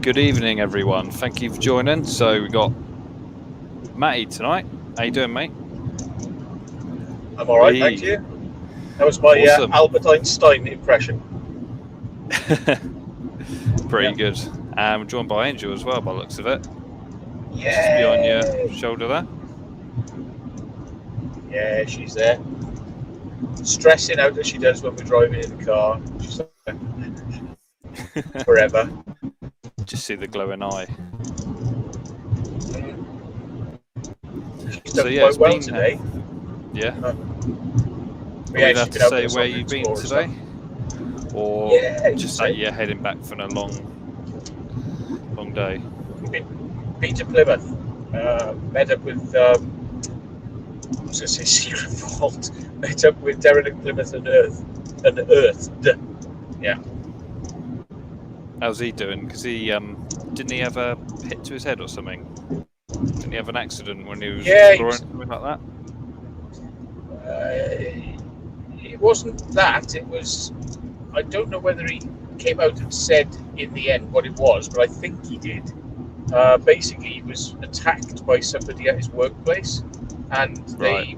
Good evening, everyone. Thank you for joining. So we got Matty tonight. How you doing, mate? I'm all right, thank you. That was my Awesome. Albert Einstein impression. Pretty good. We're joined by Angel as well, by the looks of it. Yeah. Just behind your shoulder there. Yeah, she's there. Stressing out as she does when we're driving in the car. She's like, forever. Just see the glowing eye. She's done quite well today. Yeah. We have to say where you've been today? Or just that you're heading back from a long day? Been to Plymouth. Met up with, I was going to say Secret Vault. Met up with Derelict Plymouth and Earth. Yeah. How's he doing? Because he didn't he have a hit to his head or something? Didn't he have an accident when he was exploring, something like that? It wasn't that. It was. I don't know whether he came out and said in the end what it was, but I think he did. Basically, he was attacked by somebody at his workplace, and they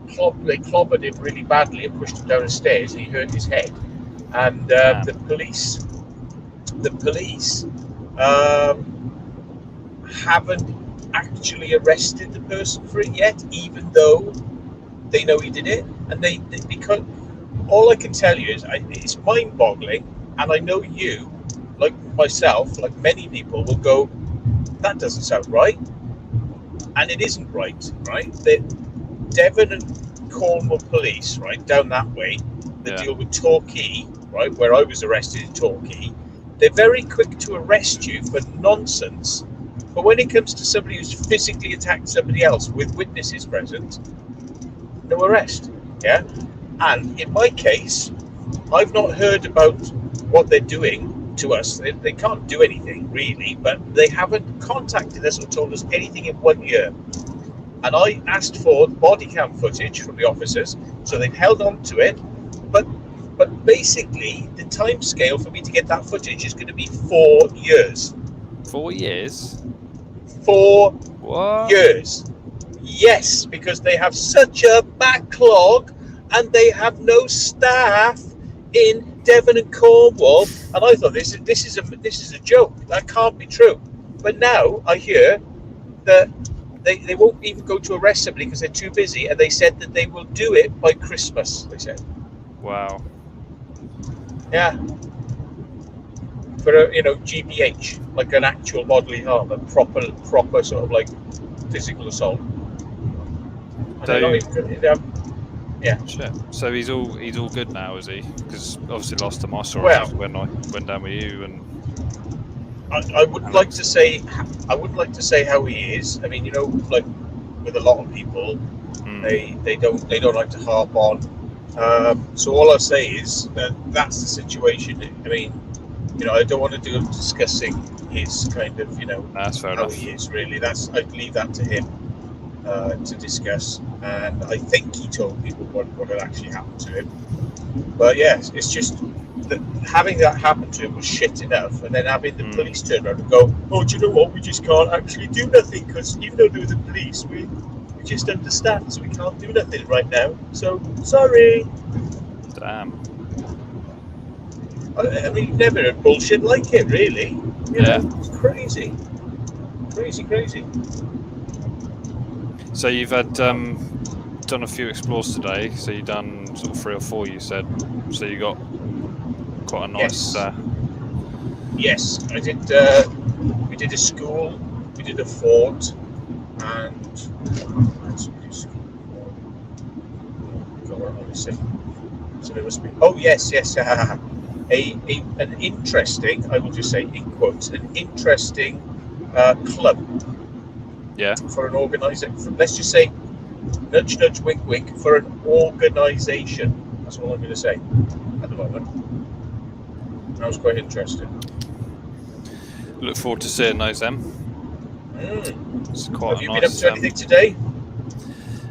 clobbered him really badly and pushed him down the stairs, and he hurt his head. And the police haven't actually arrested the person for it yet, even though they know he did it. And they because all I can tell you is it's mind-boggling, and I know you, like myself, like many people, will go, that doesn't sound right, and it isn't right. The Devon and Cornwall police, right down that way, they deal with Torquay, right, where I was arrested in Torquay. They're very quick to arrest you for nonsense, but when it comes to somebody who's physically attacked somebody else with witnesses present, no arrest. Yeah, and in my case, I've not heard about what they're doing to us. They can't do anything really, but they haven't contacted us or told us anything in 1 year. And I asked for body cam footage from the officers, so they've held on to it. But basically, the time scale for me to get that footage is going to be 4 years. 4 years? 4 years. Yes, because they have such a backlog, and they have no staff in Devon and Cornwall. And I thought this is a joke. That can't be true. But now I hear that they won't even go to arrest somebody because they're too busy, and they said that they will do it by Christmas. They said. Wow. Yeah. For a GBH, like an actual bodily harm, a proper sort of like physical assault. Yeah. Shit. So he's all good now, is he? Because obviously last time I saw him when I went down with you, and I wouldn't like to say how he is. I mean, like with a lot of people, they don't like to harp on. So all I say is that that's the situation. I mean, I don't want to do discussing his kind of that's fair how enough. he is really. I'd leave that to him to discuss. And I think he told people what had actually happened to him. But yes, it's just that having that happen to him was shit enough, and then having the police turn around and go, oh, do you know what? We just can't actually do nothing because even though they're the police, we just understand, so we can't do nothing right now. So sorry. Damn. I mean, you've never heard bullshit like it, really. You know, it's crazy. Crazy. So you've had done a few explores today. So you've done sort of 3 or 4, you said. So you got quite a nice. Yes, I did. We did a school, we did a fort, and so there must be. Oh yes. An interesting. I will just say in quotes, an interesting club. Yeah. For an organisation, let's just say, nudge, nudge, wink, wink, for an organisation. That's all I'm going to say at the moment. That was quite interesting. Look forward to seeing those then. It's quite Have you been up to anything today?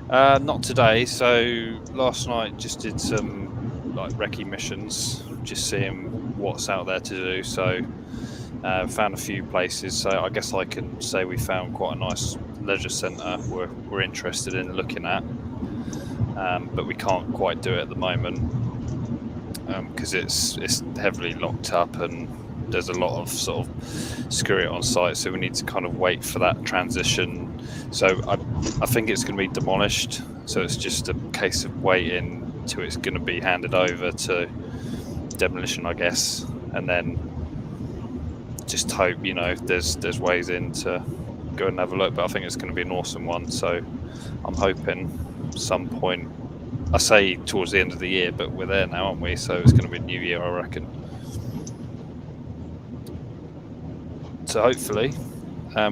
Not today. So last night just did some like recce missions, just seeing what's out there to do. So Found a few places, so I guess I can say we found quite a nice leisure centre we're interested in looking at, but we can't quite do it at the moment because it's heavily locked up and there's a lot of sort of security on site, so we need to kind of wait for that transition. So I think it's going to be demolished, so it's just a case of waiting till it's going to be handed over to demolition, I guess, and then just hope, you know, there's ways in to go and have a look. But I think it's going to be an awesome one, so I'm hoping some point, I say towards the end of the year, but we're there now, aren't we? So it's going to be New Year, I reckon. So hopefully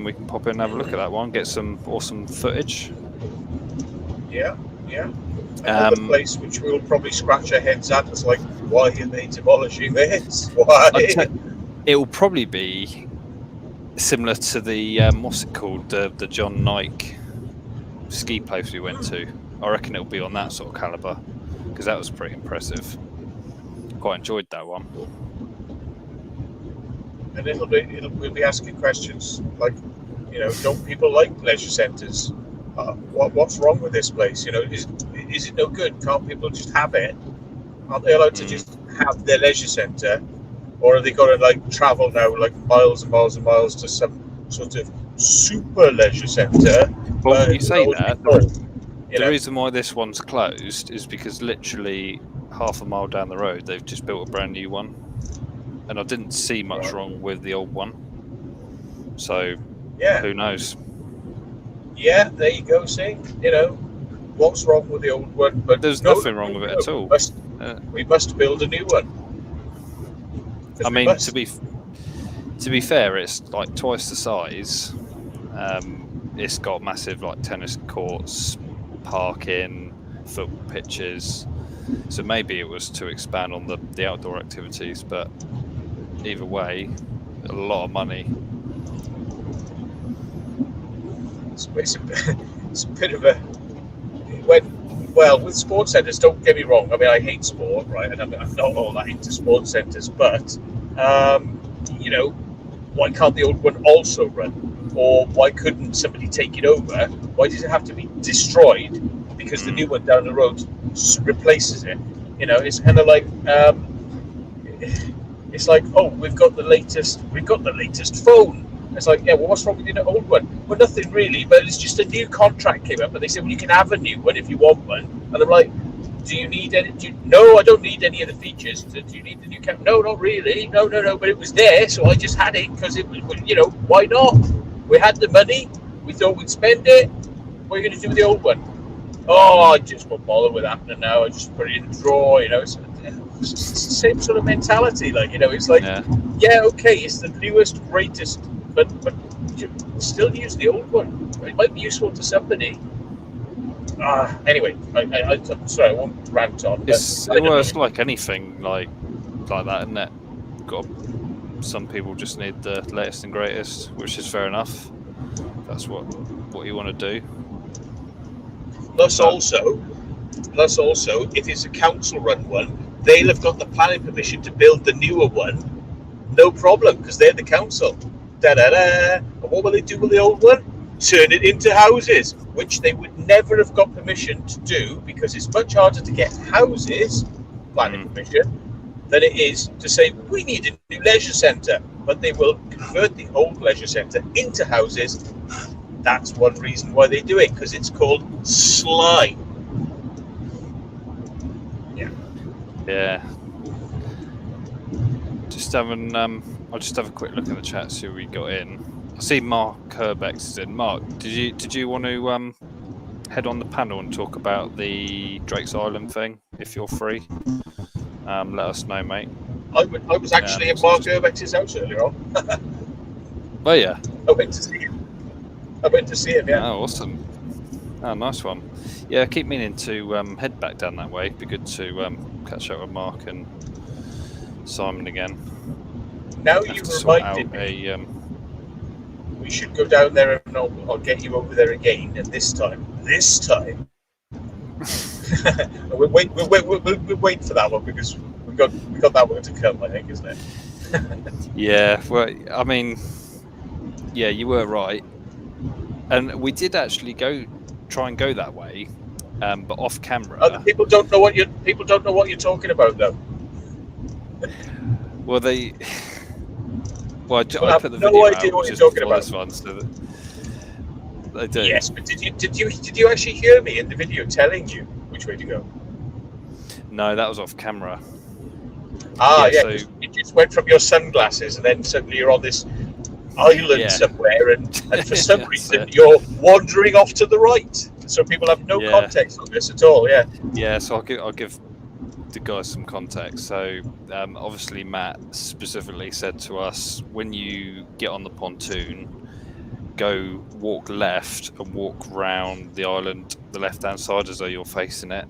we can pop in and have a look at that one, get some awesome footage. Yeah. Another place which we'll probably scratch our heads at is like, why are they demolishing this? Why? It will probably be similar to the what's it called, the John Nike ski place we went to. I reckon it'll be on that sort of caliber because that was pretty impressive. Quite enjoyed that one. And we'll be asking questions like, you know, don't people like leisure centres? What's wrong with this place? You know, is it no good? Can't people just have it? Aren't they allowed to just have their leisure centre, or are they got to like travel now like miles and miles and miles to some sort of super leisure centre? Well, you say that. The reason why this one's closed is because literally half a mile down the road they've just built a brand new one. And I didn't see much wrong with the old one. So, yeah, who knows? Yeah, there you go, see? You know, what's wrong with the old one? But there's nothing wrong with it at all. We must build a new one. I mean, to be fair, it's like twice the size. It's got massive like tennis courts, parking, football pitches. So maybe it was to expand on the outdoor activities, but either way, a lot of money. It's a bit of a with sports centres. Don't get me wrong. I mean, I hate sport, right? And I'm not all that into sports centres, but you know, why can't the old one also run? Or why couldn't somebody take it over? Why does it have to be destroyed because the new one down the road replaces it? You know, it's kind of like it's like, oh, we've got the latest phone. It's like, yeah, well, what's wrong with the old one? Well, nothing really, but it's just a new contract came up, and they said, well, you can have a new one if you want one. And I'm like, do you need any? No, I don't need any of the features. Do you need the new camera? No, not really. No. But it was there, so I just had it because it was, you know, why not? We had the money. We thought we'd spend it. What are you going to do with the old one? Oh, I just won't bother with that now. I just put it in the drawer. You know, it's the same sort of mentality. Like, you know, it's like, yeah, okay, it's the newest, greatest, but still use the old one. It might be useful to somebody. Anyway, I'm sorry, I won't rant on. It's like anything like that, isn't it? Some people just need the latest and greatest, which is fair enough. That's what you want to do. Plus also, if it's a council-run one, they'll have got the planning permission to build the newer one. No problem, because they're the council. And what will they do with the old one? Turn it into houses, which they would never have got permission to do, because it's much harder to get houses planning permission than it is to say we need a new leisure centre. But they will convert the old leisure centre into houses. That's one reason why they do it, because it's called slime. Yeah. I'll just have a quick look in the chat, see who we got in. I see Mark Herbex is in. Mark, did you want to head on the panel and talk about the Drake's Island thing if you're free? Let us know, mate. I was actually at Mark Herbex's house earlier on. Oh yeah. I went to see him. Yeah. Oh, awesome. Oh, nice one. Yeah, I keep meaning to head back down that way. It'd be good to catch up with Mark and Simon again. Now you reminded me. We should go down there and I'll get you over there again. And this time, we'll wait for that one, because we got that one to come, I think, isn't it? Yeah, well, I mean, yeah, you were right, and we did actually try and go that way, but off camera. Other people don't know what you're talking about, though. Well, I have put the no video idea out what you're just talking before about. this one, so that they do. Yes, but did you actually hear me in the video telling you which way to go? No, that was off camera. Yeah, so you just went from your sunglasses, and then suddenly you're on this island somewhere, and for some reason you're wandering off to the right. So people have no context on this at all. Yeah. Yeah, so I'll give the guys some context. So obviously Matt specifically said to us, when you get on the pontoon, go walk left and walk round the island, the left-hand side, as though you're facing it.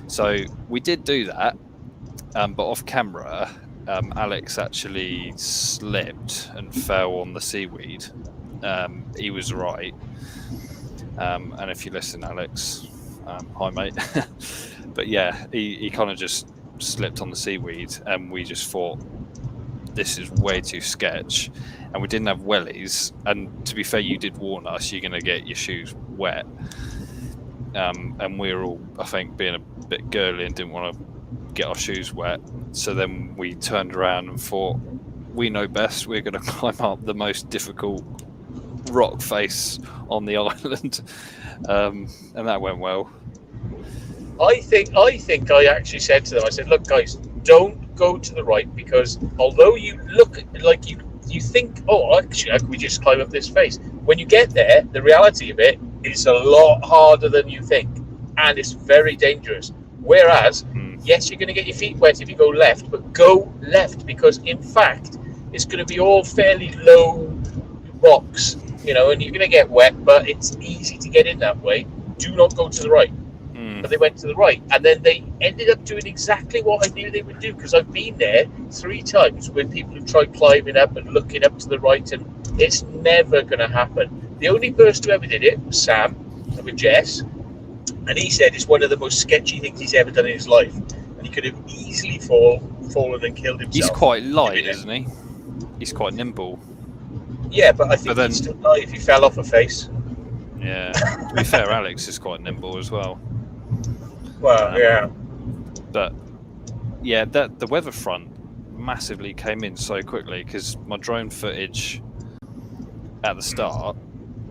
So we did do that, but off camera, Alex actually slipped and fell on the seaweed. He was right. And if you listen, Alex, hi mate. But yeah, he kind of just slipped on the seaweed, and we just thought, this is way too sketch. And we didn't have wellies, and to be fair, you did warn us you're going to get your shoes wet. And we were all, I think, being a bit girly and didn't want to get our shoes wet. So then we turned around and thought, we know best, we're going to climb up the most difficult rock face on the island. And that went well. I think I actually said to them, I said, look guys, don't go to the right, because although you look like you think, oh, actually, we just climb up this face. When you get there, the reality of it is a lot harder than you think, and it's very dangerous. Whereas, yes, you're going to get your feet wet if you go left, but go left, because in fact, it's going to be all fairly low rocks, and you're going to get wet, but it's easy to get in that way. Do not go to the right. But they went to the right, and then they ended up doing exactly what I knew they would do, because I've been there 3 times with people who tried climbing up and looking up to the right, and it's never going to happen. The only person who ever did it was Sam with Jess, and he said it's one of the most sketchy things he's ever done in his life, and he could have easily fallen and killed himself. He's quite light, isn't he? He's quite nimble. Yeah, but I think he'd still die if he fell off a face. Yeah, to be fair, Alex is quite nimble as well. Well, yeah. But yeah, the weather front massively came in so quickly, because my drone footage at the start,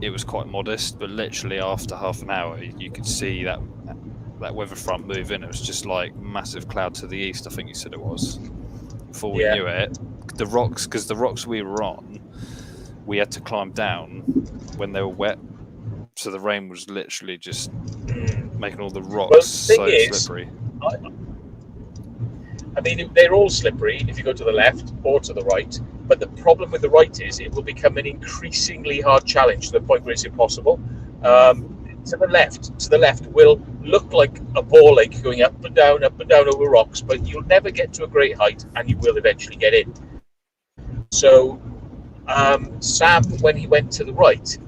it was quite modest, but literally after half an hour you could see that weather front move in. It was just like massive cloud to the east, I think you said it was. Before we knew it, the rocks, because the rocks we were on, we had to climb down when they were wet, so the rain was literally just making all the rocks so slippery. I mean, they're all slippery if you go to the left or to the right, but the problem with the right is it will become an increasingly hard challenge to the point where it's impossible. To the left will look like a ball lake going up and down over rocks, but you'll never get to a great height, and you will eventually get in. So Sam, when he went to the right,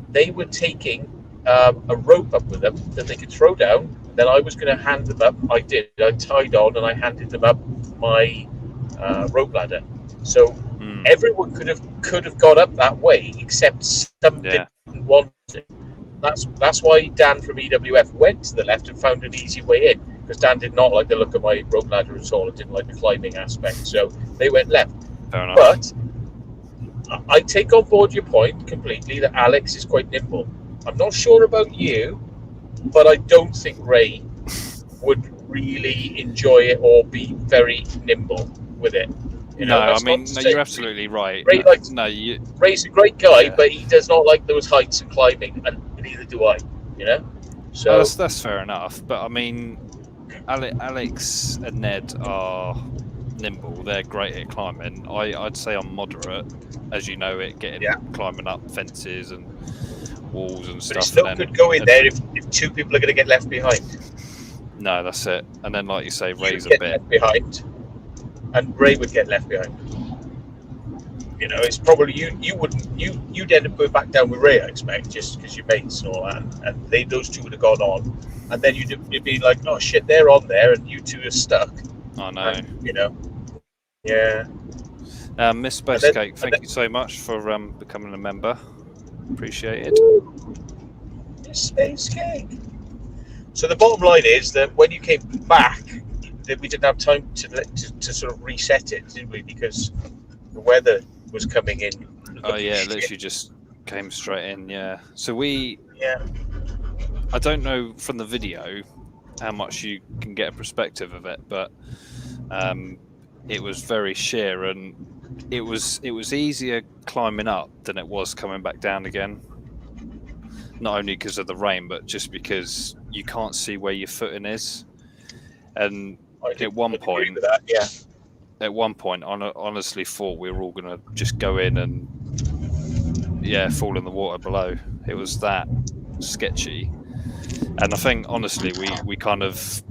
they were taking a rope up with them that they could throw down. Then I was going to hand them up. I did. I tied on and I handed them up my rope ladder. So everyone could have got up that way, except some didn't want to. That's why Dan from EWF went to the left and found an easy way in, because Dan did not like the look of my rope ladder at all and didn't like the climbing aspect. So they went left. Fair enough. But I take on board your point completely that Alex is quite nimble. I'm not sure about you, but I don't think Ray would really enjoy it or be very nimble with it. You're absolutely right. Ray's a great guy, but he does not like those heights and climbing, and neither do I. So that's fair enough. But I mean, Alex and Ned are nimble. They're great at climbing. I'd say I'm moderate, as you know, climbing up fences and walls and stuff. But it still could go in there if 2 people are going to get left behind. No, that's it. And then, like you say, Ray's a bit left behind, and Ray would get left behind. It's probably you'd end up going back down with Ray, I expect, just because you're mates and all that, and those 2 would have gone on, and then you'd be like, oh shit, they're on there, and you 2 are stuck. I know. Yeah. Miss And Space then- Cake, and thank then- you so much for becoming a member. Appreciate it. Space cake. So the bottom line is that when you came back, that we didn't have time to sort of reset it, did we? Because the weather was coming in. Oh looking yeah, shit. literally just came straight in. Yeah. So Yeah. I don't know from the video how much you can get a perspective of it, but it was very sheer, and it was easier climbing up than it was coming back down again. Not only because of the rain, but just because you can't see where your footing is. And at one point, with that, yeah. I honestly thought we were all going to just go in and fall in the water below. It was that sketchy. And I think honestly we kind of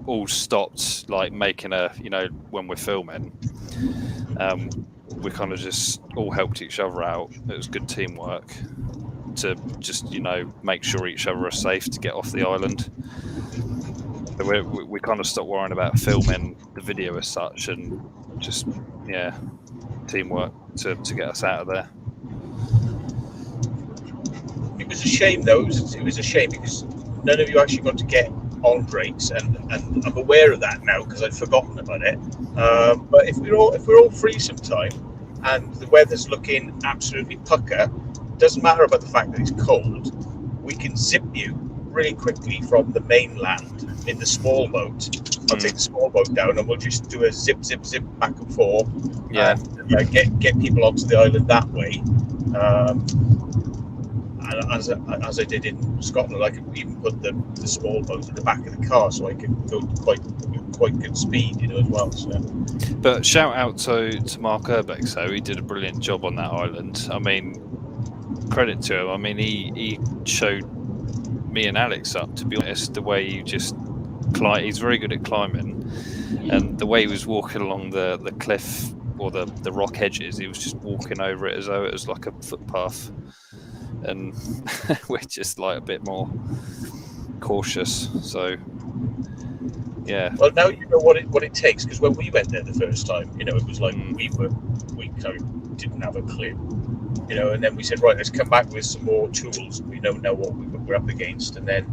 all stopped like making when we're filming, we kind of just all helped each other out. It was good teamwork to just make sure each other are safe to get off the island. So we kind of stopped worrying about filming the video as such, and just teamwork to get us out of there. It was a shame though. It was a shame because none of you actually got to get on Drake's, and I'm aware of that now because I'd forgotten about it. But if we're all free sometime, and the weather's looking absolutely pucker, doesn't matter about the fact that it's cold. We can zip you really quickly from the mainland in the small boat. I'll take the small boat down, and we'll just do a zip back and forth. Yeah. And get people onto the island that way. And as I did in Scotland, I could even put the small boat in the back of the car, so I could go quite good speed, as well. So. But shout out to Mark Urbeck, so he did a brilliant job on that island. I mean, credit to him. I mean, he showed me and Alex up, to be honest, the way you just climb. He's very good at climbing, and the way he was walking along the cliff or the rock edges, he was just walking over it as though it was like a footpath. And we're just like a bit more cautious. So yeah. Well, now you know what it takes, because when we went there the first time, it was like we didn't have a clue, and then we said, right, let's come back with some more tools. We don't know what we're up against, and then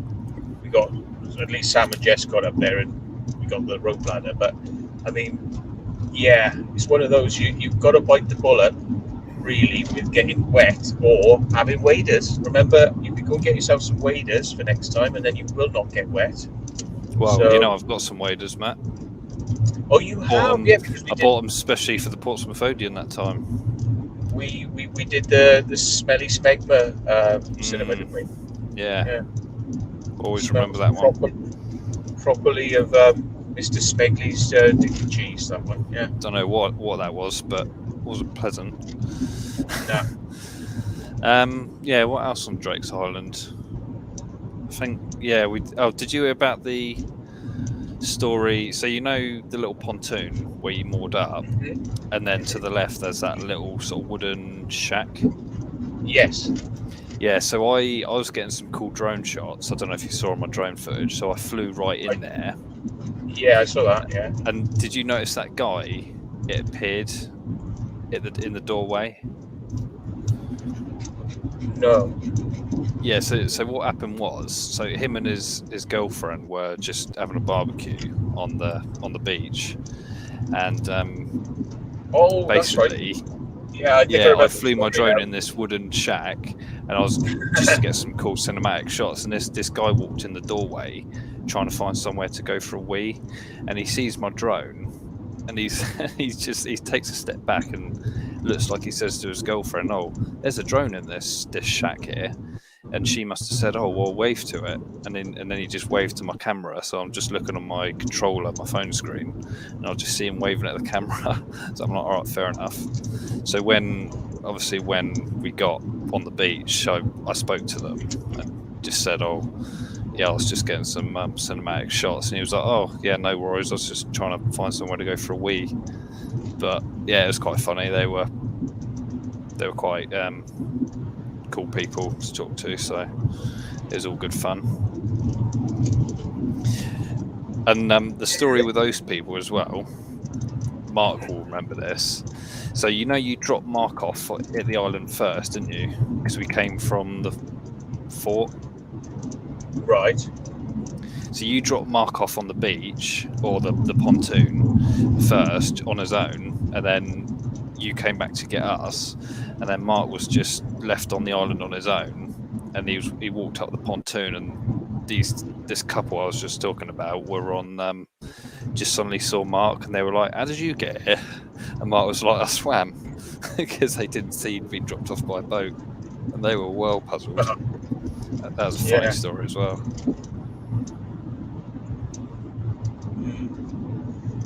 we got, at least Sam and Jess got up there, and we got the rope ladder. But I mean, yeah, it's one of those you've got to bite the bullet, really, with getting wet or having waders. Remember, you can go and get yourself some waders for next time, and then you will not get wet. Well, So, I've got some waders, Matt. Oh, you have? Yeah, because I bought them especially for the Portsmouth Odeon that time. We did the Smelly Smegma cinema, didn't we? Yeah. Always Smelled remember that one. Properly of Mr. Smegley's Dick and Cheese, that one. Yeah. Don't know what that was, but it wasn't pleasant. No. Yeah. What else on Drake's Island? I think. Yeah. Did you hear about the story? So the little pontoon where you moored up, and then to the left there's that little sort of wooden shack. Yes. Yeah, so I was getting some cool drone shots. I don't know if you saw my drone footage. So I flew right in there. Yeah, I saw that. Yeah. And did you notice that guy? It appeared in the doorway. No. Yeah. So what happened was, so him and his girlfriend were just having a barbecue on the beach, and Oh, basically. that's right. Yeah, I flew my drone in this wooden shack, and I was just to get some cool cinematic shots. And this guy walked in the doorway, trying to find somewhere to go for a wee, and he sees my drone, and he takes a step back and looks like he says to his girlfriend, "Oh, there's a drone in this shack here," and she must have said, "Oh, well, wave to it," and then he just waved to my camera. So I'm just looking on my controller, my phone screen, and I'll just see him waving at the camera. So I'm like, all right, fair enough. So when we got on the beach, I spoke to them and just said, "Oh, yeah, I was just getting some cinematic shots," and he was like, "Oh, yeah, no worries. I was just trying to find somewhere to go for a wee." But yeah, it was quite funny. They were quite cool people to talk to, so it was all good fun. And the story with those people as well, Mark will remember this. So you know you dropped Mark off at the island first, didn't you? Because we came from the fort. Right. So you dropped Mark off on the beach or the pontoon first on his own, and then you came back to get us, and then Mark was just left on the island on his own, and he walked up the pontoon, and this couple I was just talking about were on just suddenly saw Mark, and they were like, "How did you get here?" And Mark was like, "I swam," because they didn't see he'd been dropped off by a boat, and they were well puzzled. That was a funny story as well.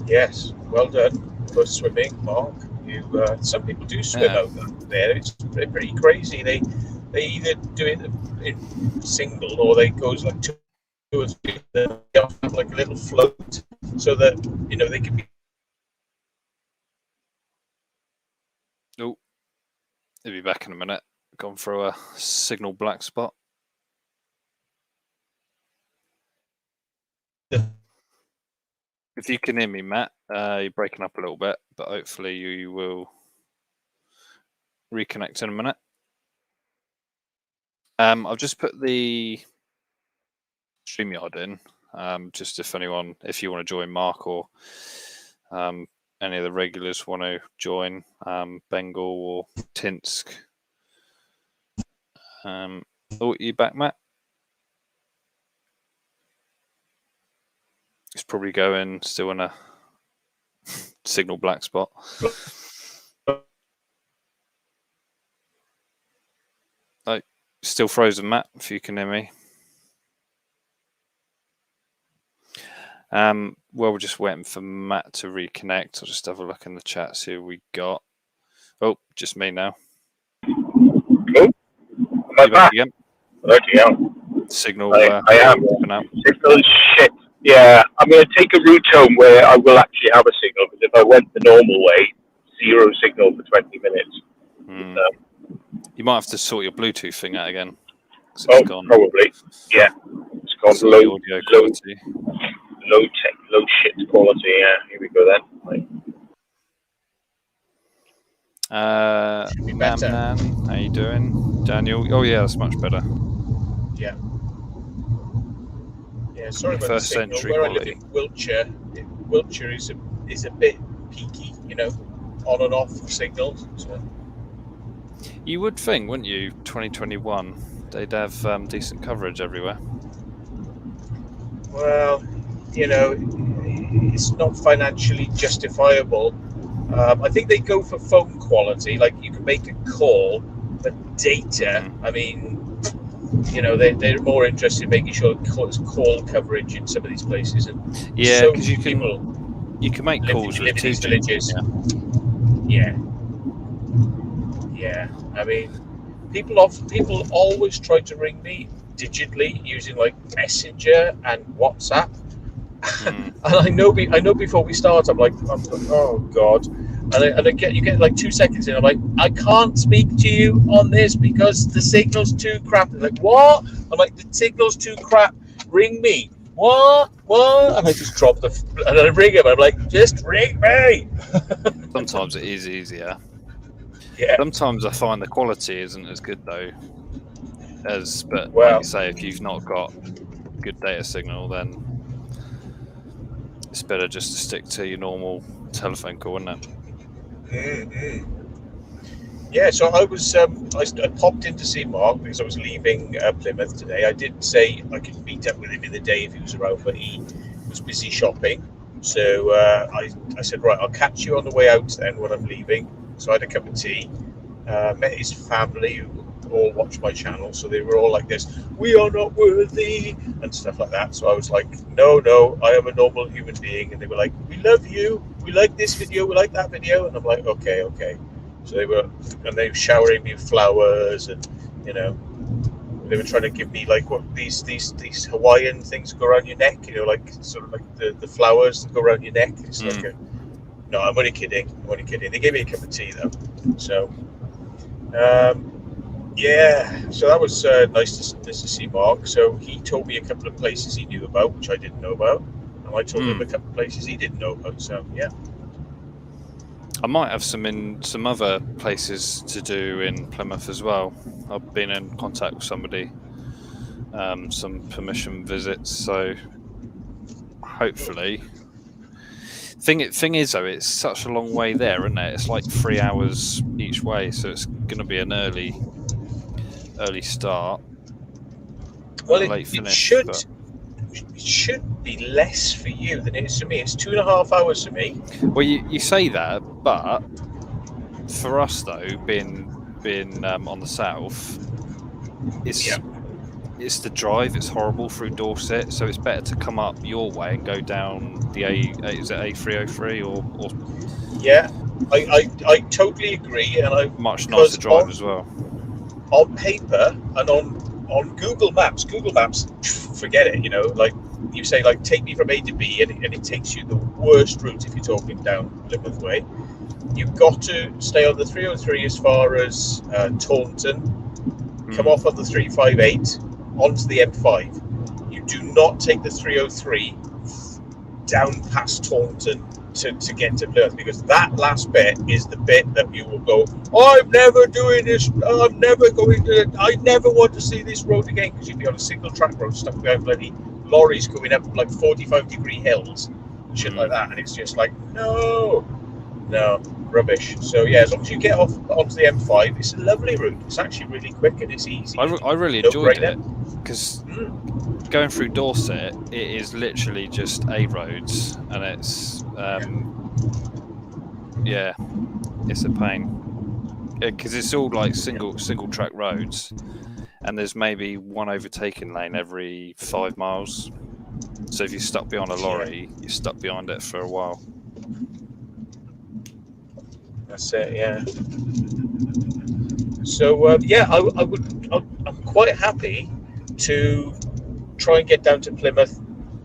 Yes, well done for swimming, Mark. You some people do swim out there. It's pretty crazy. They either do it in single or they go like two or three. They have like a little float so that they can be. Oh, he'll be back in a minute. Gone through a signal black spot. If you can hear me, Matt, you're breaking up a little bit, but hopefully you will reconnect in a minute. I've just put the StreamYard in, just if you want to join Mark or any of the regulars want to join, Bengal or Tinsk. Oh, you back, Matt? It's probably going still in a signal black spot. Oh, still frozen, Matt, if you can hear me. Well, we're just waiting for Matt to reconnect. I'll just have a look in the chat, see who we got. Oh, just me now. Cool. Am I back? Again? Working out. Signal. I am. Signal is shit. Yeah, I'm going to take a route home where I will actually have a signal, because if I went the normal way, 0 signal for 20 minutes. You might have to sort your Bluetooth thing out again. Gone. Probably. Yeah. It's gone low audio quality. Low shit quality. Yeah, here we go then. Nan, how you doing? Daniel? Oh yeah, that's much better. Yeah. Yeah, sorry about First the signal. century Where quality. I live in Wiltshire is a bit peaky, on and off signals. So. You would think, wouldn't you? 2021, they'd have decent coverage everywhere. Well, it's not financially justifiable. I think they go for phone quality, like you can make a call, but data. I mean, they're more interested in making sure it's call coverage in some of these places. And yeah, because you can make calls with these villages. Yeah. I mean, people always try to ring me digitally using like Messenger and WhatsApp. And I know before we start, I'm like, oh god, and you get like 2 seconds in, I'm like, I can't speak to you on this because the signal's too crap. They're like, what? I'm like, the signal's too crap. Ring me. What? And I just drop and I ring him. I'm like, just ring me. Sometimes it is easier. Yeah. Sometimes I find the quality isn't as good though. But well, like you say, if you've not got good data signal, then it's better just to stick to your normal telephone call, isn't it? Yeah, so I was I popped in to see Mark because I was leaving Plymouth today. I did say I could meet up with him in the day if he was around, but he was busy shopping. So I said, right, I'll catch you on the way out then when I'm leaving. So I had a cup of tea, met his family who all watch my channel, so they were all like this, we are not worthy and stuff like that. So I was like, no, I am a normal human being. And they were like, we love you, we like this video, we like that video. And I'm like, okay. So they were showering me with flowers, and they were trying to give me like what these Hawaiian things go around your neck, like sort of like the flowers that go around your neck. It's like no, I'm only kidding. They gave me a cup of tea though. So yeah, so that was nice to see Mark. So he told me a couple of places he knew about, which I didn't know about, and I told him a couple of places he didn't know about. So yeah. I might have some other places to do in Plymouth as well. I've been in contact with somebody, some permission visits. So hopefully, thing is though, it's such a long way there, isn't it? It's like 3 hours each way, so it's going to be an early start. Well, late it finish, should. but- It should be less for you than it is for me. It's 2.5 hours for me. Well, you say that, but for us though, being on the south, it's the drive. It's horrible through Dorset, so it's better to come up your way and go down the is it A303 or Yeah, I totally agree, and I much nicer drive on, as well. on paper and on Google Maps, forget it. You know, like you say, like take me from A to B, and it takes you the worst route if you're talking down Plymouth way. You've got to stay on the 303 as far as Taunton, come off on the 358 onto the M5. You do not take the 303 down past Taunton to get to Plymouth, because that last bit is the bit that you will go, I'm never doing this, I'm never going to, I never want to see this road again, because you'd be on a single track road stuck behind bloody lorries going up like 45-degree hills and shit like that, and it's just like, no, rubbish. So yeah, as long as you get off onto the M5, it's a lovely route. It's actually really quick and it's easy. I really enjoyed it, because going through Dorset, it is literally just A roads, and it's it's a pain, because it's all like single track roads, and there's maybe one overtaking lane every 5 miles. So if you're stuck behind a lorry, you're stuck behind it for a while. That's it, yeah. So I'm quite happy to try and get down to Plymouth,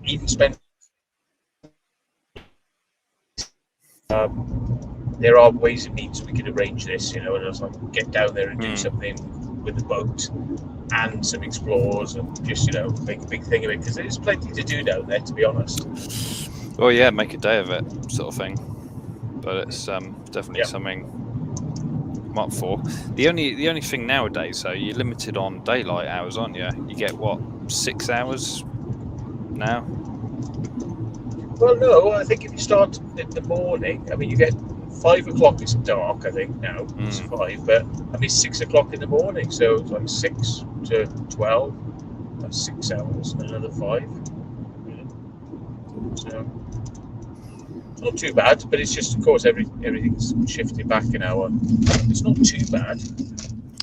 even spend. There are ways and means we could arrange this, you know, and I was like, get down there and do something with the boat and some explores and just, you know, make a big thing of it, because there's plenty to do down there, to be honest. Well, yeah, make a day of it, sort of thing. But it's definitely something I'm up for. The only thing nowadays, though, you're limited on daylight hours, aren't you? You get what, 6 hours now? Well, no, I think if you start in the morning, I mean, you get 5 o'clock. It's dark, I think now. It's 5, but I mean 6 o'clock in the morning, so it's like 6 to 12. That's 6 hours, and another 5. So. It's not too bad, but it's just, of course, everything's shifted back an hour. It's not too bad.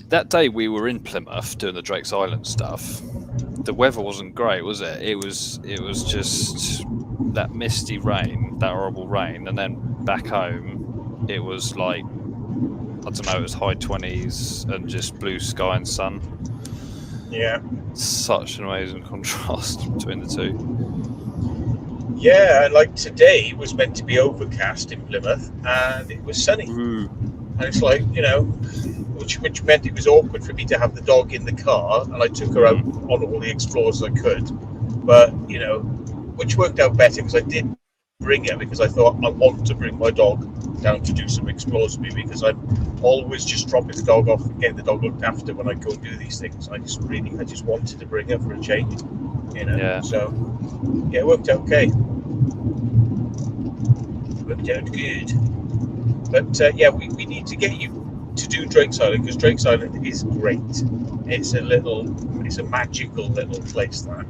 That day we were in Plymouth doing the Drake's Island stuff, the weather wasn't great, was it? It was just that misty rain, that horrible rain, and then back home it was like, I don't know, it was high 20s and just blue sky and sun. Yeah. Such an amazing contrast between the two. Yeah, and like today was meant to be overcast in Plymouth, and it was sunny. And it's like, you know, which meant it was awkward for me to have the dog in the car, and I took her out on all the explores I could. But, you know, which worked out better because I did bring her, because I thought I want to bring my dog down to do some explores with me, because I'm always just dropping the dog off and getting the dog looked after when I go and do these things. I just wanted to bring her for a change, you know. Yeah. So yeah, it worked out okay. Worked out good. But yeah, we need to get you to do Drake's Island, because Drake's Island is great. It's a magical little place, that.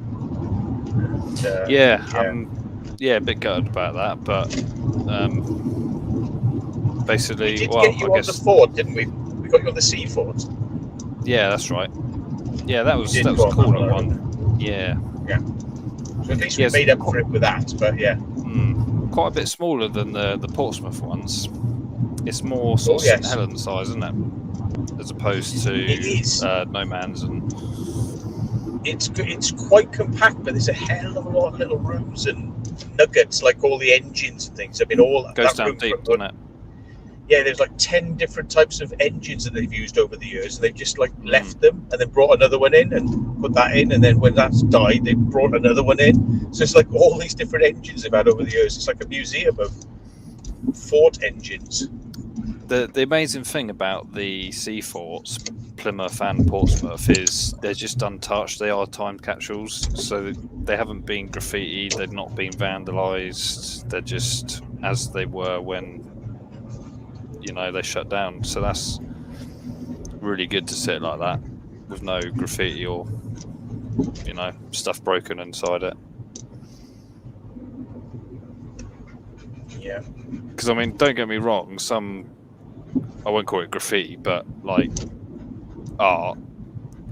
And, a bit gutted about that, but basically, we did well, get you I on the fort, didn't we? We got you on the sea fort. Yeah, that's right. Yeah, that was did a go on cool that one. Yeah. So at least we made up for it with that, but yeah. Quite a bit smaller than the Portsmouth ones. It's more sort of St Helens size, isn't it? As opposed to No Man's and. It's quite compact, but there's a hell of a lot of little rooms and nuggets, like all the engines and things. I mean, all goes that down deep, doesn't it? Yeah, there's like 10 different types of engines that they've used over the years, and they've just like left them and then brought another one in and put that in, and then when that's died, they brought another one in. So it's like all these different engines they've had over the years. It's like a museum of fort engines. The amazing thing about the sea forts, Plymouth and Portsmouth, is they're just untouched. They are time capsules, so they haven't been graffitied, they've not been vandalised. They're just as they were when, you know, they shut down. So that's really good to sit like that with no graffiti or, you know, stuff broken inside it. Yeah. Because I mean, don't get me wrong, some, I won't call it graffiti, but like art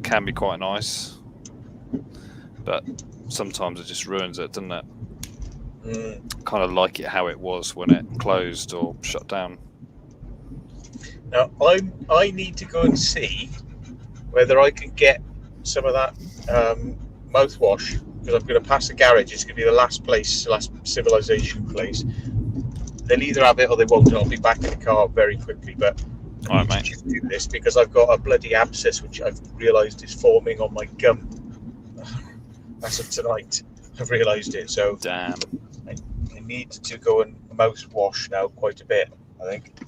can be quite nice, but sometimes it just ruins it, doesn't it? Kind of like it how it was when it closed or shut down. Now I need to go and see whether I can get some of that mouthwash, because I'm going to pass a garage. It's going to be the last civilization place. They'll either have it or they won't, and I'll be back in the car very quickly. But All right, I mate. need to do this because I've got a bloody abscess which I've realised is forming on my gum. That's of tonight. I've realised it, so Damn. I need to go and mouthwash now quite a bit, I think.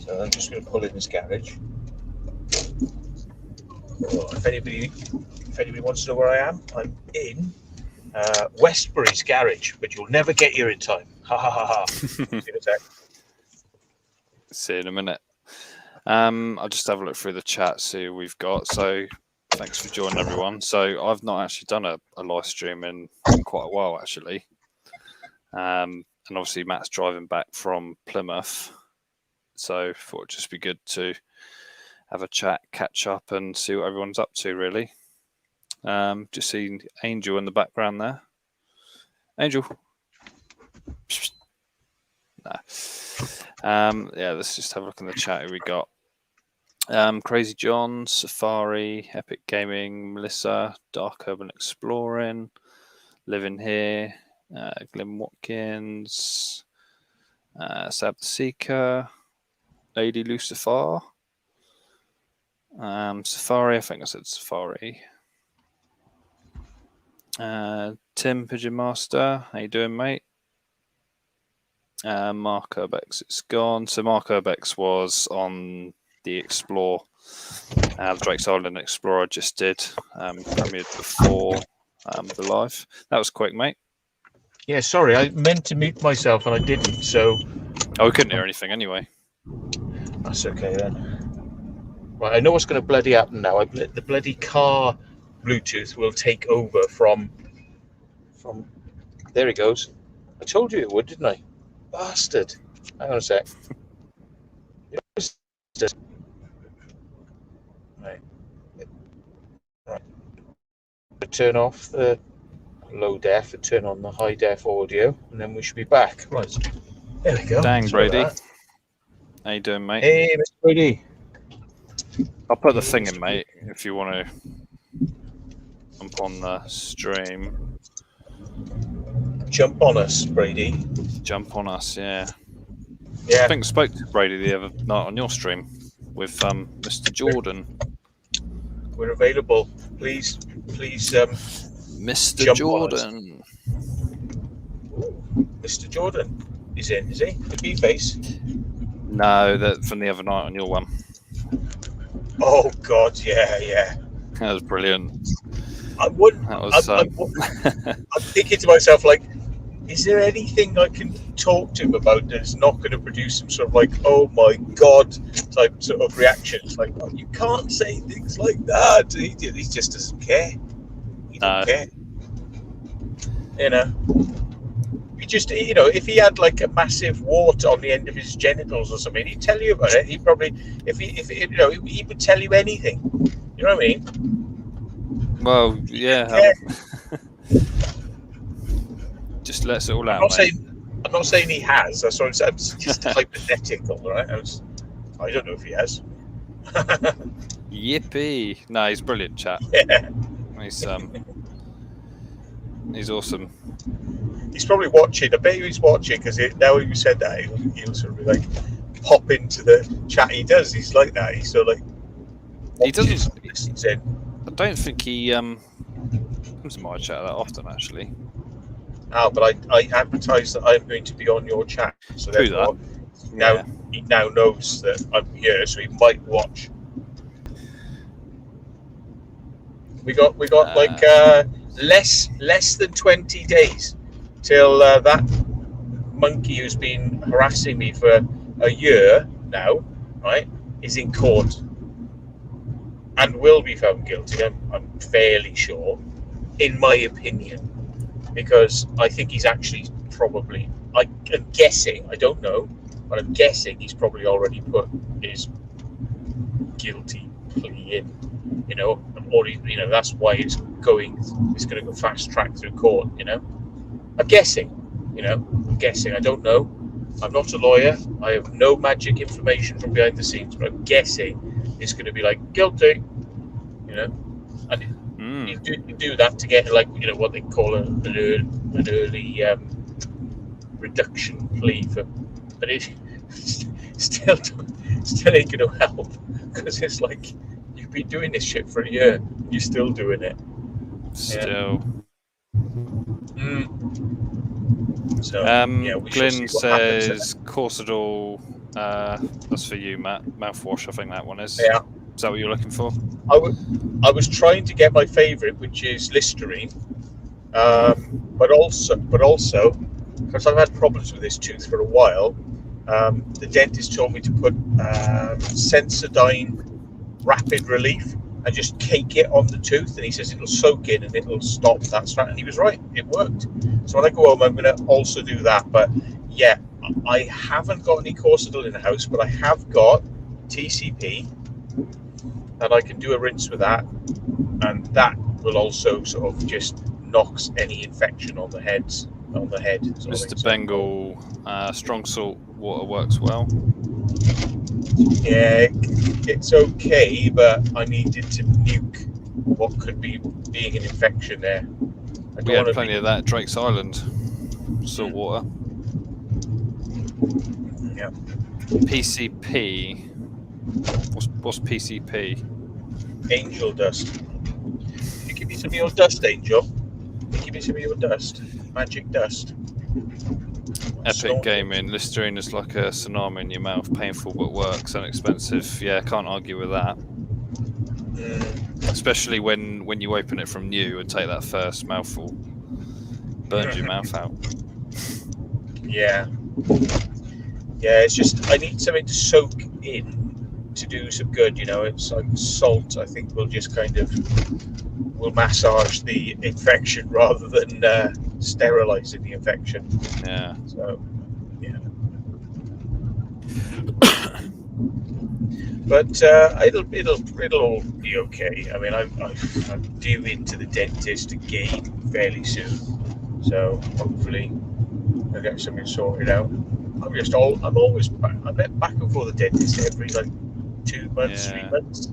So I'm just going to pull in this garage. Oh, if anybody wants to know where I am, I'm in Westbury's garage, but you'll never get here in time. Ha ha ha ha. See you in a sec. See you in a minute. I'll just have a look through the chat, see who we've got. So thanks for joining, everyone. So I've not actually done a live stream in quite a while, actually. And obviously Matt's driving back from Plymouth, so thought it'd just be good to have a chat, catch up, and see what everyone's up to, really. Just seeing Angel in the background there. Angel. No. Yeah, let's just have a look in the chat who we got. Crazy John, Safari, Epic Gaming, Melissa, Dark Urban Exploring, Living Here, Glenn Watkins, Sab the Seeker, Lady Lucifer, Safari, I think I said Safari. Tim Pigeon Master, how you doing, mate? Mark Urbex, it's gone. So Mark Urbex was on the Explore, the Drake's Island Explorer I just did, premiered before the live. That was quick, mate. Yeah, sorry, I meant to mute myself and I didn't, so... Oh, we couldn't hear anything anyway. That's okay then. Right, I know what's going to bloody happen now. The bloody car Bluetooth will take over from... There it goes. I told you it would, didn't I? Bastard. Hang on a sec. Right. Turn off the low def and turn on the high def audio, and then we should be back. Right. There we go. Dang, Sorry Brady. about that. How you doing, mate? Hey, Mr. Brady. I'll put the thing in, mate, if you want to jump on the stream. Jump on us, Brady. Jump on us, yeah. Yeah. I think I spoke to Brady the other night on your stream with Mr. Jordan. We're available. Please, Mr. jump Jordan. Mr. Jordan is in, is he? The B-face? No, that from the other night on your one. Oh, God, yeah. That was brilliant. I wouldn't. That was. I'm thinking to myself, like, is there anything I can talk to him about that's not going to produce some sort of like, oh my God, type sort of reactions? Like, oh, you can't say things like that. He just doesn't care. He don't care. You know. He just, you know, if he had like a massive wart on the end of his genitals or something, he'd tell you about it. He probably, if you know, he would tell you anything. You know what I mean? Well, yeah. Just lets it all out. I'm not saying he has. That's what I'm saying. It's just hypothetical, right? I don't know if he has. Yippee! No, he's brilliant, chap. Yeah. He's awesome. He's probably watching. I bet he's watching because now you said that, he'll sort of like pop into the chat. He does. He's like that. He's sort of like he doesn't. Listens in. I don't think he comes to my chat that often, actually. Oh, but I advertise that I'm going to be on your chat. So True that. now, Yeah. he now knows that I'm here, so he might watch. We got like less than 20 days till that monkey who's been harassing me for a year now, right, is in court and will be found guilty. I'm fairly sure, in my opinion, because I think he's actually probably, I'm guessing, I don't know, but I'm guessing he's probably already put his guilty plea in, or that's why it's going to go fast track through court, I'm guessing, I don't know. I'm not a lawyer. I have no magic information from behind the scenes, but I'm guessing it's going to be like guilty, and you do that to get like what they call an early reduction plea for, but it still ain't going to help because it's like you've been doing this shit for a year, you're still doing it. Still. Yeah. So, Glyn says Corsidol, that's for you, Matt. Mouthwash, I think that one is. Yeah. Is that what you're looking for? I was trying to get my favourite, which is Listerine, but also because I've had problems with this tooth for a while. The dentist told me to put Sensodyne Rapid Relief and just cake it on the tooth, and he says it'll soak in and it'll stop that strap, and he was right, it worked. So when I go home, I'm going to also do that. But yeah, I haven't got any Corsidol in the house, but I have got TCP, and I can do a rinse with that, and that will also sort of just knocks any infection on the head. Mr. Bengal, strong salt water works well. Yeah, it's okay, but I needed to nuke what could be being an infection there. We had plenty of that at Drake's Island. Salt water. Yeah. PCP. What's PCP? Angel dust. Can you give me some of your dust, Angel? Can you give me some of your dust? Magic dust. Epic Gaming. Listerine is like a tsunami in your mouth. Painful but works. Inexpensive. Yeah, can't argue with that. Especially when you open it from new and take that first mouthful. Burns your mouth out. Yeah. Yeah, it's just I need something to soak in to do some good, It's like salt, I think, will just kind of massage the infection rather than sterilizing the infection. Yeah. So, yeah. But it'll all be okay. I mean, I'm due into the dentist again fairly soon, so hopefully I'll get something sorted out. I'm always back. I'm back and forth the dentist every like 2 months, 3 months.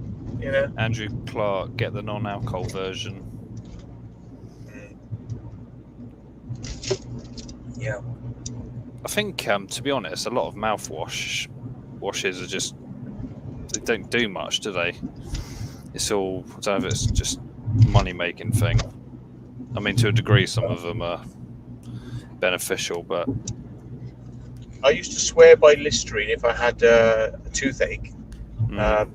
Andrew Clark, get the non-alcohol version. Yeah. I think, to be honest, a lot of washes are just, they don't do much, do they? It's all, I don't know if it's just money-making thing. I mean, to a degree, some of them are beneficial, but I used to swear by Listerine if I had a toothache.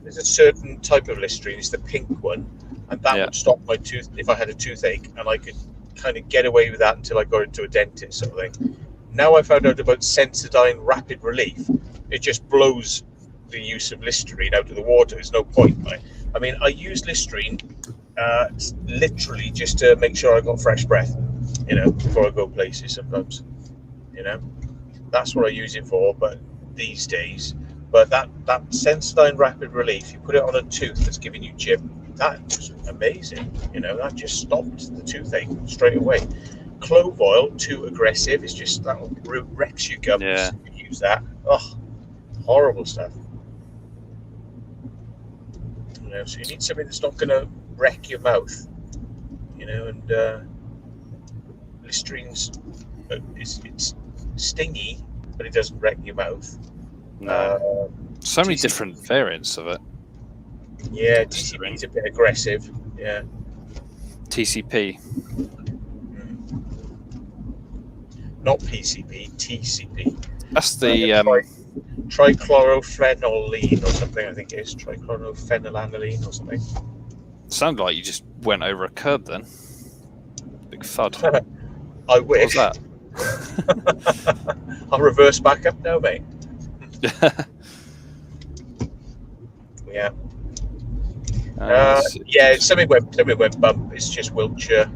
There's a certain type of Listerine, it's the pink one, and that would stop my tooth if I had a toothache, and I could kind of get away with that until I got into a dentist sort of thing. Now I found out about Sensodyne Rapid Relief. It just blows the use of Listerine out of the water. There's no point. I mean, I use Listerine literally just to make sure I got fresh breath, before I go places sometimes. That's what I use it for. But these days, that Sensodyne Rapid Relief, you put it on a tooth that's giving you chip. That was amazing. That just stopped the toothache straight away. Clove oil, too aggressive. It's just that wrecks your gums. Yeah. You use that. Oh, horrible stuff. So you need something that's not going to wreck your mouth. And Listerine's it's stingy, but it doesn't wreck your mouth. No. So many different variants of it. Yeah, TCP's a bit aggressive. Yeah. TCP. Not PCP, TCP. That's the trichlorophenoline or something. I think it is trichlorophenolanilene or something. Sounded like you just went over a curb then. Big thud. I wish. What's that? I'll reverse back up now, mate. Yeah. Yeah, something went bump. It's just Wiltshire.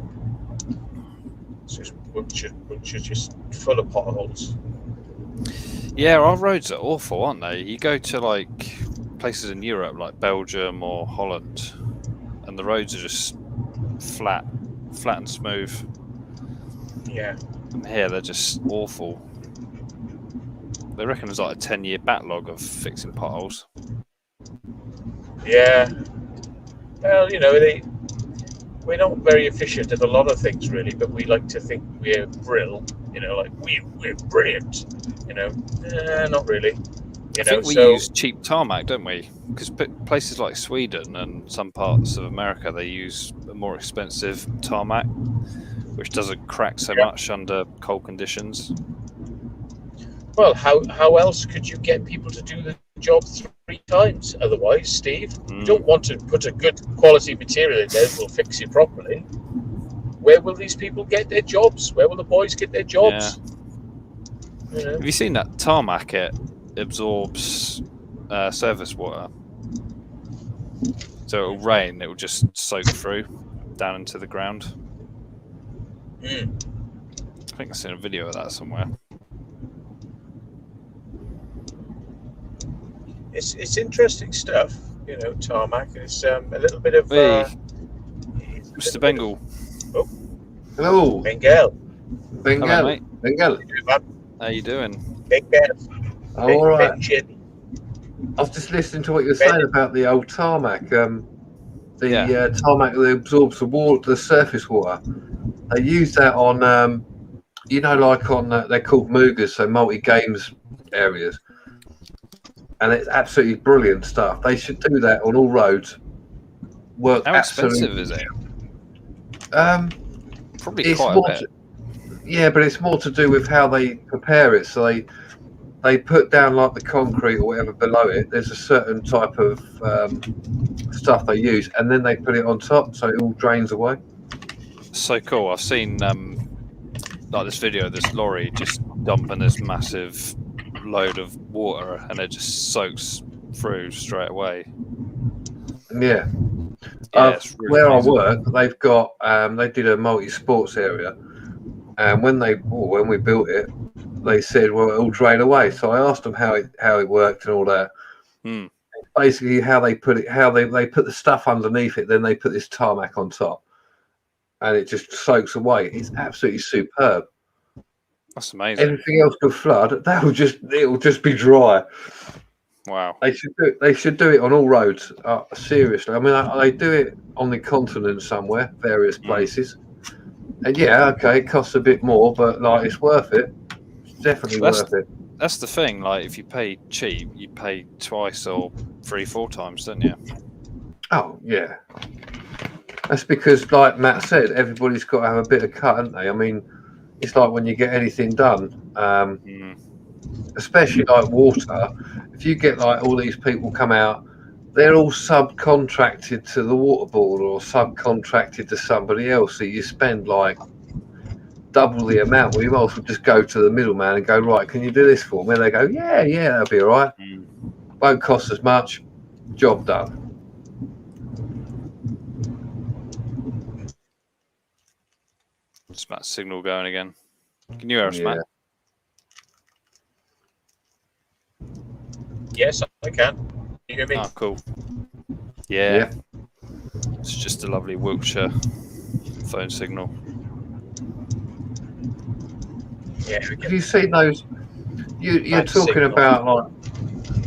It's just Wiltshire just full of potholes. Yeah, our roads are awful, aren't they? You go to like places in Europe, like Belgium or Holland, and the roads are just flat and smooth. Yeah. And here they're just awful. They reckon there's like a 10-year backlog of fixing potholes. Yeah. Well, we're not very efficient at a lot of things, really, but we like to think we're brill. Like we're brilliant. Not really. I think we use cheap tarmac, don't we? Because places like Sweden and some parts of America, they use a more expensive tarmac, which doesn't crack so much under cold conditions. Well, how else could you get people to do the job 3 times otherwise, Steve? You don't want to put a good quality material in there that will fix it properly. Where will these people get their jobs? Where will the boys get their jobs? Yeah. Have you seen that tarmac? It absorbs surface water. So it'll rain, it will just soak through down into the ground. I think I've seen a video of that somewhere. It's interesting stuff, tarmac. It's a little bit of... Mr. Bengal. Oh. Hello. Bengal. Hello, mate. Bengal. How you doing? Bengal. Oh, all right. I was just listening to what you were saying about the old tarmac. Tarmac that absorbs the water, the surface water. They use that on, they're called Mugas, so multi-games areas. And it's absolutely brilliant stuff. They should do that on all roads. How expensive is it? Probably quite a bit. Yeah, but it's more to do with how they prepare it. So they put down like the concrete or whatever below it. There's a certain type of stuff they use, and then they put it on top, so it all drains away. So cool. I've seen like this video of this lorry just dumping this massive load of water, and it just soaks through straight away. Yeah. Really where amazing. I work, they've got they did a multi-sports area, and when we built it, they said, well, it'll drain away. So I asked them how it worked and all that. Basically, how they put it, they put the stuff underneath it, then they put this tarmac on top, and it just soaks away. It's absolutely superb. That's amazing. Everything else could flood. It'll just be dry. Wow. They should do it on all roads. Seriously, I mean, they do it on the continent somewhere, various places. And yeah, okay, it costs a bit more, but like it's worth it. It's definitely worth it. That's the thing. Like, if you pay cheap, you pay twice or 3-4 times, don't you? Oh yeah. That's because, like Matt said, everybody's got to have a bit of cut, haven't they? I mean, it's like when you get anything done, especially like water. If you get like all these people come out, they're all subcontracted to the water board or subcontracted to somebody else. So you spend like double the amount. Well, you might as well just go to the middleman and go, right, can you do this for me? And they go, yeah, that'll be all right. Won't cost as much. Job done. It's Matt's signal going again. Can you hear us, Matt? Yes, I can. You hear me? Oh, cool. Yeah. It's just a lovely Wiltshire phone signal. Yeah. Have you seen those? You're talking signal. about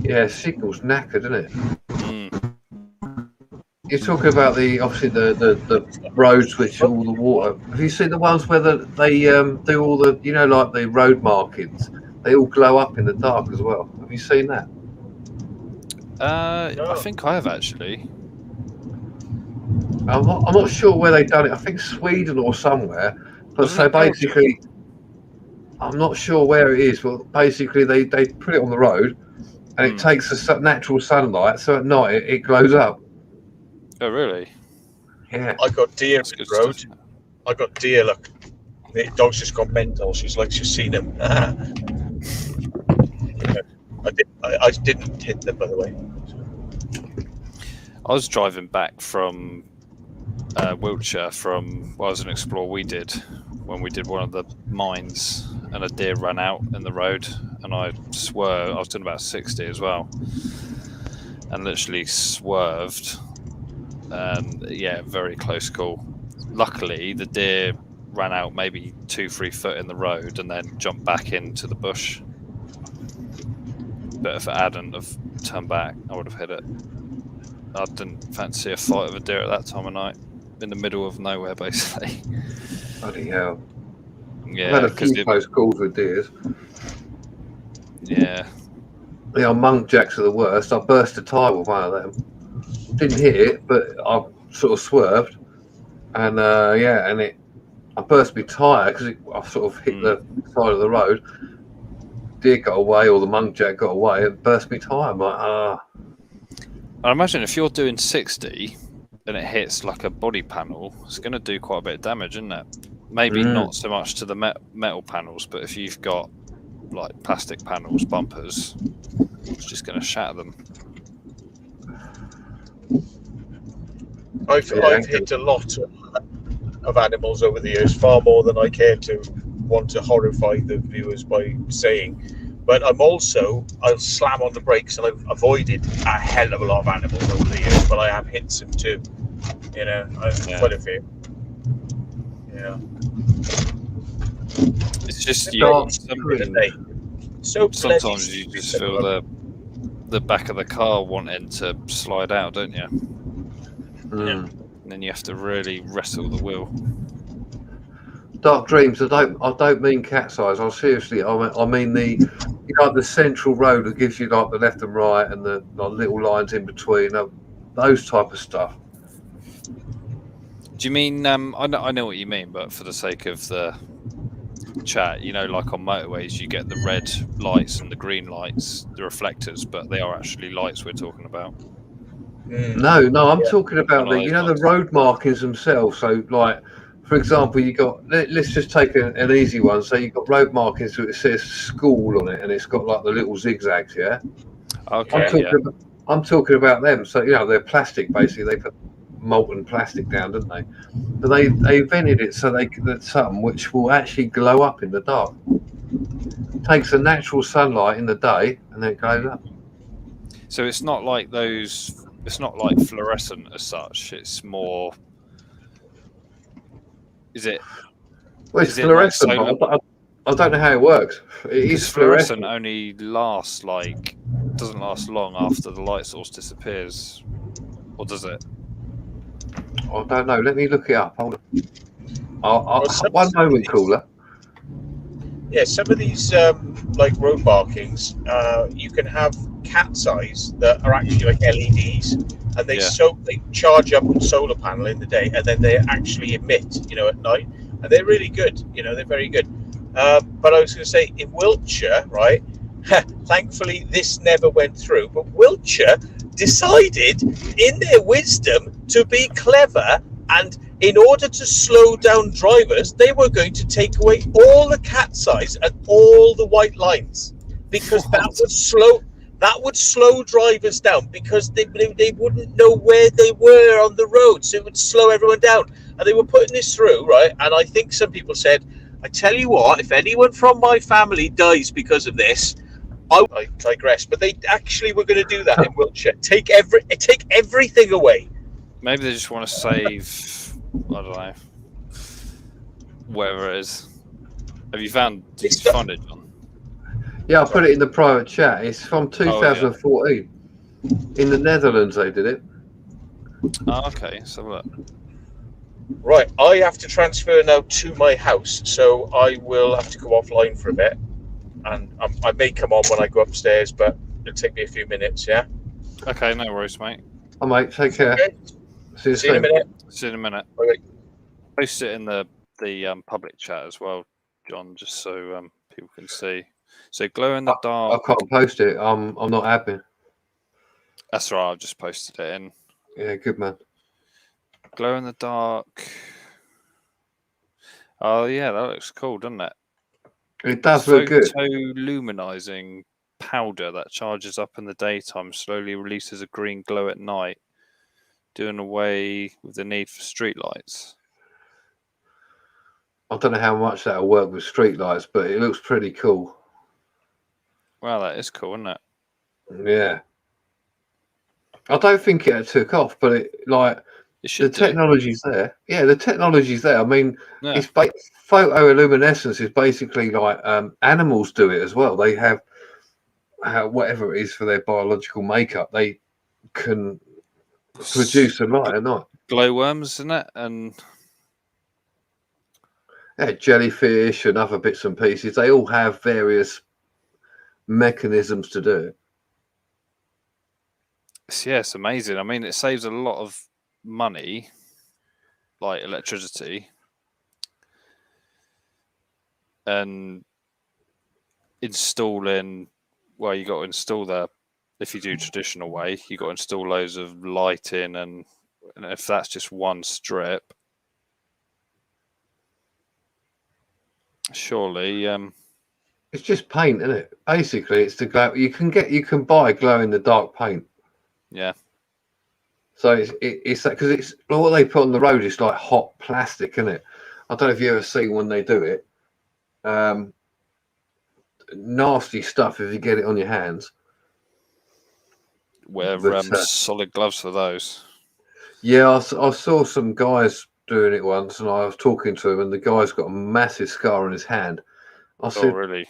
like, signal's knackered, isn't it? You're talking about the roads which all the water. Have you seen the ones where they do all the like the road markings? They all glow up in the dark as well. Have you seen that? I think I have actually. I'm not sure where they've done it. I think Sweden or somewhere. But so basically, I'm not sure where it is. But basically, they put it on the road, and it takes the natural sunlight, so at night it glows up. Oh, really? Yeah. I got deer That's in the good road. stuff. I got deer. Look, the dog's just gone mental. She's like she's seen him. I didn't hit them, by the way. I was driving back from Wiltshire from I was an explore we did when we did one of the mines, and a deer ran out in the road, and I swerved. I was doing about 60 as well, and literally swerved. And yeah, very close call. Luckily, the deer ran out maybe 2-3 foot in the road and then jumped back into the bush. But if it hadn't have turned back, I would have hit it. I didn't fancy a fight with a deer at that time of night, in the middle of nowhere, basically. Bloody hell. Yeah, I've had a few close calls with deers. Yeah. The old muntjacs are the worst. I burst a tyre with one of them. Didn't hit it, but I sort of swerved, and I burst my tyre because I sort of hit the side of the road. Deer got away, or the muntjac got away, and burst my tyre. I'm like, I imagine if you're doing 60 and it hits like a body panel, it's going to do quite a bit of damage, isn't it? Maybe not so much to the metal panels, but if you've got like plastic panels, bumpers, it's just going to shatter them. I've hit a lot of animals over the years, far more than I care to want to horrify the viewers by saying. But I'll slam on the brakes, and I've avoided a hell of a lot of animals over the years, but I have hit some too. You know, quite a few. Yeah. It's just sometimes you just feel the back of the car wanting to slide out, don't you? Yeah. And then you have to really wrestle the wheel. Dark Dreams. I don't mean cat size. I mean the central road that gives you like the left and right and the little lines in between. Those type of stuff. Do you mean? I know what you mean, but for the sake of the chat, you know, like on motorways, you get the red lights and the green lights, the reflectors, but they are actually lights we're talking about. No, I'm talking about the road markings themselves. So, like, for example, you got. Let's just take an easy one. So you've got road markings that says school on it, and it's got like the little zigzags. Yeah. Okay. I'm talking about them. So they're plastic basically. They put molten plastic down, didn't they? But they invented it so that something which will actually glow up in the dark. Takes the natural sunlight in the day, and then it glows up. So it's not like those. It's not like fluorescent as such. It's more. Is it? Well, it's fluorescent. I don't know how it works. It is fluorescent. Only lasts doesn't last long after the light source disappears, or does it? I don't know. Let me look it up. Hold on. One moment, caller. Yeah, some of these like road markings, you can have cat's eyes that are actually like LEDs, and they charge up a solar panel in the day, and then they actually emit, at night, and they're really good. They're very good. But I was going to say, in Wiltshire, right? Thankfully, this never went through. But Wiltshire decided, in their wisdom, to be clever, and in order to slow down drivers, they were going to take away all the cat's eyes and all the white lines, because that would slow drivers down, because they wouldn't know where they were on the road, so it would slow everyone down. And they were putting this through, right? And I think some people said, I tell you what, if anyone from my family dies because of this, I digress. But they actually were going to do that in Wiltshire. Take everything away. Maybe they just want to save, I don't know, whatever it is. Did you find it, John? Yeah, I put it in the private chat. It's from 2014. In the Netherlands, they did it. Oh, okay. So look. Right, I have to transfer now to my house, so I will have to go offline for a bit, and I may come on when I go upstairs, but it'll take me a few minutes. Yeah. Okay, no worries, mate. Oh, mate, take care. Okay. See you in a minute. See you in a minute. Okay. Post it in the public chat as well, John, just so people can see. So glow in the I dark. can't post it. I'm not admin. That's right. I've just posted it in. Yeah, good man. Glow in the dark. Oh yeah, that looks cool, doesn't it? It does look good. Photoluminizing powder that charges up in the daytime, slowly releases a green glow at night, doing away with the need for streetlights. I don't know how much that'll work with streetlights, but it looks pretty cool. Wow, that is cool, isn't it? Yeah. I don't think it took off, but It the should do. technology's there. Yeah, the technology's there. I mean, Yeah. it's photoluminescence is basically like animals do it as well. They have whatever it is for their biological makeup. They can produce a light at night. Glowworms, isn't it? And Yeah, jellyfish and other bits and pieces. They all have various mechanisms to do it. yeah, it's amazing. I mean, it saves a lot of money, like electricity, and installing. Well, you got to install that. If you do traditional way, you got to install loads of lighting, and if that's just one strip, surely, It's just paint, isn't it? Basically, it's the glow. You can buy glow in the dark paint. yeah, So it's that because it's what they put on the road is like hot plastic, isn't it? I don't know if you ever see when they do it. Nasty stuff if you get it on your hands. wear But, solid gloves for those. Yeah, I saw some guys doing it once, and I was talking to him, and the guy's got a massive scar on his hand. I Oh, said, really?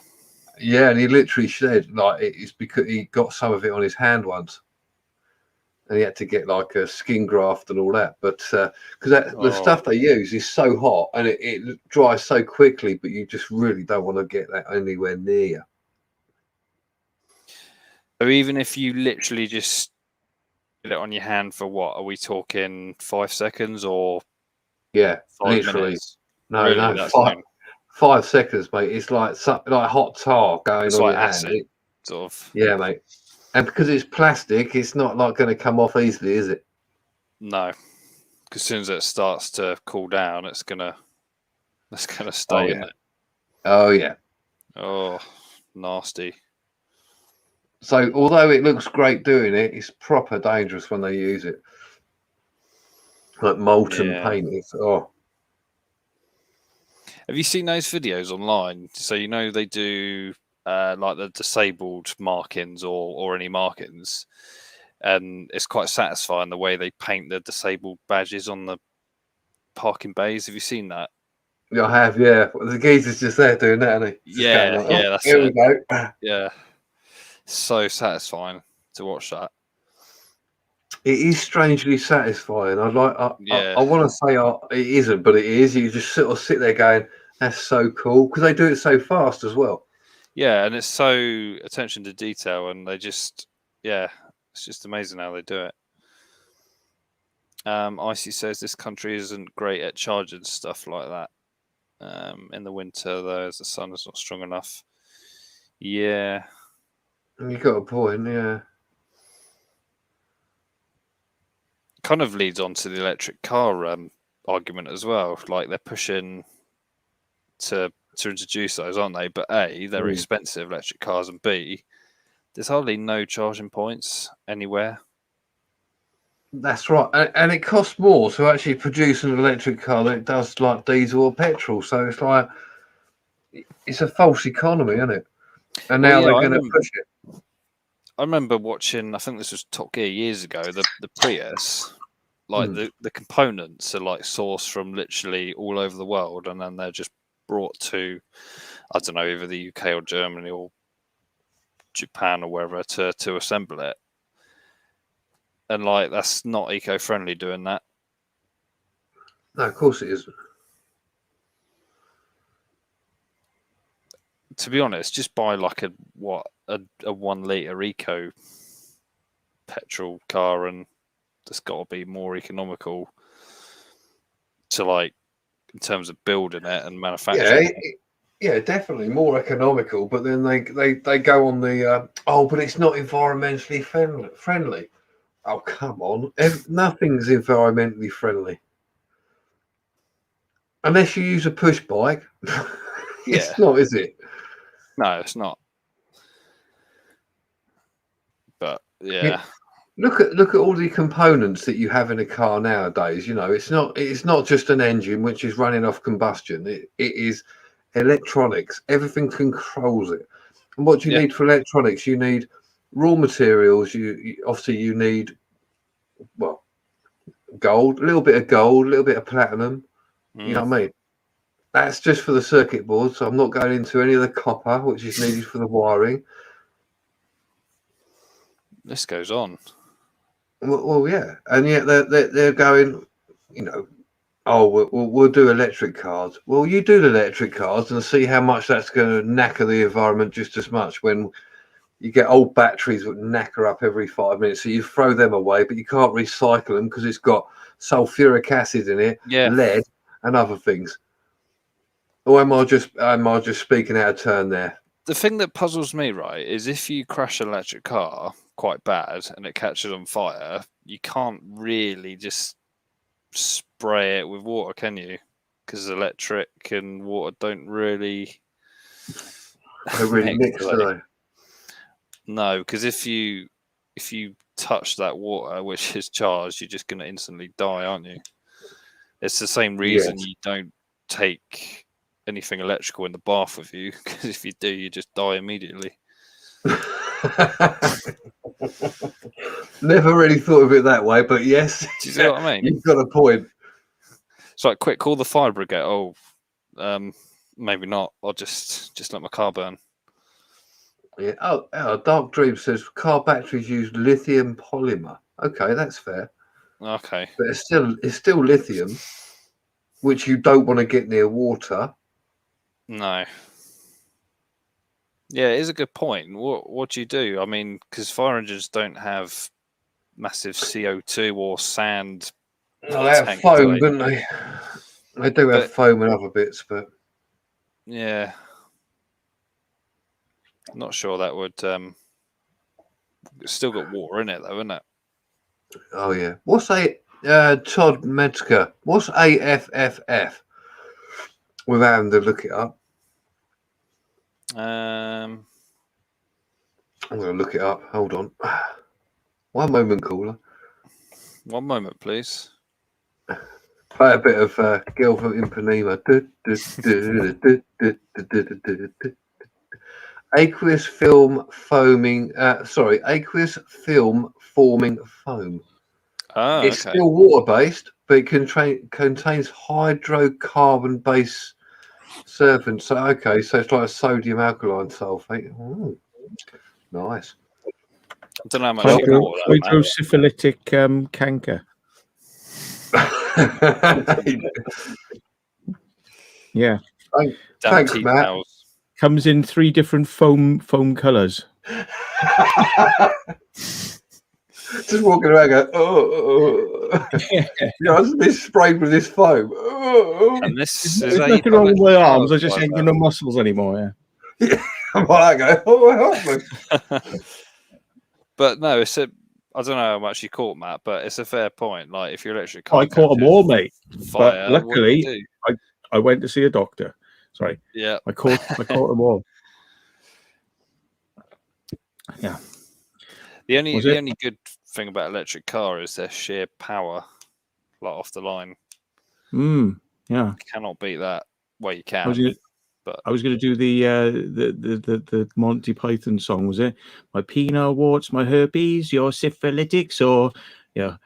yeah, and he literally said like it's because he got some of it on his hand once, and he had to get like a skin graft and all that. But because the stuff they use is so hot and it dries so quickly, but you just really don't want to get that anywhere near you. So even if you literally just get it on your hand for what? Are we talking 5 seconds or Yeah, 5 literally. minutes? No, Really? no, That's 5 seconds, mate. It's like hot tar going It's on like your acid, hand. sort of. Yeah, mate. And because it's plastic, it's not like going to come off easily, is it? No, because as soon as it starts to cool down, it's gonna stay Oh, in yeah. it. Oh, yeah. Oh, nasty. So although it looks great doing it, it's proper dangerous when they use it. Like molten paint. It's, Have you seen those videos online? So they do like the disabled markings or any markings, and it's quite satisfying the way they paint the disabled badges on the parking bays. Have you seen that? Yeah, I have, yeah. The geezer's just there doing that, isn't he? Just Yeah, going like, yeah, that's here it. we go. Yeah, so satisfying to watch that. It is strangely satisfying. I Yeah. want to say it isn't, but it is. You just sort of sit there going, "That's so cool," because they do it so fast as well. Yeah, and it's so attention to detail, and they just, it's just amazing how they do it. Icy says this country isn't great at charging stuff like that. In the winter, though, as the sun is not strong enough. Yeah. You got a point, yeah. Kind of leads on to the electric car argument as well. Like they're pushing to introduce those, aren't they? But A, they're expensive electric cars, and B, there's hardly no charging points anywhere. That's right, and it costs more to actually produce an electric car than it does like diesel or petrol. So it's like it's a false economy, isn't it? And now they're going to push it. I remember watching, I think this was Top Gear years ago, the Prius. Like the components are like sourced from literally all over the world, and then they're just brought to, I don't know, either the UK or Germany or Japan or wherever to assemble it. And like that's not eco-friendly doing that. No, of course it isn't. To be honest, just buy like a 1 litre eco petrol car, and it's got to be more economical to like in terms of building it and manufacturing. Yeah, definitely more economical. But then they go on the but it's not environmentally friendly. Oh, come on! Nothing's environmentally friendly unless you use a push bike. Yeah. It's not, is it? No, it's not. But Yeah. yeah, Look at all the components that you have in a car nowadays. You know, it's not just an engine which is running off combustion. It is electronics. Everything controls it. And what do you Yeah. need for electronics? You need raw materials. Obviously you need gold, a little bit of gold, a little bit of platinum. You know what I mean? That's just for the circuit board. So I'm not going into any of the copper which is needed for the wiring. this goes on. Well, yeah, and yet they're going, you know, oh, we'll do electric cars. Well, you do the electric cars and see how much that's going to knacker the environment just as much. When you get old batteries that knacker up every 5 minutes, so you throw them away, but you can't recycle them because it's got sulfuric acid in it, Yeah. lead, and other things. Or am I just speaking out of turn there? The thing that puzzles me, right, is if you crash an electric car quite bad and it catches on fire, you can't really just spray it with water, can you? Because electric and water don't really. They really mix, do they? No, because if you touch that water which is charged, you're just going to instantly die, aren't you? It's the same reason you don't take anything electrical in the bath with you, because if you do, you just die immediately. Never really thought of it that way, but yes, Do you see what I mean? You've got a point. It's like, quick, call the fire brigade. Oh, maybe not. I'll just let my car burn. Yeah. Oh, Dark Dream says car batteries use lithium polymer. Okay, that's fair. Okay. But it's still lithium, which you don't want to get near water. No. Yeah, it is a good point. What do you do? I mean, because fire engines don't have massive CO2 or sand. No, they have foam, don't they? They do have foam and other bits, but yeah, not sure that would. It's still got water in it, though, isn't it? Oh yeah. What's Todd Metzger? What's AFFF? Without having to look it up. I'm going to look it up. Hold on. One moment, caller. One moment, please. Play a bit of Girl from Ipanema. Aqueous film foaming. Aqueous film forming foam. It's still water-based, but it contains hydrocarbon-based surfactant. So so it's like a sodium alkaline sulfate. Ooh, nice. I don't know how much hydrosyphilitic canker. Yeah. Thanks, Matt. Comes in 3 different foam colours. Just walking around going, I just been sprayed with this foam. And this There's nothing wrong with my arms. I just ain't got no muscles anymore. Yeah. I'm like, help me. But no, I don't know how much you caught, Matt, but it's a fair point. Like, if your electric car, I caught them all, mate. Fire, but luckily, I went to see a doctor. Sorry. Yeah. I caught them all. Yeah. The only good thing about electric car is their sheer power, like off the line. Yeah. You cannot beat that. Well, you can. I was going to do the Monty Python song. Was it my penile warts, my herpes, your syphilitics, or my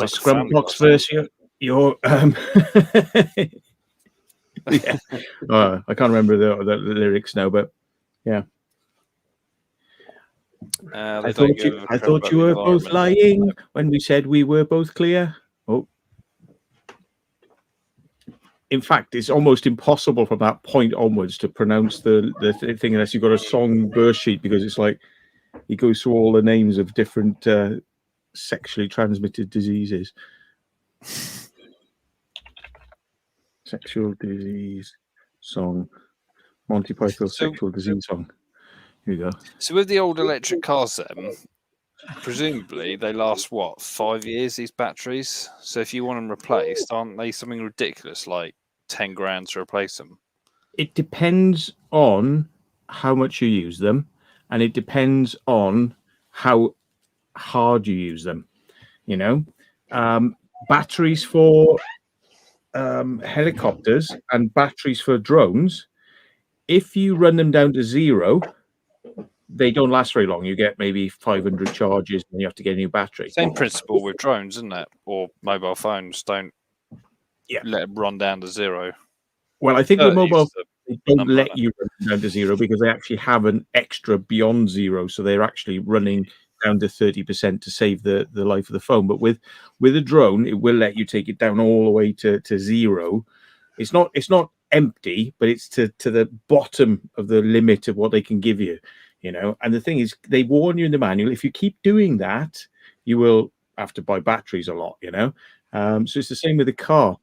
scrum box verse? Your yeah. I can't remember the lyrics now, but yeah. I thought you were both lying when we said we were both clear. Oh. In fact, it's almost impossible from that point onwards to pronounce the thing unless you've got a song verse sheet, because it's like he goes through all the names of different sexually transmitted diseases. Sexual disease song. Monty Python's So- sexual disease song. Here you go. So with the old electric cars, then presumably they last what 5 years? These batteries. So if you want them replaced, aren't they something ridiculous like 10 grand to replace them? It depends on how much you use them, and it depends on how hard you use them. You know, batteries for helicopters and batteries for drones, if you run them down to zero, they don't last very long. You get maybe 500 charges and you have to get a new battery. Same principle with drones, isn't it? Or mobile phones. Don't Yeah. let them run down to zero. Well, I think with 30 is mobile, the they don't number, let isn't you run down to zero because they actually have an extra beyond zero. So they're actually running down to 30% to save the life of the phone. But with a drone, it will let you take it down all the way to zero. It's not empty, but it's to the bottom of the limit of what they can give you, you know. And the thing is, they warn you in the manual, if you keep doing that, you will have to buy batteries a lot, you know. So it's the same with the car.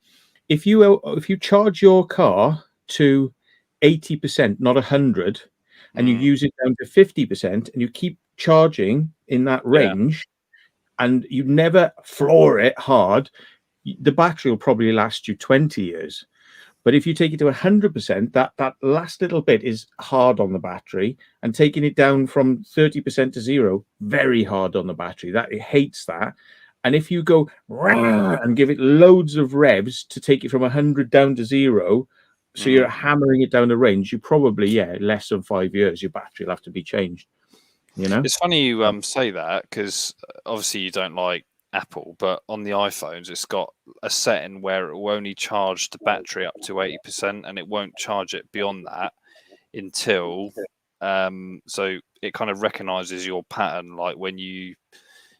If you charge your car to 80%, not 100, and you use it down to 50%, and you keep charging in that range, and you never floor it hard, the battery will probably last you 20 years. But if you take it to 100%, that last little bit is hard on the battery, and taking it down from 30% to zero, very hard on the battery. That it hates that. And if you go and give it loads of revs to take it from 100 down to zero, so you're hammering it down the range, you probably, less than 5 years, your battery will have to be changed. You know, It's funny you say that because obviously you don't like Apple, but on the iPhones, it's got a setting where it will only charge the battery up to 80% and it won't charge it beyond that until so it kind of recognizes your pattern, like when you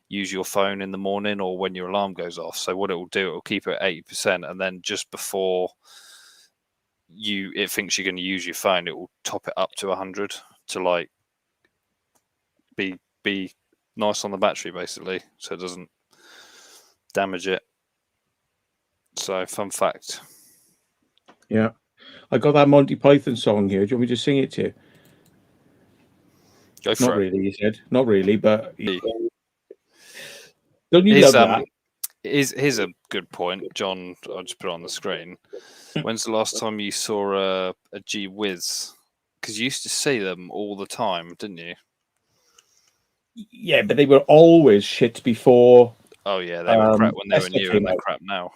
use your phone in the morning or when your alarm goes off. So what it will do, it will keep it at 80%, and then just before it thinks you're going to use your phone, it will top it up to 100 to like be nice on the battery, basically, so it doesn't damage it. So fun fact. Yeah, I got that Monty Python song here. Do you want me to sing it to you? Go for Not it. really, he said. Not really, but Yeah. don't you love that? Here's a good point, John. I'll just put it on the screen. When's the last time you saw a G Wiz? Because you used to see them all the time, didn't you? Yeah, but they were always shit before. Oh yeah, they were crap when they were Tesla new, came and they're out. crap now.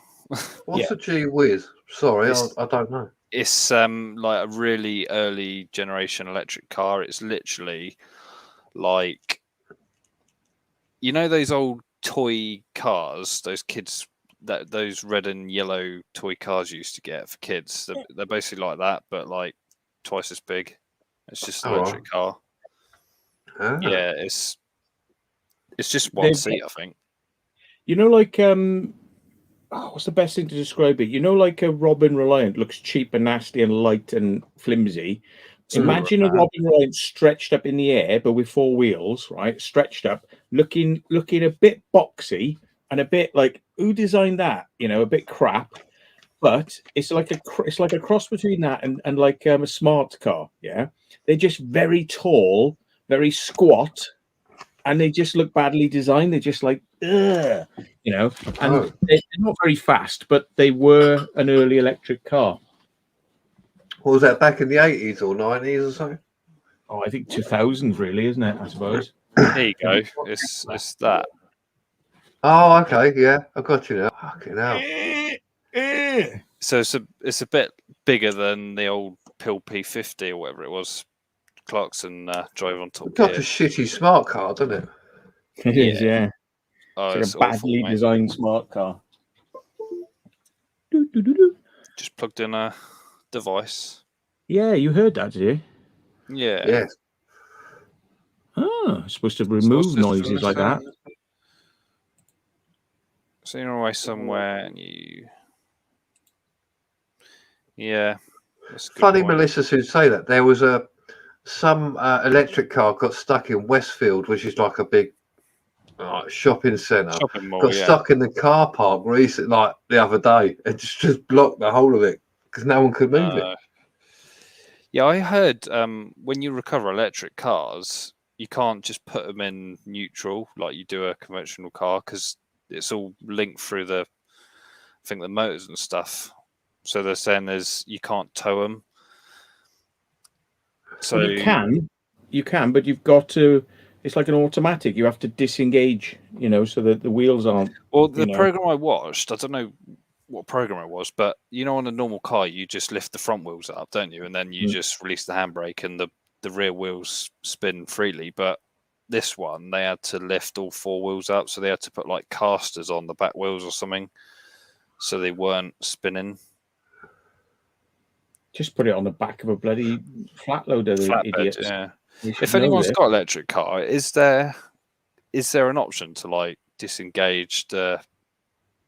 What's a G Whiz? Sorry, It's- I don't know. It's like a really early generation electric car. It's literally like, you know, those old toy cars, those kids, those red and yellow toy cars you used to get for kids. They're basically like that, but like twice as big. It's just an Oh, electric car. Ah. Yeah, it's just one They've seat, I think. You know, like what's the best thing to describe it? You know, like a Robin Reliant looks cheap and nasty and light and flimsy. Imagine a Robin Reliant stretched up in the air, but with four wheels, right? Stretched up, looking a bit boxy and a bit like, who designed that? You know, a bit crap. But it's like a cross between that and like a smart car. Yeah, they're just very tall, very squat, and they just look badly designed. They're just like, ugh, you know, and they're not very fast, but they were an early electric car. What was that, back in the 80s or 90s or something? Oh, I think 2000s, really, isn't it? I suppose. There you go. It's that. Oh, okay, yeah, I got you now. Fucking hell. So it's a bit bigger than the old Pill P50 or whatever it was. Clarkson drove on top. It's like a shitty smart car, doesn't it? It is, yeah. Oh, It's like a awful, badly mate. designed smart car. Just plugged in a device. Yeah, you heard that, did you? Yeah. Yes. Oh, it's supposed to remove noises like that. So you're away somewhere and you. Yeah. That's a good Funny, point. Melissa, should say that. There was some electric car got stuck in Westfield, which is like a big shopping centre. Shopping mall, Got yeah. stuck in the car park recently, like the other day, and just blocked the whole of it because no one could move it. Yeah, I heard when you recover electric cars, you can't just put them in neutral like you do a conventional car because it's all linked through the motors and stuff. So they're saying you can't tow them. So Well, you can, but you've got to. It's like an automatic. You have to disengage, so that the wheels aren't. Well, the program I watched, I don't know what program it was, but on a normal car, you just lift the front wheels up, don't you? And then you just release the handbrake and the rear wheels spin freely. But this one, they had to lift all four wheels up. So they had to put like casters on the back wheels or something. So they weren't spinning. Just put it on the back of a bloody flat loader, idiots. Yeah. If anyone's got an electric car, is there an option to like disengage the?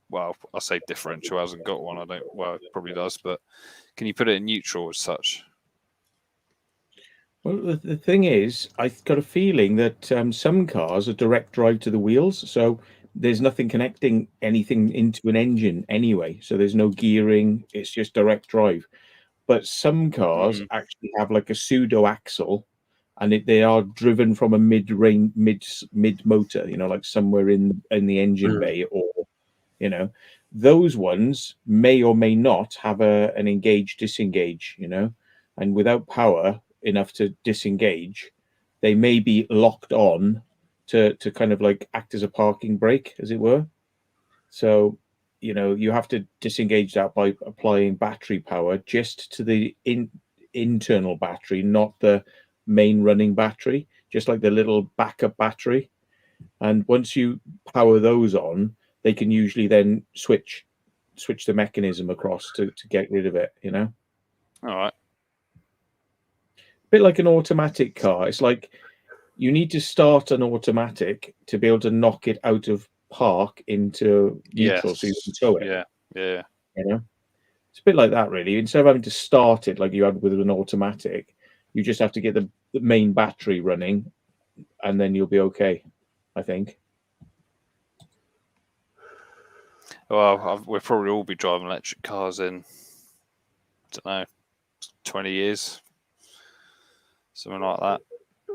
Well, I say differential hasn't got one. I don't. Well, it probably does, but can you put it in neutral as such? Well, the thing is, I've got a feeling that some cars are direct drive to the wheels, so there's nothing connecting anything into an engine anyway. So there's no gearing; it's just direct drive. But some cars actually have like a pseudo axle, and they are driven from a mid motor, like somewhere in the engine bay, or those ones may or may not have an engage disengage, and without power enough to disengage, they may be locked on to kind of like act as a parking brake, as it were. So you have to disengage that by applying battery power just to the internal battery, not the main running battery, just like the little backup battery. And once you power those on, they can usually then switch the mechanism across to get rid of it, All right. A bit like an automatic car. It's like you need to start an automatic to be able to knock it out of park into neutral so you can tow it. Yeah. It's a bit like that, really. Instead of having to start it like you had with an automatic, you just have to get the main battery running, and then you'll be okay, I think. Well, we'll probably all be driving electric cars in, I don't know, 20 years, something like that.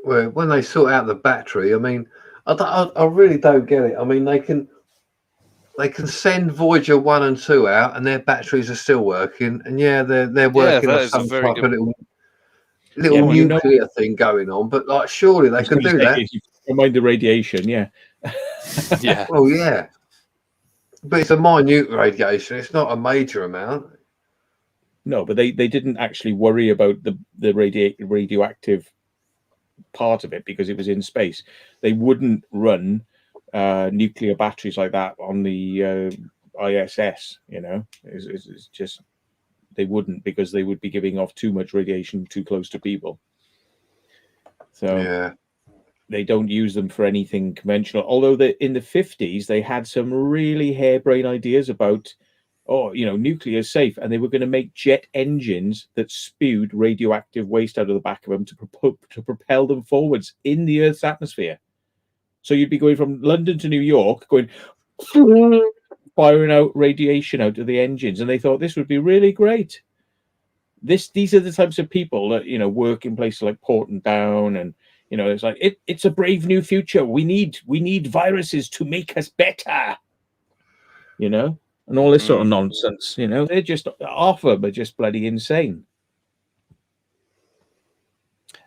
Well, when they sort out the battery, I mean, I really don't get it. I mean, they can send Voyager 1 and 2 out, and their batteries are still working, and they're working on some type of little nuclear thing going on. But like, surely they can do that. Don't mind the radiation, yeah. Yeah. Well, yeah, but it's a minute radiation. It's not a major amount. No, but they didn't actually worry about the radioactive part of it because it was in space. They wouldn't run nuclear batteries like that on the ISS. It's just they wouldn't, because they would be giving off too much radiation too close to people. So they don't use them for anything conventional. Although in the 50s they had some really harebrained ideas about, nuclear is safe, and they were going to make jet engines that spewed radioactive waste out of the back of them to propel them forwards in the Earth's atmosphere. So you'd be going from London to New York, going firing out radiation out of the engines, and they thought this would be really great. These are the types of people that work in places like Porton Down, and it's like it's a brave new future. We need viruses to make us better. And all this sort of nonsense, they're just half of them are just bloody insane.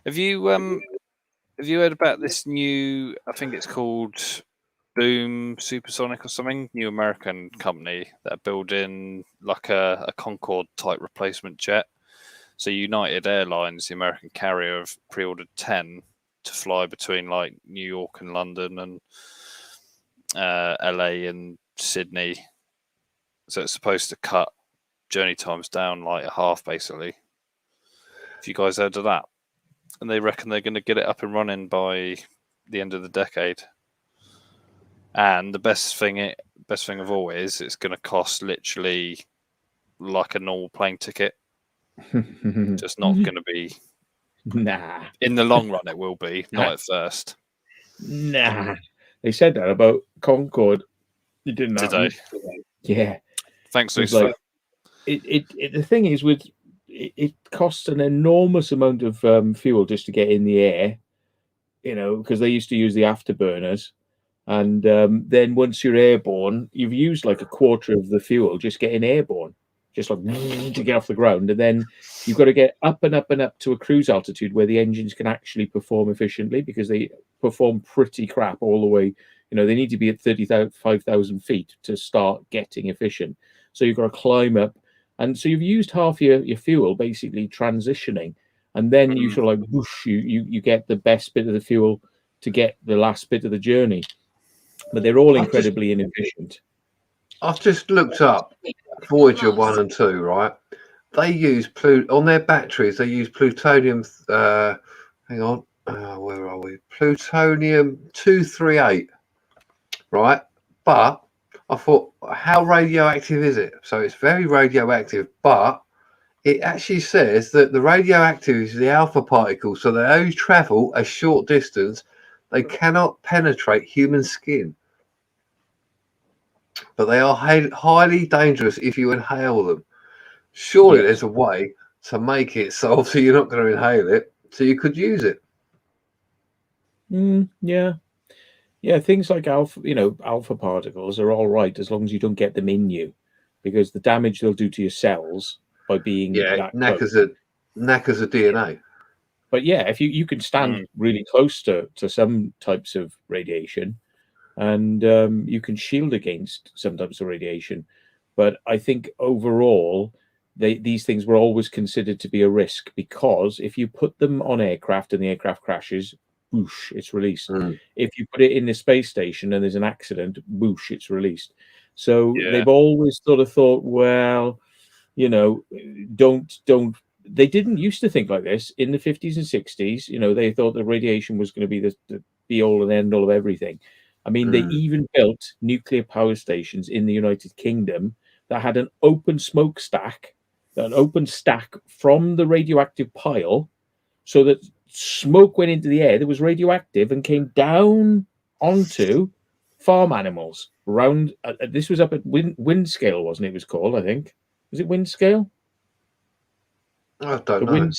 Have you heard about this new? I think it's called Boom Supersonic or something. New American company that are building like a Concorde type replacement jet. So United Airlines, the American carrier, have pre-ordered 10 to fly between like New York and London and LA and Sydney. So it's supposed to cut journey times down like a half, basically. Have you guys heard of that? And they reckon they're going to get it up and running by the end of the decade. And the best thing of all is it's going to cost literally like a normal plane ticket. Just not going to be. Nah. In the long run, it will be. Not at first. Nah. They said that about Concorde. You didn't know. Today. Yeah. Thanks, Lucifer. Like, the thing is with it costs an enormous amount of fuel just to get in the air, because they used to use the afterburners. And then once you're airborne, you've used like a quarter of the fuel just getting airborne, just like to get off the ground. And then you've got to get up and up and up to a cruise altitude where the engines can actually perform efficiently, because they perform pretty crap all the way. They need to be at 35,000 feet to start getting efficient. So you've got to climb up. And so you've used half your fuel basically transitioning. And then you sort of like whoosh, you get the best bit of the fuel to get the last bit of the journey. But they're all incredibly inefficient. I've just looked up Voyager 1 and 2, right? They use on their batteries, they use plutonium, hang on, where are we? Plutonium-238, right? But I thought, how radioactive is it? So it's very radioactive, but it actually says that the radioactive is the alpha particles, so they only travel a short distance. They cannot penetrate human skin, but they are highly dangerous if you inhale them. Surely there's a way to make it so obviously you're not going to inhale it, so you could use it. Yeah. Things like alpha particles are all right as long as you don't get them in you, because the damage they'll do to your cells by being knackers a DNA. But if you can stand really close to some types of radiation, and you can shield against some types of radiation. But I think overall, these things were always considered to be a risk, because if you put them on aircraft and the aircraft crashes, whoosh, it's released. If you put it in the space station and there's an accident, whoosh, it's released. So they've always sort of thought, well, don't. They didn't used to think like this in the 50s and 60s. They thought that radiation was going to be the be all and end all of everything. I mean, they even built nuclear power stations in the United Kingdom that had an open stack from the radioactive pile, so that smoke went into the air that was radioactive and came down onto farm animals around. This was up at Windscale, wasn't it? It was called, I think. Was it Windscale? I don't know.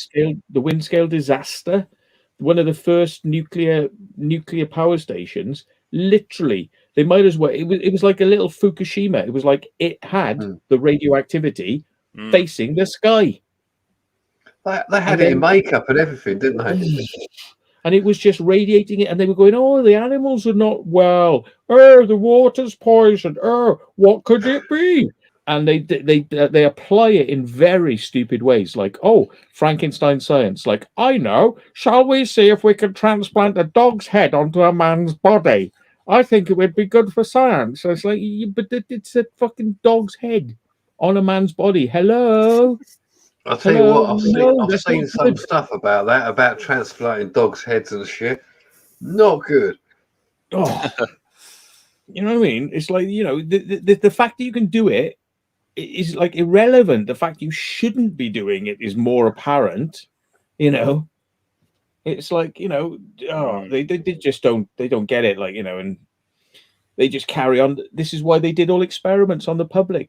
The Windscale disaster, one of the first nuclear power stations. Literally, they might as well. It was like a little Fukushima. It was like it had the radioactivity facing the sky. They had it in makeup and everything, didn't they? And it was just radiating it, and they were going, "Oh, the animals are not well. Oh, the water's poisoned. Oh, what could it be?" And they apply it in very stupid ways, like, "Oh, Frankenstein science." Like, I know. Shall we see if we can transplant a dog's head onto a man's body? I think it would be good for science. So it's like, but it's a fucking dog's head on a man's body. Hello. I'll tell you what, I've seen some stuff about that, about transplanting dogs' heads and shit. Not good. Oh, you know what I mean? It's like, the fact that you can do it is like irrelevant. The fact you shouldn't be doing it is more apparent. It's like, they just don't get it, like, and they just carry on. This is why they did all experiments on the public,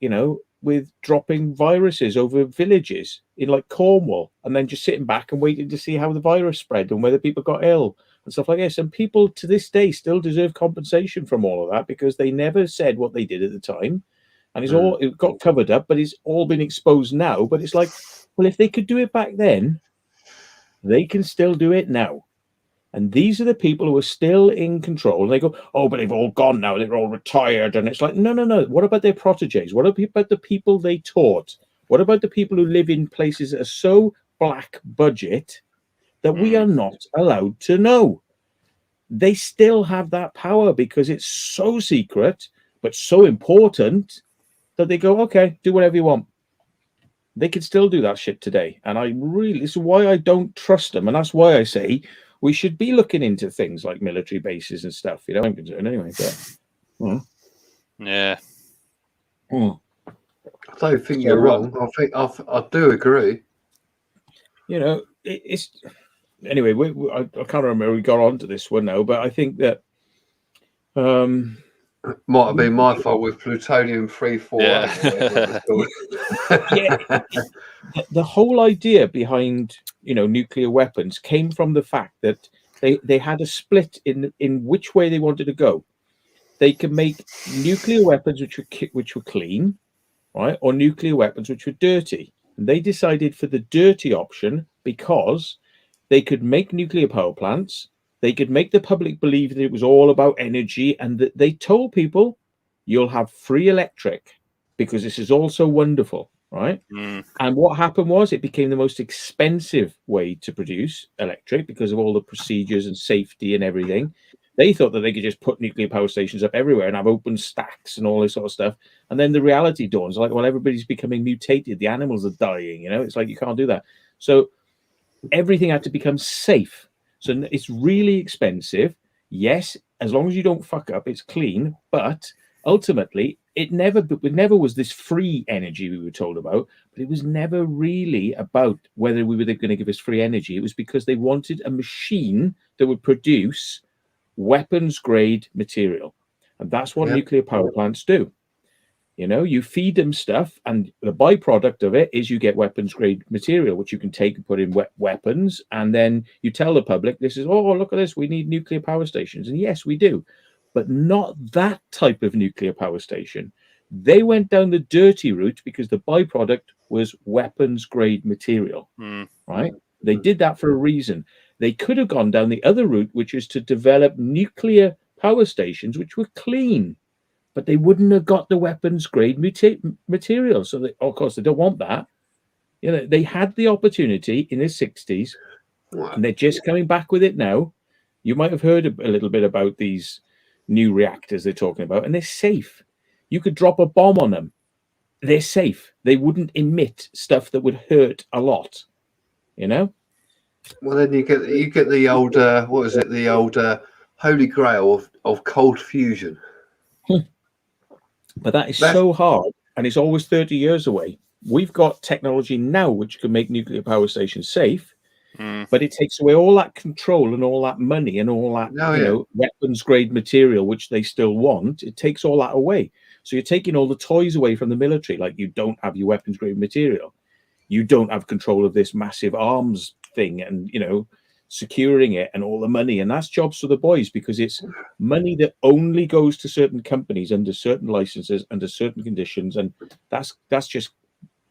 with dropping viruses over villages in like Cornwall, and then just sitting back and waiting to see how the virus spread and whether people got ill and stuff like this. And people to this day still deserve compensation from all of that, because they never said what they did at the time. And it got covered up, but it's all been exposed now. But it's like, well, if they could do it back then, they can still do it now. And these are the people who are still in control. And they go, "Oh, but they've all gone now. They're all retired." And it's like, no. What about their protégés? What about the people they taught? What about the people who live in places that are so black budget that we are not allowed to know? They still have that power, because it's so secret, but so important, that they go, "Okay, do whatever you want." They can still do that shit today. And this is why I don't trust them. And that's why I say we should be looking into things like military bases and stuff. I'm concerned anyway. But, yeah. I don't think you're wrong. I think I do agree. It's anyway. I can't remember we got onto this one now, but I think that Might have been my fault with plutonium 348. Yeah. Or whatever it was called. Yeah, the whole idea behind nuclear weapons came from the fact that they had a split in which way they wanted to go. They could make nuclear weapons which were clean, right, or nuclear weapons which were dirty. And they decided for the dirty option because they could make nuclear power plants. They could make the public believe that it was all about energy, and that they told people, you'll have free electric because this is all so wonderful, right? Mm. And what happened was it became the most expensive way to produce electric because of all the procedures and safety and everything. They thought that they could just put nuclear power stations up everywhere and have open stacks and all this sort of stuff. And then the reality dawns, like, well, everybody's becoming mutated. The animals are dying, It's like, you can't do that. So everything had to become safe. So it's really expensive. Yes, as long as you don't fuck up, it's clean. But ultimately, it never was this free energy we were told about. But it was never really about whether they were going to give us free energy. It was because they wanted a machine that would produce weapons grade material. And that's what nuclear power plants do. You feed them stuff, and the byproduct of it is you get weapons grade material, which you can take and put in weapons. And then you tell the public, this is, oh, look at this, we need nuclear power stations. And yes, we do, but not that type of nuclear power station. They went down the dirty route because the byproduct was weapons grade material, right? They did that for a reason. They could have gone down the other route, which is to develop nuclear power stations, which were clean, but they wouldn't have got the weapons grade material. So, of course, they don't want that. They had the opportunity in the 60s, and they're just coming back with it now. You might have heard a little bit about these new reactors they're talking about, and they're safe. You could drop a bomb on them. They're safe. They wouldn't emit stuff that would hurt a lot, Well, then you get the old what is it? The old holy grail of cold fusion. But that's so hard, and it's always 30 years away. We've got technology now which can make nuclear power stations safe, but it takes away all that control and all that money and all that weapons grade material which they still want. It takes all that away. So you're taking all the toys away from the military. Like, you don't have your weapons grade material. You don't have control of this massive arms thing and, securing it and all the money. And that's jobs for the boys, because it's money that only goes to certain companies under certain licenses, under certain conditions. And that's just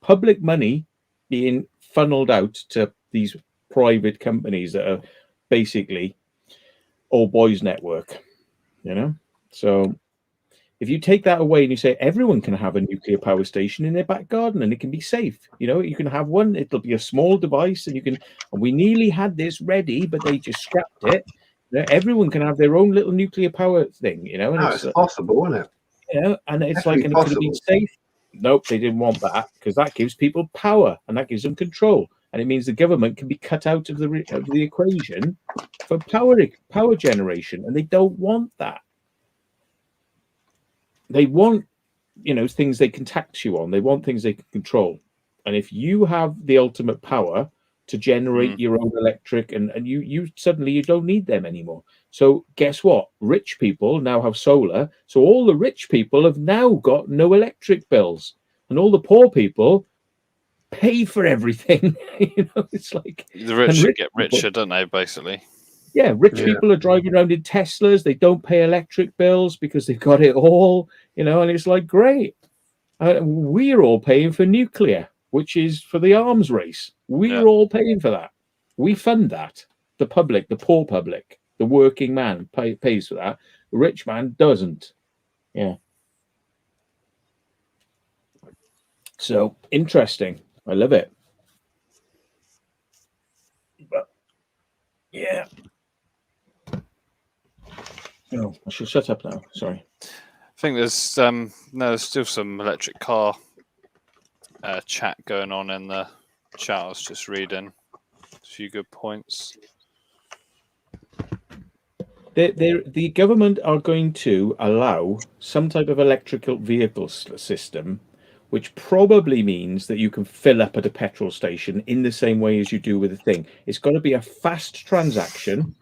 public money being funneled out to these private companies that are basically all boys network, So if you take that away and you say everyone can have a nuclear power station in their back garden and it can be safe, you can have one, it'll be a small device, and we nearly had this ready, but they just scrapped it. Everyone can have their own little nuclear power thing, and it's possible, isn't it? And it's Definitely like, and it could have been safe. Nope, they didn't want that, because that gives people power and that gives them control. And it means the government can be cut out of the equation for power generation, and they don't want that. They want, things they can tax you on. They want things they can control. And if you have the ultimate power to generate your own electric, and you suddenly you don't need them anymore. So guess what? Rich people now have solar. So all the rich people have now got no electric bills, and all the poor people pay for everything. It's like the rich get richer, don't they, basically? Yeah, rich people are driving around in Teslas. They don't pay electric bills because they've got it all, and it's like, great. We're all paying for nuclear, which is for the arms race. We're all paying for that. We fund that. The public, the poor public, the working man pays for that. The rich man doesn't. Yeah. So interesting. I love it. But, yeah. Oh, I should shut up now. Sorry. I think there's there's still some electric car chat going on in the chat. I was just reading a few good points. The government are going to allow some type of electrical vehicle system, which probably means that you can fill up at a petrol station in the same way as you do with a thing. It's got to be a fast transaction,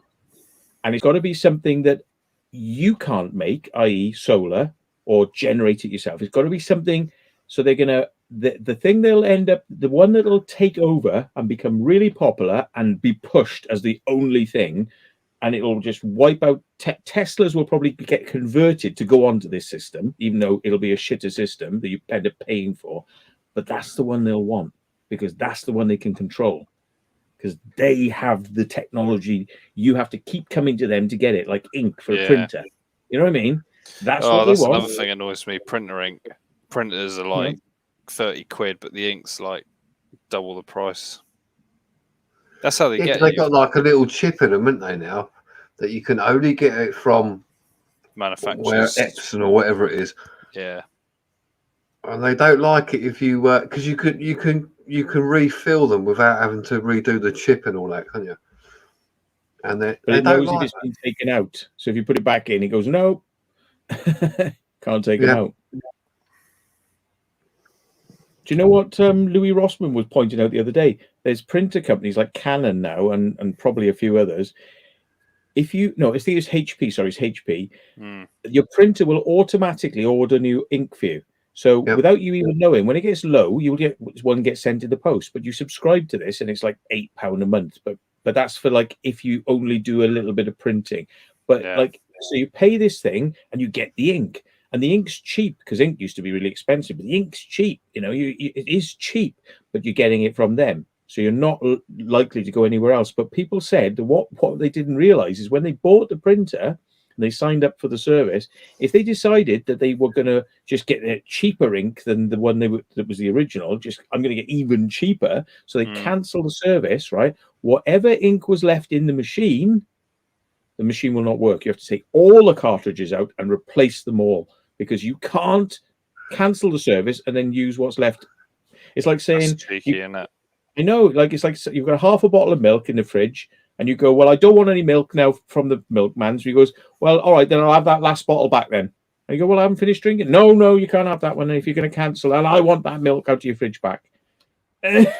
and it's got to be something that you can't make, i.e., solar, or generate it yourself. It's got to be something. So they're gonna the thing they'll end up, the one that'll take over and become really popular and be pushed as the only thing, and it'll just wipe out. Teslas will probably get converted to go onto this system, even though it'll be a shitter system that you end up paying for. But that's the one they'll want, because that's the one they can control, because they have the technology. You have to keep coming to them to get it, like ink for a printer. You know what I mean? That's what they want. Another thing that annoys me. Printer ink. Printers are like 30 quid, but the ink's like double the price. That's how they get They you. got like a little chip in them, haven't they, now? That you can only get it from manufacturers, Epson or whatever it is. Yeah. And they don't like it if you because you can refill them without having to redo the chip and all that, can't you? And they But it don't knows like if it's been taken out. So if you put it back in, it goes, no, can't take it out. Do you know what Louis Rossman was pointing out the other day? There's printer companies like Canon now, and probably a few others. If you it's HP. Sorry, it's HP. Your printer will automatically order new ink for you. So without you even knowing, when it gets low, you'll get one gets sent in the post. But you subscribe to this, and it's like £8 a month. But that's for like if you only do a little bit of printing. But like, so you pay this thing, and you get the ink. And the ink's cheap, because ink used to be really expensive, but the ink's cheap. You know, it is cheap, but you're getting it from them. So you're not likely to go anywhere else. But people said that what they didn't realize is when they bought the printer and they signed up for the service, if they decided that they were going to just get a cheaper ink than the one that was the original, I'm going to get even cheaper. So they cancel the service, right? Whatever ink was left in the machine will not work. You have to take all the cartridges out and replace them all, because you can't cancel the service and then use what's left. It's like saying, that's cheeky, isn't it? I know, like it's like you've got half a bottle of milk in the fridge, and you go, well, I don't want any milk now from the milkman. So he goes, well, all right, then I'll have that last bottle back then. And you go, well, I haven't finished drinking. No, you can't have that one if you're going to cancel. And I want that milk out of your fridge back. Yeah,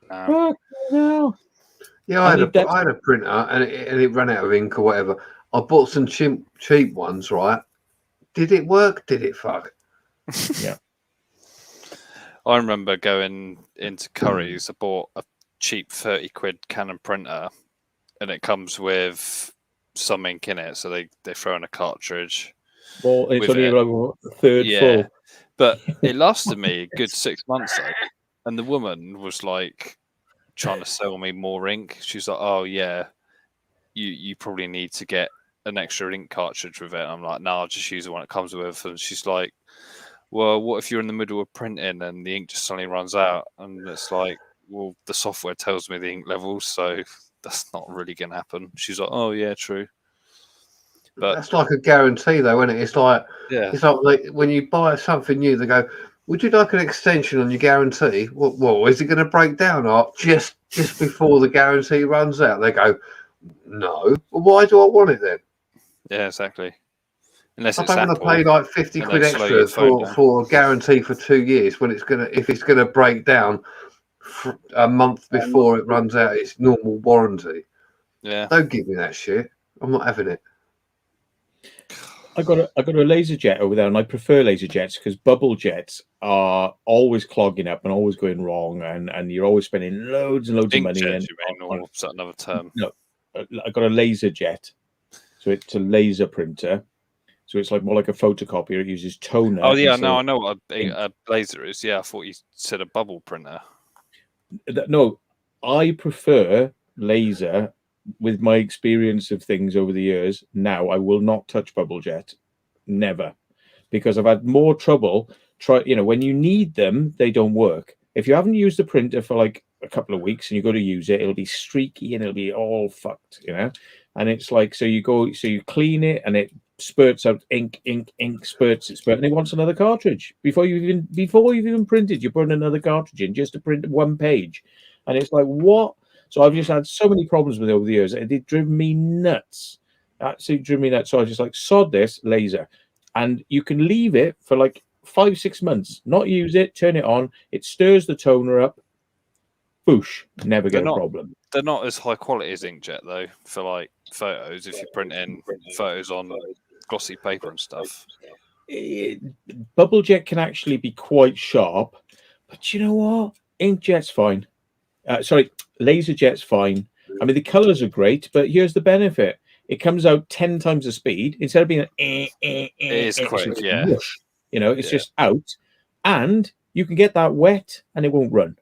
I had a printer, and it ran out of ink or whatever. I bought some cheap ones, right? Did it work? Did it fuck? Yeah. I remember going into Curry's. I bought a cheap 30 quid Canon printer, and it comes with some ink in it, so they throw in a cartridge. Well, it's only like a third full. But it lasted me a good 6 months, though. And the woman was like trying to sell me more ink. She's like, oh yeah, you probably need to get an extra ink cartridge with it. And I'm like, no, I'll just use the one it comes with. And she's like, well, what if you're in the middle of printing and the ink just suddenly runs out? And it's like, well, the software tells me the ink levels, so that's not really going to happen. She's like, oh yeah, true. But that's like a guarantee, though, isn't it? It's like, it's like when you buy something new, they go, would you like an extension on your guarantee? Well, is it going to break down or just before the guarantee runs out? They go, no. Well, why do I want it then? Yeah, exactly. Unless I don't want to pay like 50 quid extra for a guarantee for 2 years when if it's gonna break down a month before it runs out its normal warranty. Yeah. Don't give me that shit. I'm not having it. I got a LaserJet over there, and I prefer LaserJets because bubble jets are always clogging up and always going wrong, and you're always spending loads and loads of money. Jet, or is that another term? No, I got a LaserJet, so it's a laser printer. So it's like more like a photocopier. It uses toner. Oh yeah, no, I know what a laser is. Yeah, I thought you said a bubble printer. No, I prefer laser. With my experience of things over the years, now I will not touch BubbleJet, never, because I've had more trouble. When you need them, they don't work. If you haven't used the printer for like a couple of weeks and you go to use it, it'll be streaky and it'll be all fucked, And it's like, so you clean it and it spurts out ink, spurts, and it wants another cartridge before you've even printed. You put another cartridge in just to print one page, and it's like, what? So I've just had so many problems with it over the years. It driven me nuts. Absolutely driven me nuts. So I was just like, sod this laser. And you can leave it for like 5-6 months, not use it, turn it on. It stirs the toner up. Boosh. Never get a problem. they're not as high quality as inkjet though for like photos. If you print in photos on glossy paper and stuff. Bubble jet can actually be quite sharp, but you know what? Inkjet's fine. Sorry, laser jet's fine. I mean, the colors are great, but here's the benefit: it comes out 10 times the speed instead of being It is quick, it's yeah. whoosh, you know, it's just out, and you can get that wet and it won't run.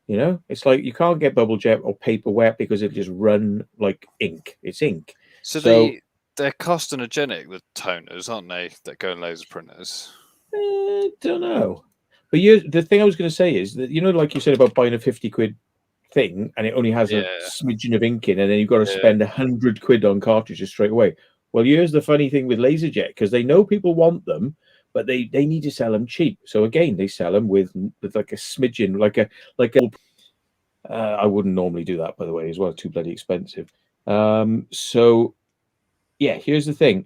You know, it's like you can't get bubble jet or paper wet because it just run like ink. It's ink. So they're carcinogenic, the toners, aren't they? That go in laser printers. Don't know. But the thing I was going to say is that, you know, like you said about buying a 50 quid thing and it only has a smidgen of ink in, and then you've got to spend 100 quid on cartridges straight away. Well, here's the funny thing with LaserJet, because they know people want them, but they need to sell them cheap. So again, they sell them with like a smidgen, like a I wouldn't normally do that, by the way, as well. Too bloody expensive. So yeah, here's the thing.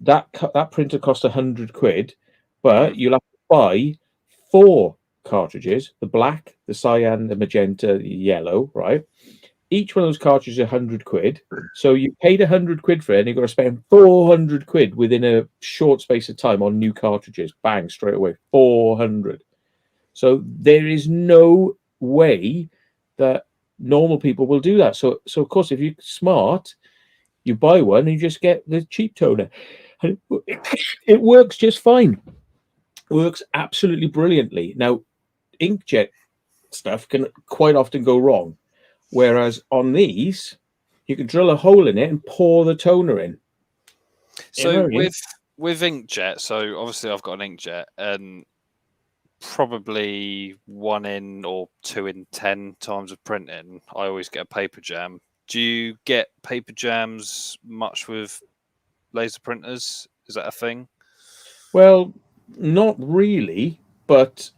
That printer costs 100 quid, but you'll have to buy 4 cartridges: the black, the cyan, the magenta, the yellow, right? Each one of those cartridges is 100 quid. So you paid 100 quid for it, and you've got to spend 400 quid within a short space of time on new cartridges. Bang, straight away, 400. So there is no way that normal people will do that. So of course, if you're smart, you buy one and you just get the cheap toner. And it works just fine. It works absolutely brilliantly. Now, inkjet stuff can quite often go wrong. Whereas on these, you can drill a hole in it and pour the toner in. So with inkjet, so obviously I've got an inkjet, and probably 1 in or 2 in 10 times of printing, I always get a paper jam. Do you get paper jams much with laser printers? Is that a thing? Well, not really, but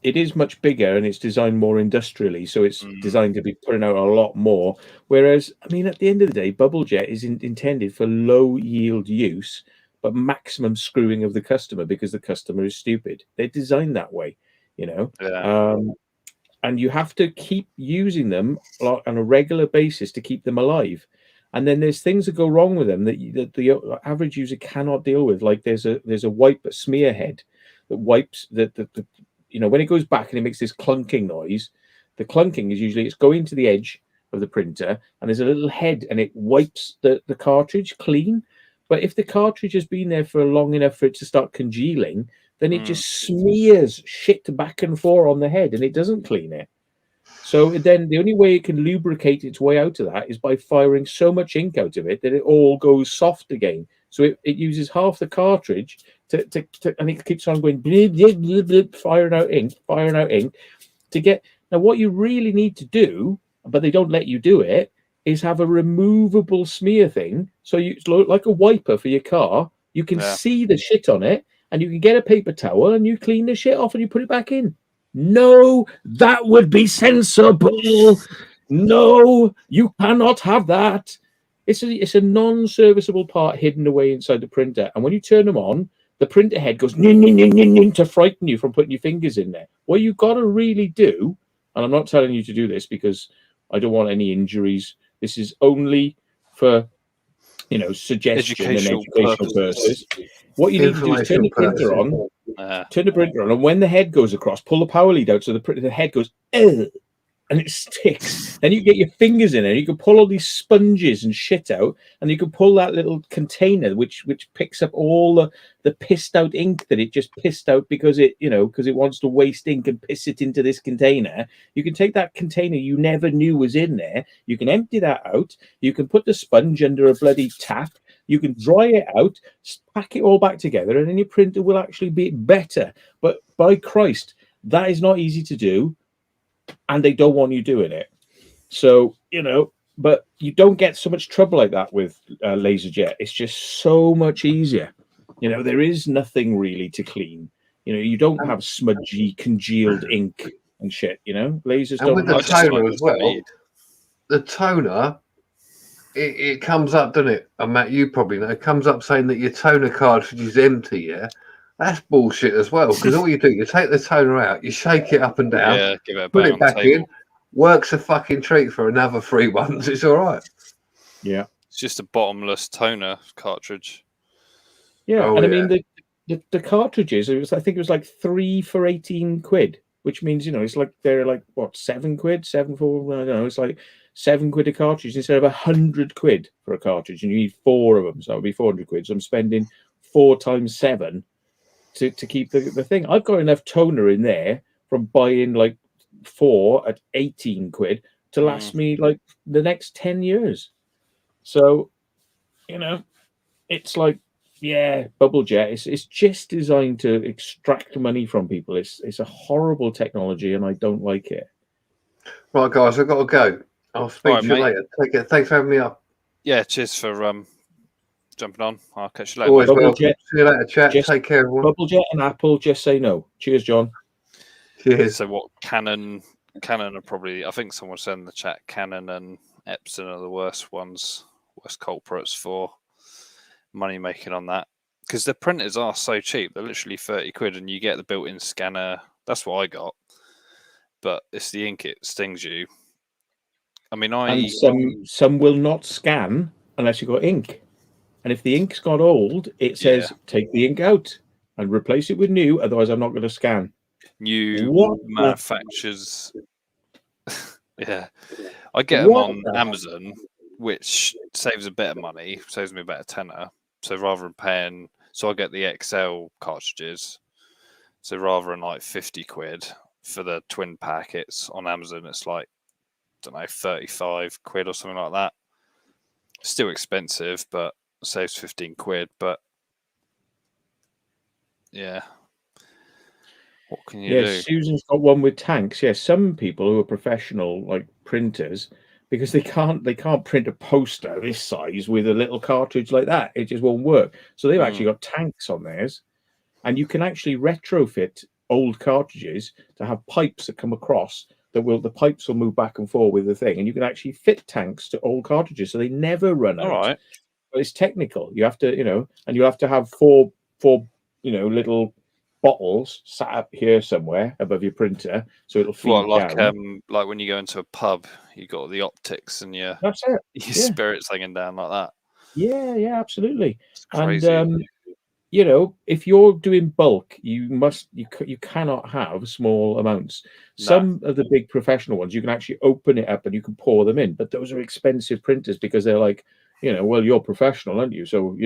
it is much bigger and it's designed more industrially, so it's designed to be putting out a lot more. Whereas, I mean, at the end of the day, bubble jet is intended for low yield use, but maximum screwing of the customer, because the customer is stupid. They're designed that way, you know. Yeah. And you have to keep using them on a regular basis to keep them alive. And then there's things that go wrong with them that the average user cannot deal with. Like there's a wipe, a smear head that wipes the you know, when it goes back and it makes this clunking noise. The clunking is usually it's going to the edge of the printer and there's a little head and it wipes the cartridge clean. But if the cartridge has been there for long enough for it to start congealing, then it just smears shit back and forth on the head and it doesn't clean it. So then the only way it can lubricate its way out of that is by firing so much ink out of it that it all goes soft again. So it uses half the cartridge to and it keeps on going blip, blip, blip, blip, firing out ink to get. Now what you really need to do, but they don't let you do it, is have a removable smear thing. So it's like a wiper for your car. You can see the shit on it, and you can get a paper towel and you clean the shit off and you put it back in. No, that would be sensible. No, you cannot have that. It's a non-serviceable part hidden away inside the printer, and when you turn them on, the printer head goes ning, ning, ning, ning, ning, to frighten you from putting your fingers in there. What you've got to really do, and I'm not telling you to do this because I don't want any injuries. This is only for, you know, suggestion and educational purposes. What you need to do is turn the printer on. Turn the printer on, and when the head goes across, pull the power lead out so the head goes, ugh, and it sticks. Then you get your fingers in it, and you can pull all these sponges and shit out, and you can pull that little container which picks up all the pissed out ink that it just pissed out because it wants to waste ink and piss it into this container. You can take that container you never knew was in there, you can empty that out, you can put the sponge under a bloody tap, you can dry it out, pack it all back together, and then your printer will actually be better. But by Christ, that is not easy to do, and they don't want you doing it. So, you know, but you don't get so much trouble like that with LaserJet. It's just so much easier. You know, there is nothing really to clean. You know, you don't have smudgy, congealed ink and shit, you know? Lasers and don't with the have toner as well. The toner, it comes up, doesn't it? And Matt, you probably know, it comes up saying that your toner cartridge is empty, yeah? That's bullshit as well, because all you do, you take the toner out, you shake it up and down, give it a put it back in, works a fucking treat for another 3 ones. It's all right. Yeah. It's just a bottomless toner cartridge. Yeah, Oh, and I yeah. mean the cartridges. I think it was like 3 for 18 quid, which means it's like they're like what 7 quid, 7 for I don't know. It's like 7 quid a cartridge instead of 100 quid for a cartridge, and you need 4 of them, so it'll be 400 quid. So I'm spending 4 times 7 to keep the thing. I've got enough toner in there from buying like 4 at 18 quid to last me like the next 10 years. So it's like. Yeah, bubble jet. It's just designed to extract money from people. It's a horrible technology, and I don't like it. Right, guys, I've got to go. I'll speak All to you right, later. Take care. Thanks for having me up. Yeah, cheers for jumping on. I'll catch you later. Always mate. Bubble welcome. jet. See you later, chat. Just- Take care, everyone. Bubble jet and Apple just say no. Cheers, John. Cheers. So what? Canon are probably. I think someone said in the chat, Canon and Epson are the worst culprits for money making on that. Because the printers are so cheap, they're literally 30 quid, and you get the built-in scanner. That's what I got, but it's the ink; it stings you. I mean, And some will not scan unless you've got ink, and if the ink's got old, it says take the ink out and replace it with new. Otherwise, I'm not going to scan. new What the- manufacturers. Yeah, I get them What on the- Amazon, which saves a bit of money, saves me about a tenner. So rather than paying, so I get the XL cartridges. So rather than like 50 quid for the twin packets on Amazon, it's like, I don't know, 35 quid or something like that. Still expensive, but saves 15 quid. But yeah, what can you do? Susan's got one with tanks. Yeah, some people who are professional like printers, because they can't print a poster this size with a little cartridge like that. It just won't work. So they've actually got tanks on theirs, and you can actually retrofit old cartridges to have pipes that come across the pipes will move back and forth with the thing, and you can actually fit tanks to old cartridges so they never run out. All right. But it's technical. You have to, and you have to have four little bottles sat up here somewhere above your printer, so it'll feed down. Like when you go into a pub, you got the optics and your That's it. spirits hanging down like that. Yeah, absolutely. It's crazy. And if you're doing bulk, you cannot have small amounts. No. Some of the big professional ones, you can actually open it up and you can pour them in, but those are expensive printers because they're like, well, you're professional, aren't you? So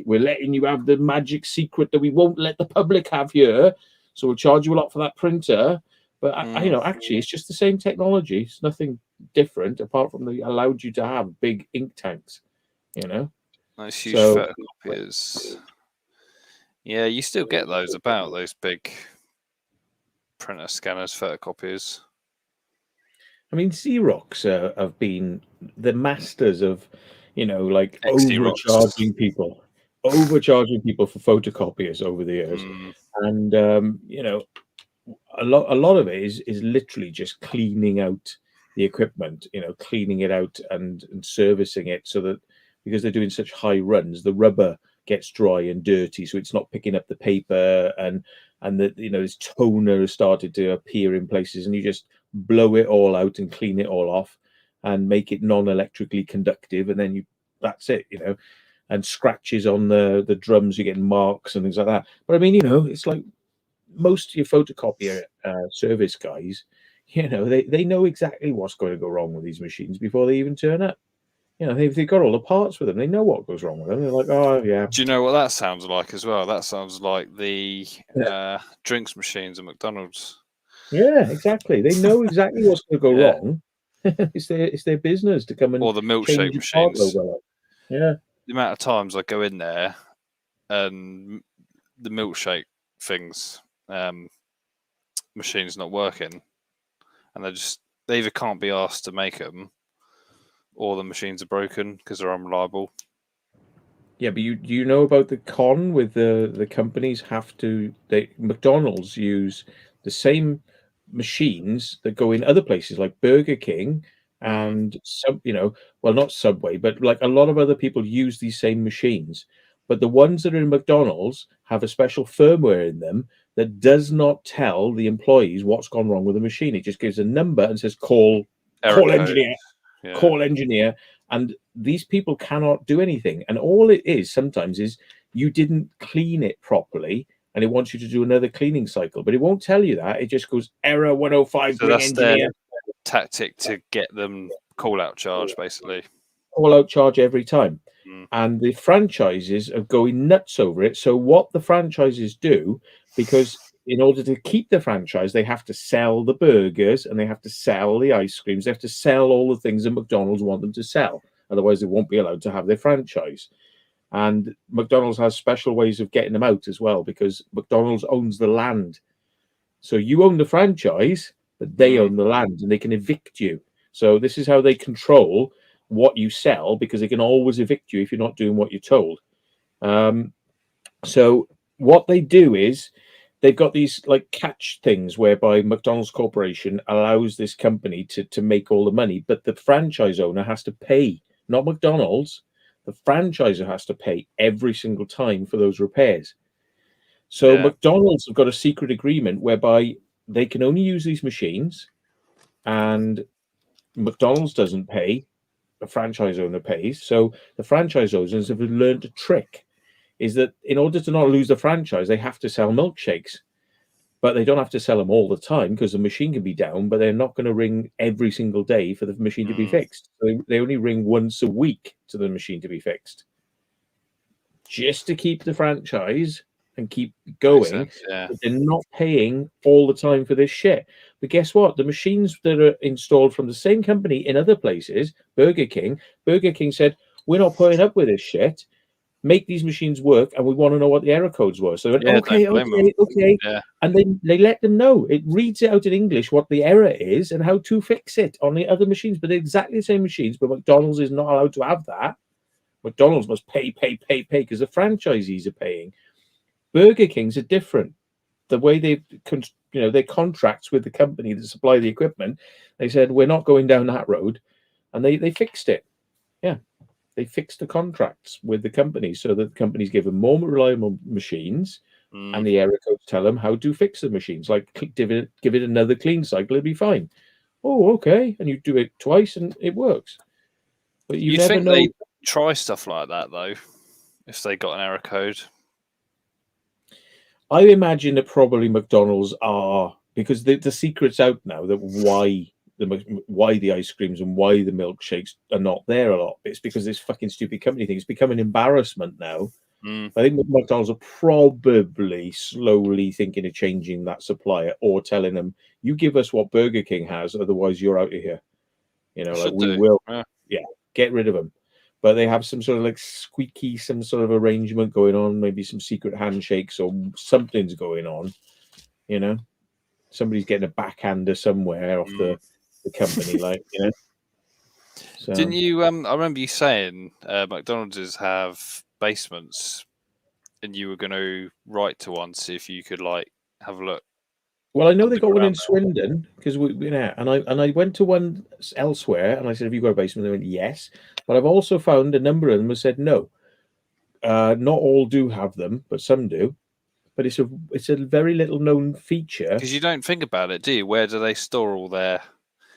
we're letting you have the magic secret that we won't let the public have here. So we'll charge you a lot for that printer. But actually, it's just the same technology. It's nothing different apart from they allowed you to have big ink tanks. Nice huge photocopiers. Yeah, you still get those big printer scanners, photocopiers. I mean, Xerox have been the masters of, like Xerox. overcharging people for photocopiers over the years. And a lot of it is literally just cleaning out the equipment, cleaning it out and servicing it so that because they're doing such high runs, the rubber gets dry and dirty, so it's not picking up the paper, and that this toner has started to appear in places, and you just blow it all out and clean it all off and make it non-electrically conductive, and then that's it, and scratches on the drums, you get marks and things like that. But I mean, it's like most of your photocopier service guys, they know exactly what's going to go wrong with these machines before they even turn up. They've got all the parts with them. They know what goes wrong with them. They're like, oh, yeah. Do you know what that sounds like as well? That sounds like the drinks machines at McDonald's. Yeah, exactly. They know exactly what's going to go wrong. It's their business to come and or the milkshake machines. Yeah. The amount of times I go in there and the milkshake things machine's not working, and they either can't be asked to make them, or the machines are broken because they're unreliable. Yeah, but you know about the con with the companies McDonald's use the same machines that go in other places like Burger King and not Subway, but like a lot of other people use these same machines. But the ones that are in McDonald's have a special firmware in them that does not tell the employees what's gone wrong with the machine. It just gives a number and says call call Eric engineer, Yeah. call engineer, and these people cannot do anything. And all it is sometimes is you didn't clean it properly, and it wants you to do another cleaning cycle, but it won't tell you that. It just goes error 105, So bring that's their engineer. tactic to get them call out charge, basically. Call out charge every time. Mm. And the franchises are going nuts over it. So what the franchises do, because in order to keep the franchise, they have to sell the burgers and they have to sell the ice creams. They have to sell all the things that McDonald's want them to sell. Otherwise, they won't be allowed to have their franchise. And McDonald's has special ways of getting them out as well, because McDonald's owns the land. So you own the franchise, but they own the land and they can evict you. So this is how they control what you sell, because they can always evict you if you're not doing what you're told. So what they do is they've got these like catch things whereby McDonald's Corporation allows this company to make all the money, but the franchise owner has to pay, not McDonald's. The franchisor has to pay every single time for those repairs. So McDonald's have got a secret agreement whereby they can only use these machines, and McDonald's doesn't pay. The franchise owner pays. So the franchise owners have learned a trick, is that in order to not lose the franchise, they have to sell milkshakes, but they don't have to sell them all the time because the machine can be down, but they're not going to ring every single day for the machine to be fixed. So they only ring once a week to the machine to be fixed, just to keep the franchise and keep going. But they're not paying all the time for this shit. But guess what? The machines that are installed from the same company in other places, Burger King said, we're not putting up with this shit. Make these machines work, and we want to know what the error codes were. So they went, okay. Yeah. And they let them know. It reads it out in English what the error is and how to fix it on the other machines. But they're exactly the same machines, but McDonald's is not allowed to have that. McDonald's must pay because the franchisees are paying. Burger Kings are different. The way they contracts with the company that supply the equipment, they said, we're not going down that road. And they fixed it. Yeah. They fixed the contracts with the company so that the companies give them more reliable machines, and the error codes tell them how to fix the machines. Like, give it another clean cycle, it'll be fine. Oh, okay. And you do it twice and it works. But you never think know. they try stuff like that, though, if they got an error code? I imagine that probably McDonald's are, because the secret's out now that why the ice creams and why the milkshakes are not there a lot. It's because this fucking stupid company thing. It's become an embarrassment now. I think McDonald's are probably slowly thinking of changing that supplier, or telling them, you give us what Burger King has, otherwise you're out of here. We will. Get rid of them. But they have some sort of like some sort of arrangement going on, maybe some secret handshakes or something's going on. Somebody's getting a backhander somewhere off the company, So. Didn't you? I remember you saying McDonald's have basements, and you were going to write to one, see if you could have a look. Well, I know they got one in Swindon because and I went to one elsewhere, and I said, "Have you got a basement?" They went, "Yes," but I've also found a number of them have said no. Not all do have them, but some do. But it's a very little known feature. Because you don't think about it, do you? Where do they store all their?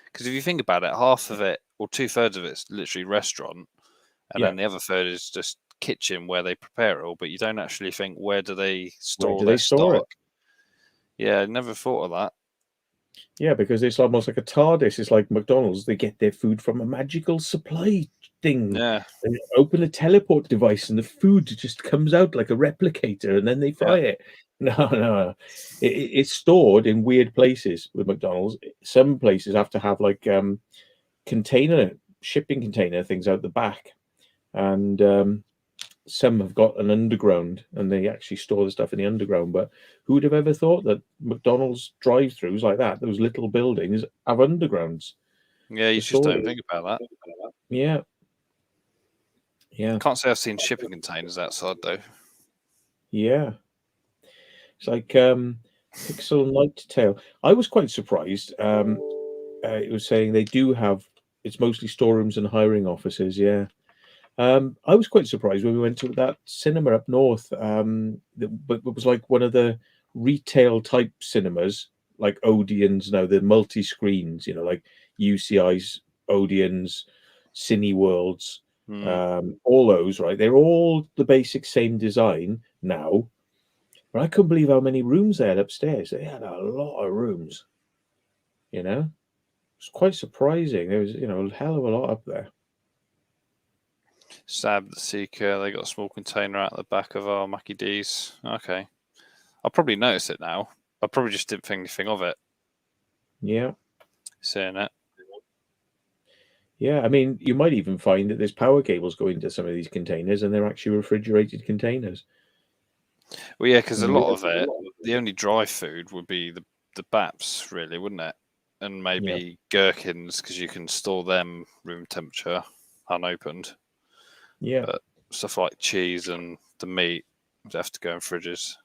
Because if you think about it, half of it or 2/3 of it's literally restaurant, and then the other third is just kitchen where they prepare it all. But you don't actually think, where do they store their stock? Yeah, I never thought of that. Yeah, because it's almost like a TARDIS. It's like McDonald's. They get their food from a magical supply thing. Yeah. They open a teleport device and the food just comes out like a replicator, and then they fry it. No. It's stored in weird places with McDonald's. Some places have to have like shipping container things out the back. And some have got an underground, and they actually store the stuff in the underground. But who would have ever thought that McDonald's drive-throughs like that, those little buildings, have undergrounds? Yeah, you just don't think about that. Yeah. I can't say I've seen shipping containers outside, though. Yeah. It's like Pixel Night Tale. I was quite surprised. It was saying they do have, it's mostly storerooms and hiring offices, yeah. I was quite surprised when we went to that cinema up north. But it was like one of the retail type cinemas, like Odeon's now, the multi-screens, like UCI's, Odeon's, Cineworld's, Hmm. all those, right? They're all the basic same design now. But I couldn't believe how many rooms they had upstairs. They had a lot of rooms, you know? It's quite surprising. There was, a hell of a lot up there. Sab the Seeker, they got a small container out the back of our Mackie D's. Okay. I'll probably notice it now. I probably just didn't think anything of it, Yeah. seeing it. Yeah, I mean, you might even find that there's power cables going to some of these containers and they're actually refrigerated containers. Well, yeah, because a lot of it, the only dry food would be the BAPs, really, wouldn't it? And maybe gherkins, because you can store them room temperature unopened. Yeah. But stuff like cheese and the meat would have to go in fridges.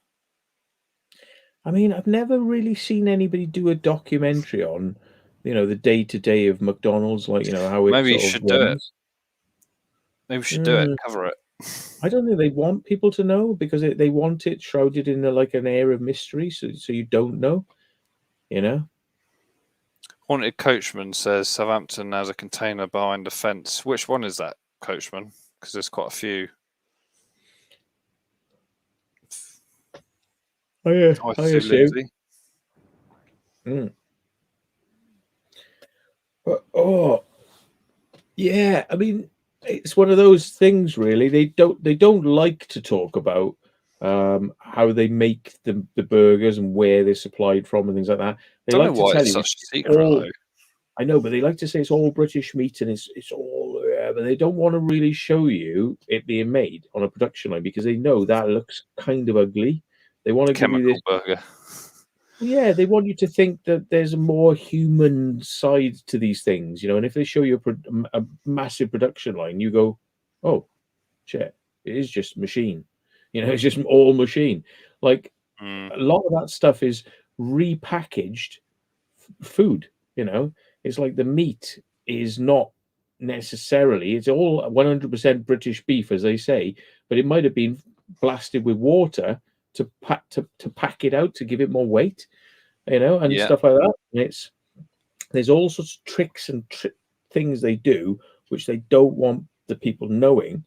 I mean, I've never really seen anybody do a documentary on, the day-to-day of McDonald's, like, how it Maybe you sort of should do it. runs. Maybe we should do it, cover it. I don't think they want people to know because they want it shrouded in an air of mystery, so you don't know, Haunted Coachman says Southampton has a container behind the fence. Which one is that, Coachman? Because there's quite a few. I see assume. Lindsay. But, yeah, I mean, it's one of those things. Really, they don't like to talk about how they make the burgers and where they're supplied from and things like that. They Don't like know to why tell it's you such a secret, though. I know, but they like to say it's all British meat and it's all, but they don't want to really show you it being made on a production line because they know that looks kind of ugly. They want to give you this burger. Yeah, they want you to think that there's a more human side to these things, and if they show you a massive production line, you go, "Oh, shit, it is just machine." It's just all machine. Like a lot of that stuff is repackaged food. It's like the meat is not necessarily. It's all 100% British beef, as they say, but it might have been blasted with water to pack it out to give it more weight, and stuff like that. And there's all sorts of tricks and things they do which they don't want the people knowing.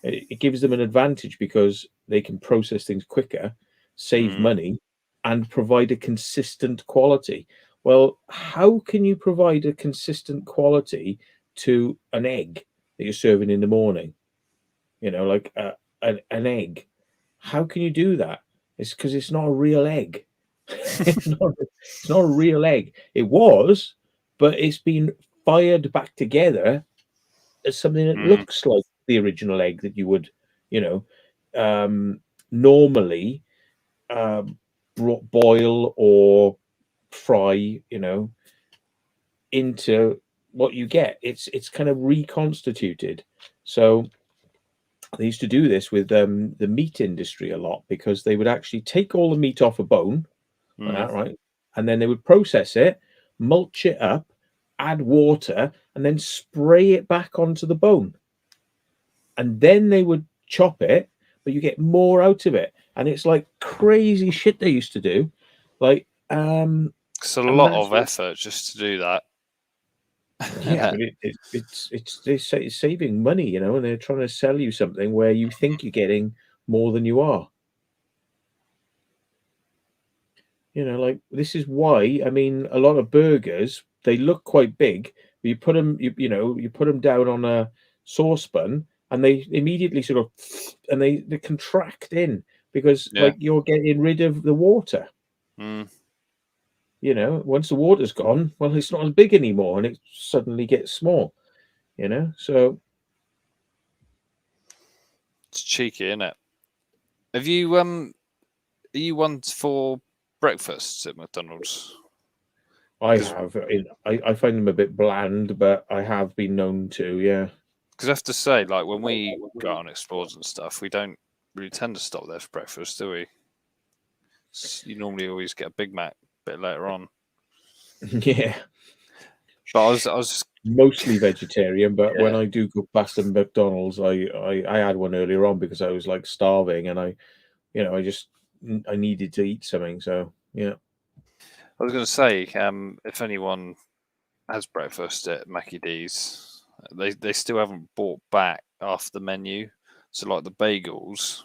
It gives them an advantage because they can process things quicker, save money, and provide a consistent quality. Well, how can you provide a consistent quality to an egg that you're serving in the morning? Like an egg. How can you do that? It's because it's not a real egg. It's not a real egg. It was, but it's been fired back together as something that looks like the original egg that you would, normally boil or fry, into what you get. It's kind of reconstituted. So they used to do this with the meat industry a lot because they would actually take all the meat off a bone, like that, right? And then they would process it, mulch it up, add water, and then spray it back onto the bone. And then they would chop it, but you get more out of it. And it's like crazy shit they used to do. Like, it's a lot of effort just to do that. Yeah, but it's saving money, and they're trying to sell you something where you think you're getting more than you are. Like this is why, I mean, a lot of burgers, they look quite big, but you put them, you put them down on a saucepan and they immediately sort of, and they contract in because like you're getting rid of the water. Once the water's gone, well, it's not as big anymore and it suddenly gets small, so. It's cheeky, isn't it? Have you, are you one for breakfasts at McDonald's? I have. I find them a bit bland, but I have been known to, yeah. Because I have to say, like, when we go on explores and stuff, we don't really tend to stop there for breakfast, do we? You normally always get a Big Mac a bit later on. Yeah. But I was mostly vegetarian, but when I do go past the McDonald's, I had one earlier on because I was like starving and I needed to eat something. So, yeah. I was going to say, if anyone has breakfast at Mackie D's. They still haven't brought back after the menu. So like the bagels,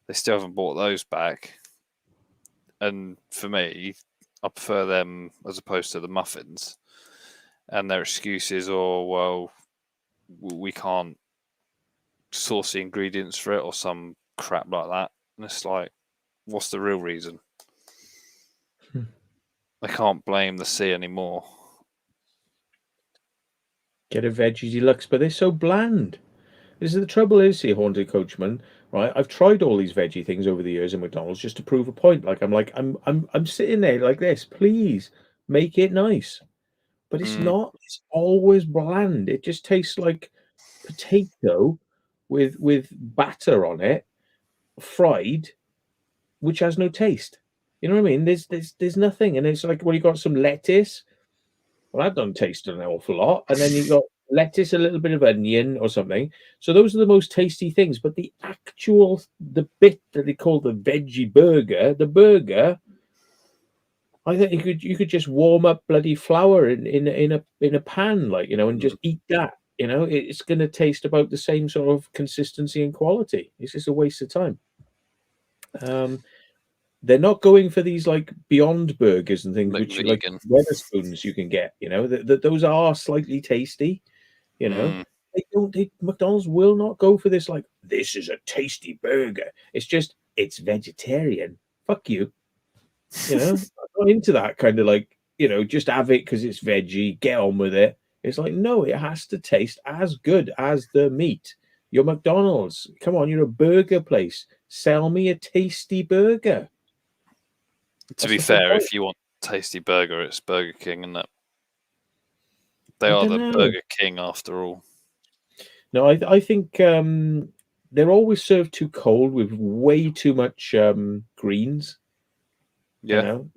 they still haven't brought those back. And for me, I prefer them as opposed to the muffins. And their excuse is, oh, well, we can't source the ingredients for it or some crap like that. And it's like, what's the real reason? I can't blame the sea anymore. Get a veggie deluxe, but they're so bland. This is the trouble is here, Haunted Coachman, right? I've tried all these veggie things over the years in McDonald's just to prove a point. I'm sitting there like this. Please make it nice, but it's not. It's always bland. It just tastes like potato with batter on it, fried, which has no taste. You know what I mean? There's nothing, and it's like, well, you got some lettuce. Well, that don't taste an awful lot, and then you got lettuce, a little bit of onion or something. So those are the most tasty things. But the bit that they call the veggie burger, the burger, I think you could just warm up bloody flour in a pan, like, you know, and just eat that. You know, it's going to taste about the same sort of consistency and quality. It's just a waste of time. They're not going for these like Beyond burgers and things, which like Wetherspoons you can get. You know, that those are slightly tasty. You know, McDonald's will not go for this. Like, this is a tasty burger. It's vegetarian. Fuck you. You know, I'm not into that kind of like, you know, just have it because it's veggie. Get on with it. It's like, no, it has to taste as good as the meat. You're McDonald's. Come on, you're a burger place. Sell me a tasty burger. To be fair, if you want a tasty burger, it's Burger King, isn't it? They are the Burger King after all. No, I think they're always served too cold with way too much greens. Yeah. You know?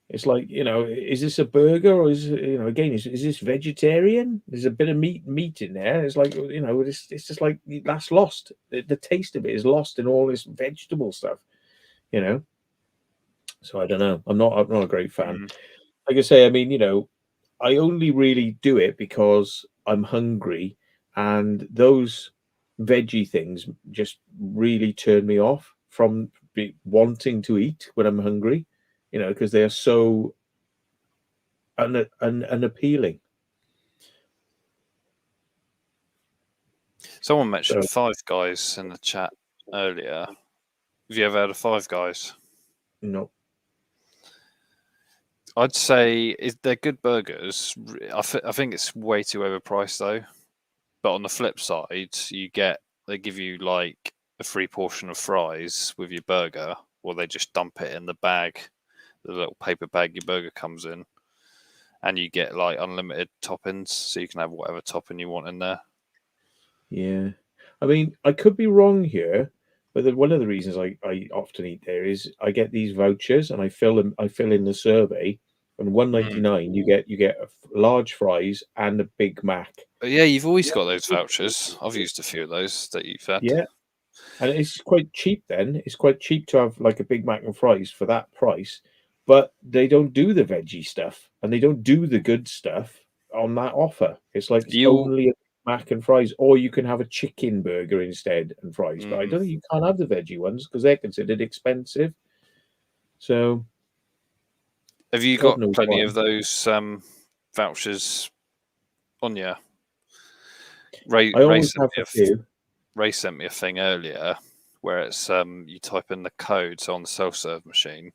It's like, you know, is this a burger or is, you know, again, is this vegetarian? There's a bit of meat in there. It's like, you know, it's just like that's lost. The taste of it is lost in all this vegetable stuff, you know. So I don't know. I'm not a great fan. Like I say, I mean, you know, I only really do it because I'm hungry, and those veggie things just really turn me off from wanting to eat when I'm hungry, you know, because they are so unappealing. Someone mentioned Five Guys in the chat earlier. Have you ever had a Five Guys? No. I'd say they're good burgers. I think it's way too overpriced though. But on the flip side, they give you like a free portion of fries with your burger, or they just dump it in the bag, the little paper bag your burger comes in, and you get like unlimited toppings, so you can have whatever topping you want in there. Yeah, I mean, I could be wrong here, but one of the reasons I often eat there is I get these vouchers and I fill in the survey, and $1.99 you get large fries and a Big Mac. But yeah, you've always got those vouchers. I've used a few of those that you've had. Yeah, and it's quite cheap. Then it's quite cheap to have like a Big Mac and fries for that price, but they don't do the veggie stuff and they don't do the good stuff on that offer. It's like only a Mac and fries, or you can have a chicken burger instead and fries. But I don't think you can't have the veggie ones because they're considered expensive. So, have you got plenty of those vouchers on you? Ray sent me a thing earlier where it's you type in the code, so on the self-serve machine,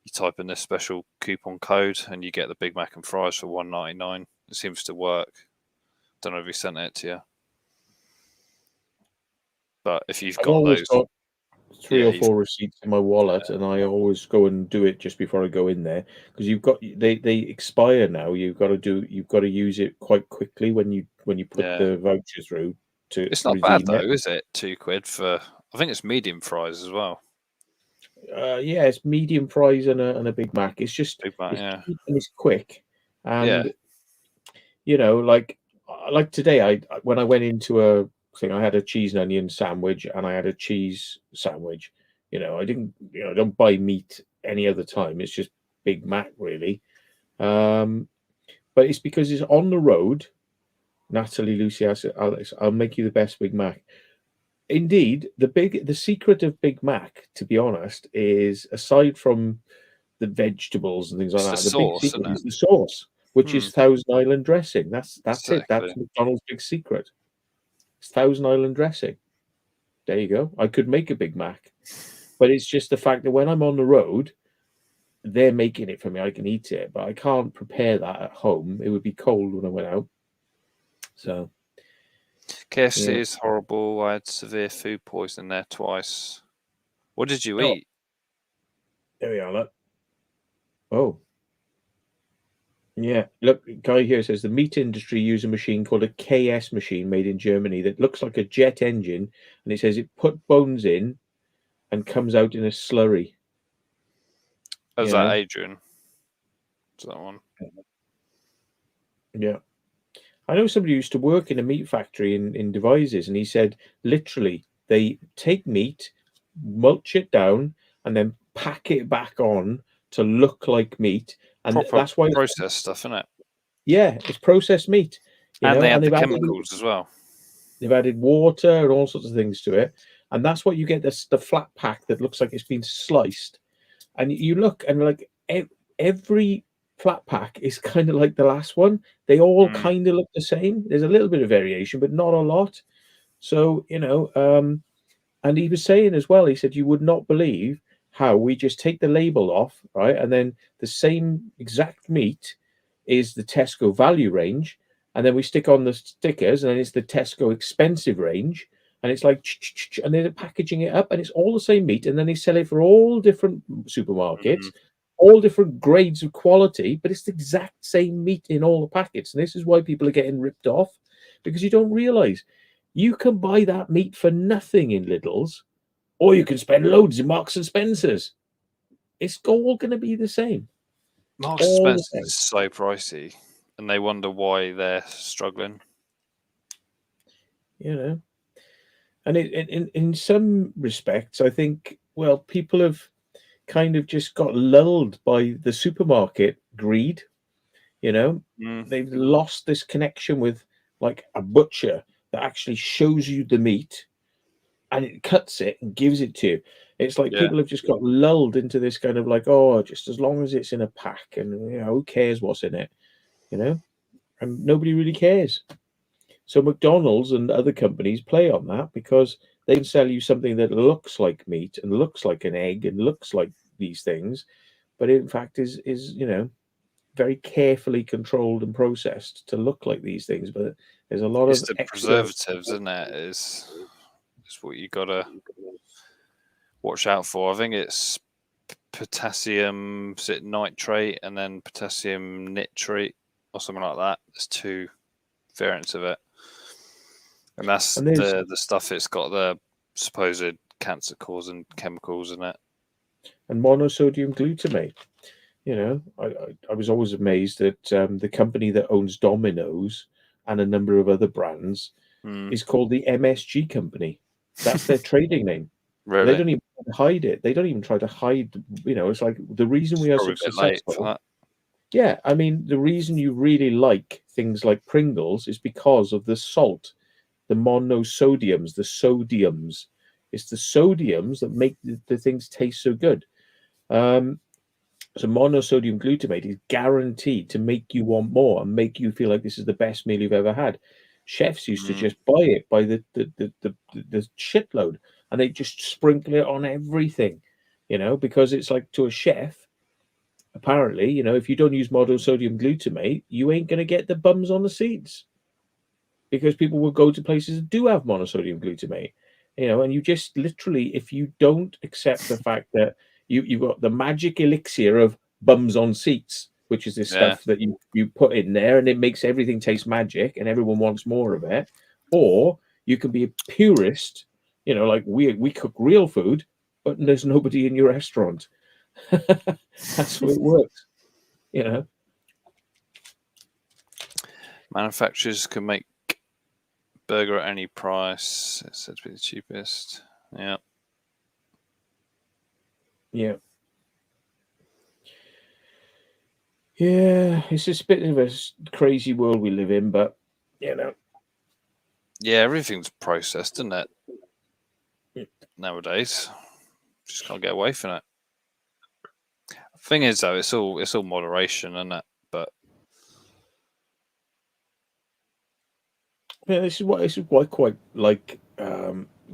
you type in this special coupon code and you get the Big Mac and fries for $1.99. It seems to work. Don't know if he sent it to you, but if you've got those, got 3 or 4 receipts in my wallet, and I always go and do it just before I go in there because they expire now. You've got to use it quite quickly when you put the voucher through. It's not bad though, is it? £2 for, I think it's medium fries as well. Yeah, it's medium fries and a Big Mac. It's just Big Mac, cheap and it's quick, and you know, like today, when I went into a thing, I had a cheese and onion sandwich and I had a cheese sandwich. You know, I don't buy meat any other time. It's just Big Mac really. But it's because it's on the road. Natalie Lucy asks, Alex, I'll make you the best Big Mac. Indeed, the secret of Big Mac, to be honest, is aside from the vegetables and things like It's that, the the big sauce, secret isn't it? is the sauce, which is Thousand Island dressing. That's it. Exactly. That's McDonald's big secret. It's Thousand Island dressing. There you go. I could make a Big Mac, but it's just the fact that when I'm on the road, they're making it for me. I can eat it, but I can't prepare that at home. It would be cold when I went out. So KFC yeah. is horrible. I had severe food poisoning there twice. What did you Oh. eat? There we are. Look. Oh. Yeah, look, guy here says the meat industry use a machine called a KS machine made in Germany that looks like a jet engine, and it says it put bones in and comes out in a slurry. Was You that know? Adrian? Is that one? Yeah. I know somebody who used to work in a meat factory in Devizes, and he said literally they take meat, mulch it down, and then pack it back on to look like meat. And Proper that's why processed stuff, isn't it? yeah, it's processed meat. You And know, they add and the they've added chemicals as well. they've added water and all sorts of things to it, and that's what you get. The flat pack that looks like it's been sliced, and you look and like every flat pack is kind of like the last one. They all kind of look the same. There's a little bit of variation, but not a lot. So you know, and he was saying as well. He said you would not believe how we just take the label off, right, and then the same exact meat is the Tesco value range, and then we stick on the stickers, and then it's the Tesco expensive range, and it's like, and they're packaging it up, and it's all the same meat, and then they sell it for all different supermarkets, all different grades of quality, but it's the exact same meat in all the packets, and this is why people are getting ripped off, because you don't realize you can buy that meat for nothing in Lidl's, or you can spend loads in Marks and Spencer's. It's all going to be the same. Marks and Spencer is so pricey, and they wonder why they're struggling. You know, and in some respects, I think, well, people have kind of just got lulled by the supermarket greed. You know, they've lost this connection with like a butcher that actually shows you the meat and it cuts it and gives it to you. It's like people have just got lulled into this kind of like, oh, just as long as it's in a pack, and you know, who cares what's in it, you know, and nobody really cares. So McDonald's and other companies play on that because they can sell you something that looks like meat and looks like an egg and looks like these things, but in fact is you know, very carefully controlled and processed to look like these things. But there's a lot It's of the extra preservatives, isn't it? It's what you gotta watch out for. I think it's potassium nitrate and then potassium nitrate or something like that. There's two variants of it, and that's the stuff. It's got the supposed cancer-causing chemicals in it. And monosodium glutamate. You know, I was always amazed that the company that owns Domino's and a number of other brands is called the MSG Company. That's their trading name. Really? They don't even hide it. They don't even try to hide. You know, it's like the reason we are so successful. Yeah, I mean, the reason you really like things like Pringles is because of the salt, the monosodiums, the sodiums. It's the sodiums that make the things taste so good. So monosodium glutamate is guaranteed to make you want more and make you feel like this is the best meal you've ever had. Chefs used to just buy it by the shitload, and they just sprinkle it on everything, you know, because it's like, to a chef, apparently, you know, if you don't use monosodium glutamate, you ain't going to get the bums on the seats, because people will go to places that do have monosodium glutamate, you know, and you just literally, if you don't accept the fact that you've got the magic elixir of bums on seats, which is this stuff that you put in there and it makes everything taste magic and everyone wants more of it, or you can be a purist, you know, like we cook real food, but there's nobody in your restaurant. That's how it works, you know. Manufacturers can make burger at any price. It's said to be the cheapest. Yeah. Yeah. Yeah, it's just a bit of a crazy world we live in, but you know, Yeah, everything's processed, isn't it? Nowadays, just can't get away from it. Thing is, though, it's all moderation, isn't it? But yeah, this is why I quite like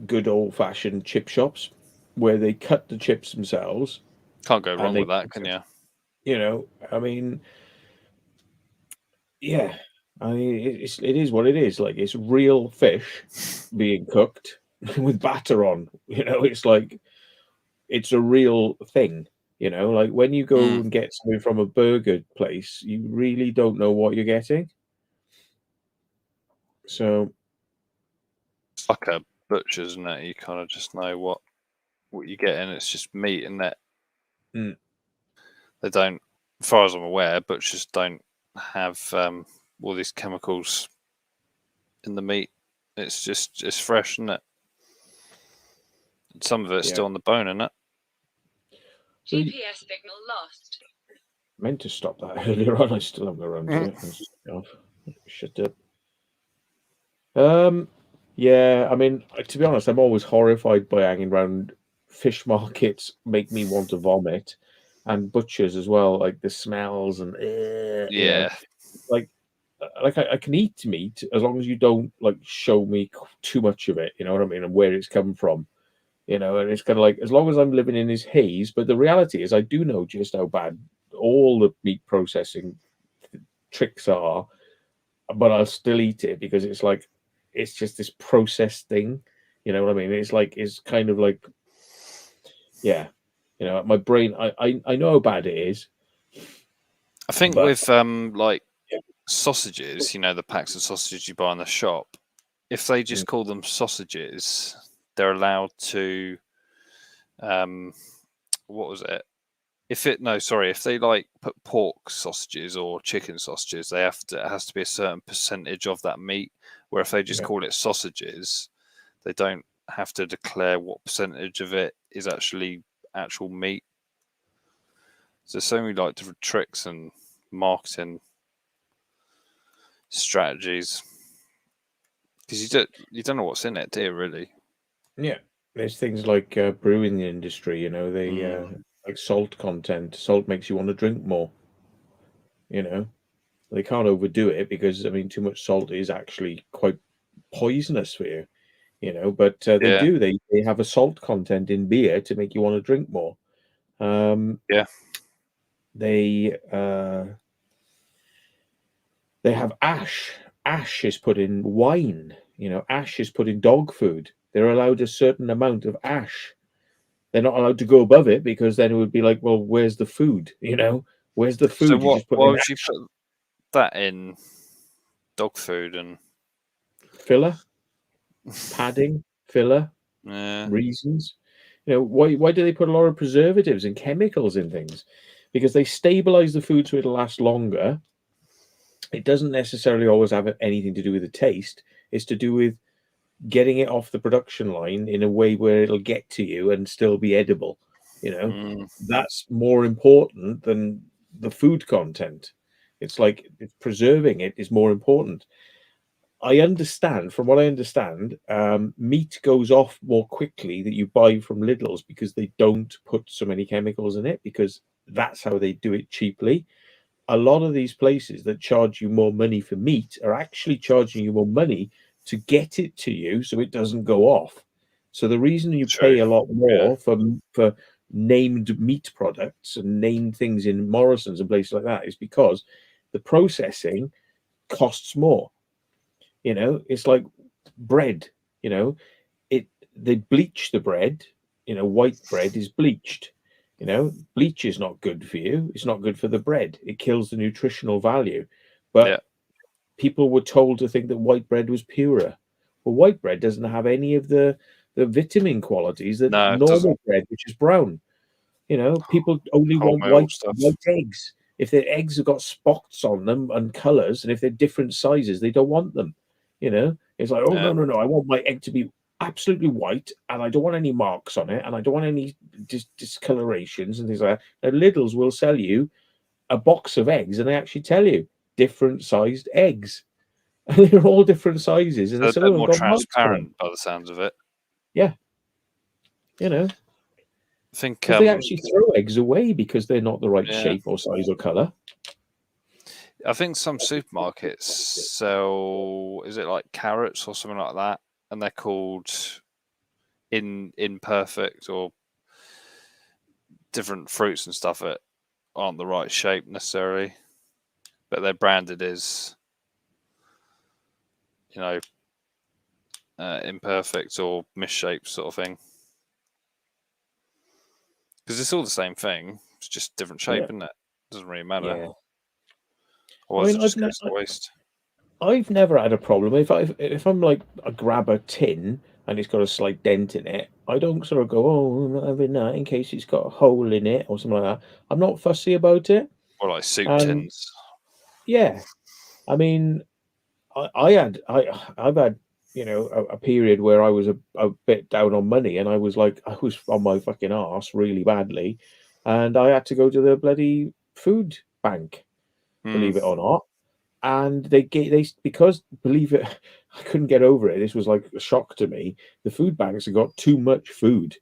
good old fashioned chip shops where they cut the chips themselves can't go and wrong they, with that, can you? you know, I mean, yeah, I mean, it is what it is. Like it's real fish being cooked with batter on. You know, it's like it's a real thing. You know, like when you go Mm. and get something from a burger place, you really don't know what you're getting. So It's like a butcher's, isn't it? You kind of just know what you're getting. It's just meat, and that Mm. they don't, as far as I'm aware, butchers don't have all these chemicals in the meat. It's fresh, isn't it? And some of it's yeah, still on the bone, isn't it? so GPS signal lost. meant to stop that earlier on. I still haven't got around to it. Let's just get off. Shut up. Yeah, I mean, to be honest, I'm always horrified by hanging around fish markets. Make me want to vomit, and butchers as well. Like the smells and you know, Yeah. like I can eat meat as long as you don't like show me too much of it. You know what I mean, and where it's come from. You know, and it's kind of like as long as I'm living in this haze. But the reality is, I do know just how bad all the meat processing tricks are, but I'll still eat it because it's like it's just this processed thing. You know what I mean? It's like it's kind of like yeah, you know, my brain. I know how bad it is, I think but with like sausages, you know, the packs of sausages you buy in the shop, if they just call them sausages, they're allowed to what was it? If they like put pork sausages or chicken sausages, it has to be a certain percentage of that meat. Where if they just yeah, call it sausages, they don't have to declare what percentage of it is actual meat. So there's so many like different tricks and marketing strategies because you don't know what's in it, do you? Really? yeah. There's things like brewing the industry. You know, they like salt content. Salt makes you want to drink more. You know, they can't overdo it because I mean, too much salt is actually quite poisonous for you. You know, but they Yeah, do. They have a salt content in beer to make you want to drink more. yeah. They they have ash. Ash is put in wine. You know, ash is put in dog food. They're allowed a certain amount of ash. They're not allowed to go above it because then it would be like, well, where's the food? You know, where's the So food? You just put why in would you put that in dog food and filler, padding, filler, yeah, reasons. You know, why do they put a lot of preservatives and chemicals in things? Because they stabilize the food so it'll last longer. It doesn't necessarily always have anything to do with the taste. It's to do with getting it off the production line in a way where it'll get to you and still be edible. You know, that's more important than the food content. It's like preserving it is more important. I understand, from what I understand, meat goes off more quickly that you buy from Lidl's because they don't put so many chemicals in it because that's how they do it cheaply. A lot of these places that charge you more money for meat are actually charging you more money to get it to you so it doesn't go off. So the reason you true. pay a lot Yeah, more for named meat products and named things in Morrison's and places like that is because the processing costs more. You know, it's like bread, you know, they bleach the bread, you know, white bread is bleached. You know, bleach is not good for you. It's not good for the bread. It kills the nutritional value. yeah. But people were told to think that white bread was purer. Well, white bread doesn't have any of the vitamin qualities that No, it doesn't. normal bread, which is brown. You know, people only want Wholemeal stuff. white eggs. If their eggs have got spots on them and colors, and if they're different sizes, they don't want them. You know, it's like, oh Yeah. no, I want my egg to be absolutely white, and I don't want any marks on it, and I don't want any discolorations and things like that. Now, Lidl's will sell you a box of eggs, and they actually tell you different sized eggs, and they're all different sizes, and They're a some bit of them more got marks on them. transparent by the sounds of it. You know, I think because they actually throw eggs away because they're not the right Yeah. shape or size or color. I think some supermarkets sell, is it like carrots or something like that, and they're called imperfect or different fruits and stuff that aren't the right shape necessarily, but they're branded as, you know, imperfect or misshaped sort of thing. Because it's all the same thing. It's just different shape, Yeah. isn't it? Doesn't really matter. Yeah. Otherwise, I mean, it just I've goes to waste. I've never had a problem if I'm like I grab a tin and it's got a slight dent in it. I don't sort of go, oh, I'm not having that in case it's got a hole in it or something like that. I'm not fussy about it. Or like soup And tins. yeah, I mean, I've had a period where I was a bit down on money, and I was on my fucking arse really badly, and I had to go to the bloody food bank, believe it or not. And because believe it, I couldn't get over it. This was like a shock to me. The food banks have got too much food.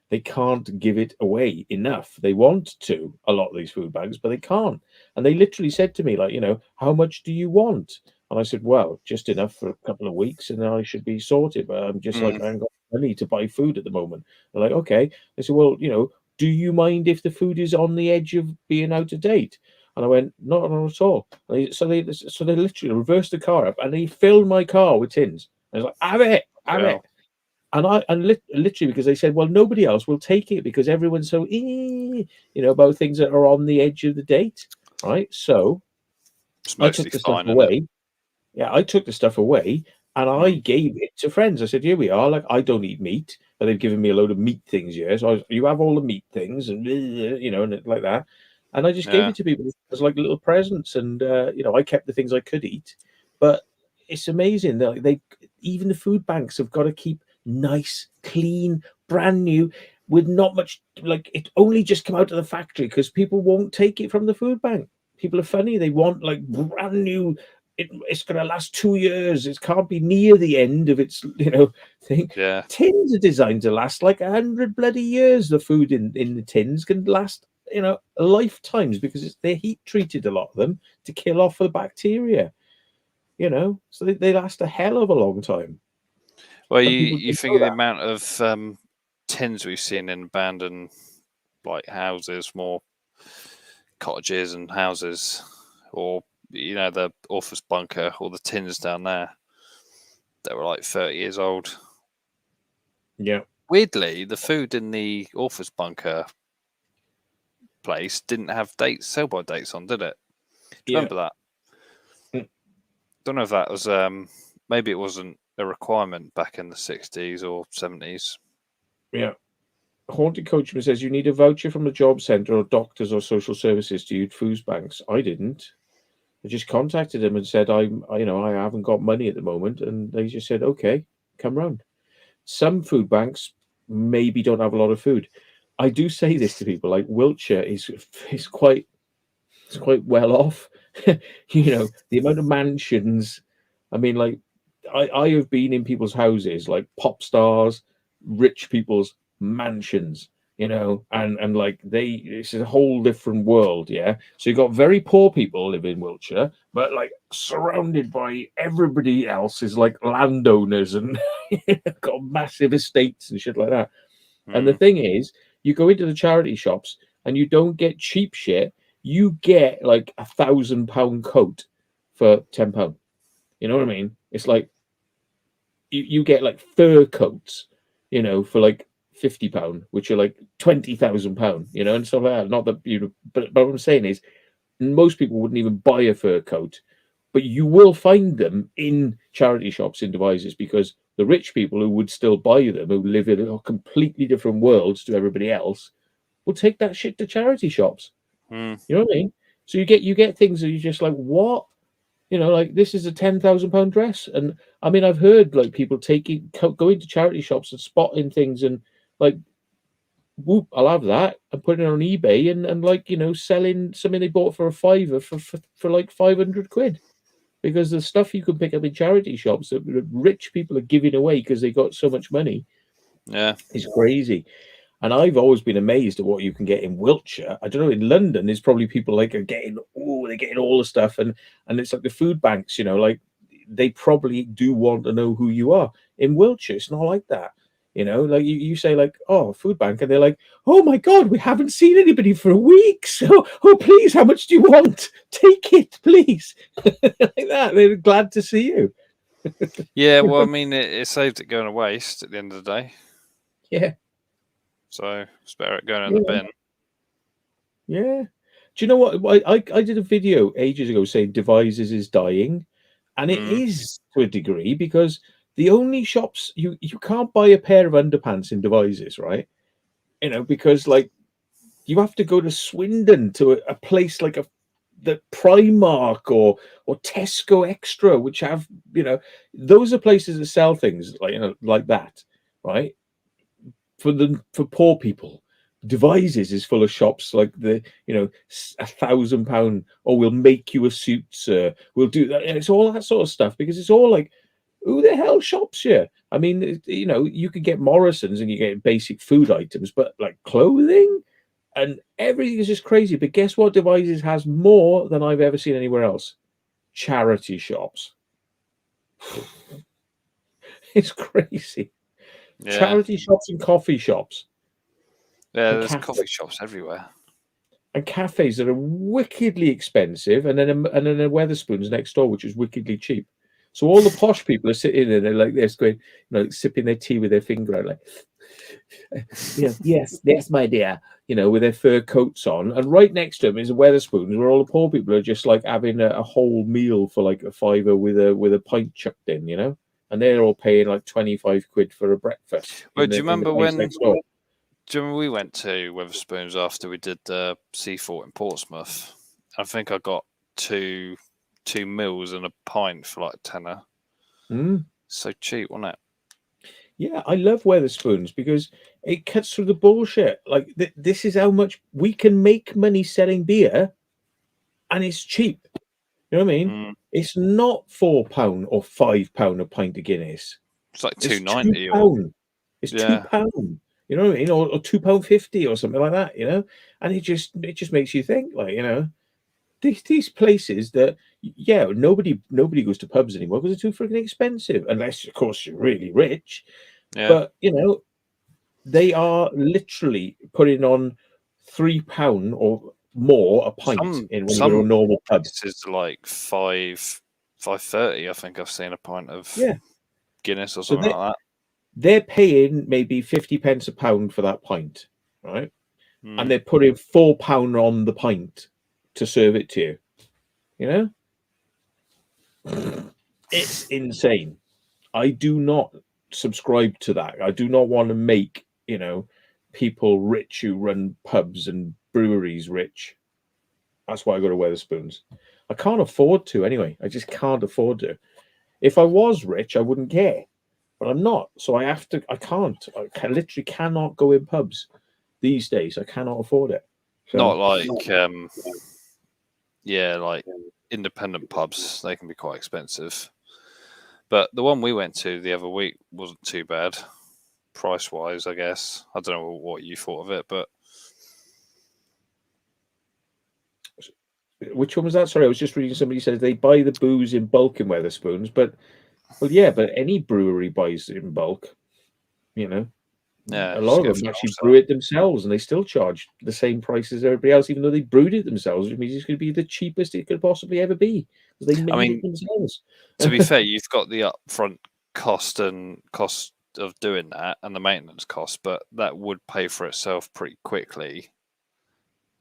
They can't give it away enough. They want to, a lot of these food banks, but they can't. And they literally said to me, like, how much do you want? And I said, well, just enough for a couple of weeks, and then I should be sorted. But I'm just like, I haven't got money to buy food at the moment. They're like, okay. I said, well, do you mind if the food is on the edge of being out of date? And I went, not at all. So they literally reversed the car up and they filled my car with tins. I was like, have it. And literally because they said, well, nobody else will take it because everyone's so about things that are on the edge of the date, right? So I took the stuff away. Yeah, I took the stuff away and I gave it to friends. I said, here we are. Like, I don't eat meat, but they've given me a load of meat things. Yeah, so you have all the meat things and and like that. And I just gave it to people as like little presents, and I kept the things I could eat. But it's amazing that even the food banks have got to keep nice, clean, brand new, with not much, like it only just come out of the factory because people won't take it from the food bank. People are funny; they want like brand new. It's going to last 2 years. It can't be near the end of its thing. Yeah, tins are designed to last like 100 bloody years. The food in the tins can last lifetimes because they're heat treated, a lot of them, to kill off the bacteria, so they last a hell of a long time. Well, you think the amount of tins we've seen in abandoned like houses, more cottages and houses, or the Orpheus bunker, or the tins down there that were like 30 years old. Yeah, weirdly, the food in the Orpheus bunker place didn't have sell-by dates on, did it? Do you remember that? Don't know if that was maybe it wasn't a requirement back in the 60s or 70s. Yeah. Haunted Coachman says you need a voucher from a job centre or doctors or social services to use food banks. I didn't. I just contacted them and said I haven't got money at the moment, and they just said okay, come round. Some food banks maybe don't have a lot of food. I do say this to people, like Wiltshire is quite well off. The amount of mansions. I mean, like I have been in people's houses, like pop stars, rich people's mansions, and like it's a whole different world. Yeah. So you've got very poor people live in Wiltshire, but like surrounded by everybody else is like landowners and got massive estates and shit like that. And the thing is, you go into the charity shops and you don't get cheap shit. You get like £1,000 coat for £10. You know what I mean? It's like you get like fur coats, for like £50, which are like £20,000, and stuff like that. Not that but what I'm saying is, most people wouldn't even buy a fur coat, but you will find them in charity shops in Devizes because the rich people who would still buy them, who live in a completely different worlds to everybody else, will take that shit to charity shops. You know what I mean? So you get things that you're just like, what? Like this is a £10,000 dress, and I mean I've heard like people going to charity shops and spotting things and like whoop, I'll have that, and putting it on eBay and like, you know, selling something they bought for a fiver for like 500 quid. Because the stuff you can pick up in charity shops that rich people are giving away because they got so much money Yeah. is crazy. And I've always been amazed at what you can get in Wiltshire. I don't know, in London, there's probably people like are getting, they're getting all the stuff, and it's like the food banks, you know, like they probably do want to know who you are. In Wiltshire, it's not like that. You know, like you say, like, oh, food bank, and they're like, oh my God, we haven't seen anybody for a week. So, oh, please, how much do you want? Take it, please. Like that. They're glad to see you. Yeah, well, I mean, it saved it going to waste at the end of the day. Yeah. So it's better it going in the bin. Yeah. Do you know what? I did a video ages ago saying Devices is dying. And it is to a degree, because the only shops you can't buy a pair of underpants in Devices, right? You know, because like you have to go to Swindon to a place like the Primark or Tesco Extra, which have, you know, those are places that sell things like, you know, like that, right? For poor people. Devices is full of shops like the, you know, £1,000, or we'll make you a suit, sir. We'll do that. And it's all that sort of stuff, because it's all like, who the hell shops here? I mean, you know, you could get Morrison's and you get basic food items, but like clothing and everything is just crazy. But guess what? Devices has more than I've ever seen anywhere else. Charity shops. It's crazy. Yeah. Charity shops and coffee shops. Yeah, and there's cafes. coffee shops everywhere. And cafes that are wickedly expensive, and then a Weatherspoons next door, which is wickedly cheap. So all the posh people are sitting there, they're like this, going, you know, sipping their tea with their finger out, like, yes, my dear, you know, with their fur coats on. And right next to them is a Weatherspoons, where all the poor people are just like having a whole meal for like a fiver with a pint chucked in, you know, and they're all paying like 25 quid for a breakfast. Well, do you remember when? Next door. Do you remember we went to Weatherspoons after we did the Seafort in Portsmouth? I think I got two meals and a pint for like tenner. So cheap, wasn't it? Yeah, I love Weatherspoons because it cuts through the bullshit. Like this is how much we can make money selling beer, and it's cheap. You know what I mean? It's not £4 or £5 a pint of Guinness. It's like £2. It's £2. You know what I mean? Or £2.50 or something like that, you know? And it just makes you think, like, you know, these places that, yeah, nobody goes to pubs anymore because they're too freaking expensive, unless, of course, you're really rich. Yeah. But, you know, they are literally putting on £3 or more a pint in one of your normal pubs. It's like £5.30. I think I've seen a pint of Guinness or something like that. They're paying maybe 50 pence a pound for that pint, right? And they're putting £4 on the pint to serve it to you. You know? It's insane. I do not subscribe to that. I do not want to make, you know, people rich who run pubs and breweries rich. That's why I go to Weatherspoons. I can't afford to anyway. I just can't afford to. If I was rich, I wouldn't care. But I'm not, so I literally cannot go in pubs these days. I cannot afford it. So, not like, like independent pubs. They can be quite expensive. But the one we went to the other week wasn't too bad, price-wise, I guess. I don't know what you thought of it, but... Which one was that? Sorry, I was just reading somebody said they buy the booze in bulk in Weatherspoons, but... Well, yeah, but any brewery buys it in bulk, you know. Yeah, a lot of them actually brew it themselves, and they still charge the same price as everybody else, even though they brewed it themselves. Which means it's going to be the cheapest it could possibly ever be because they made it themselves. To be fair, you've got the upfront cost of doing that and the maintenance cost, but that would pay for itself pretty quickly.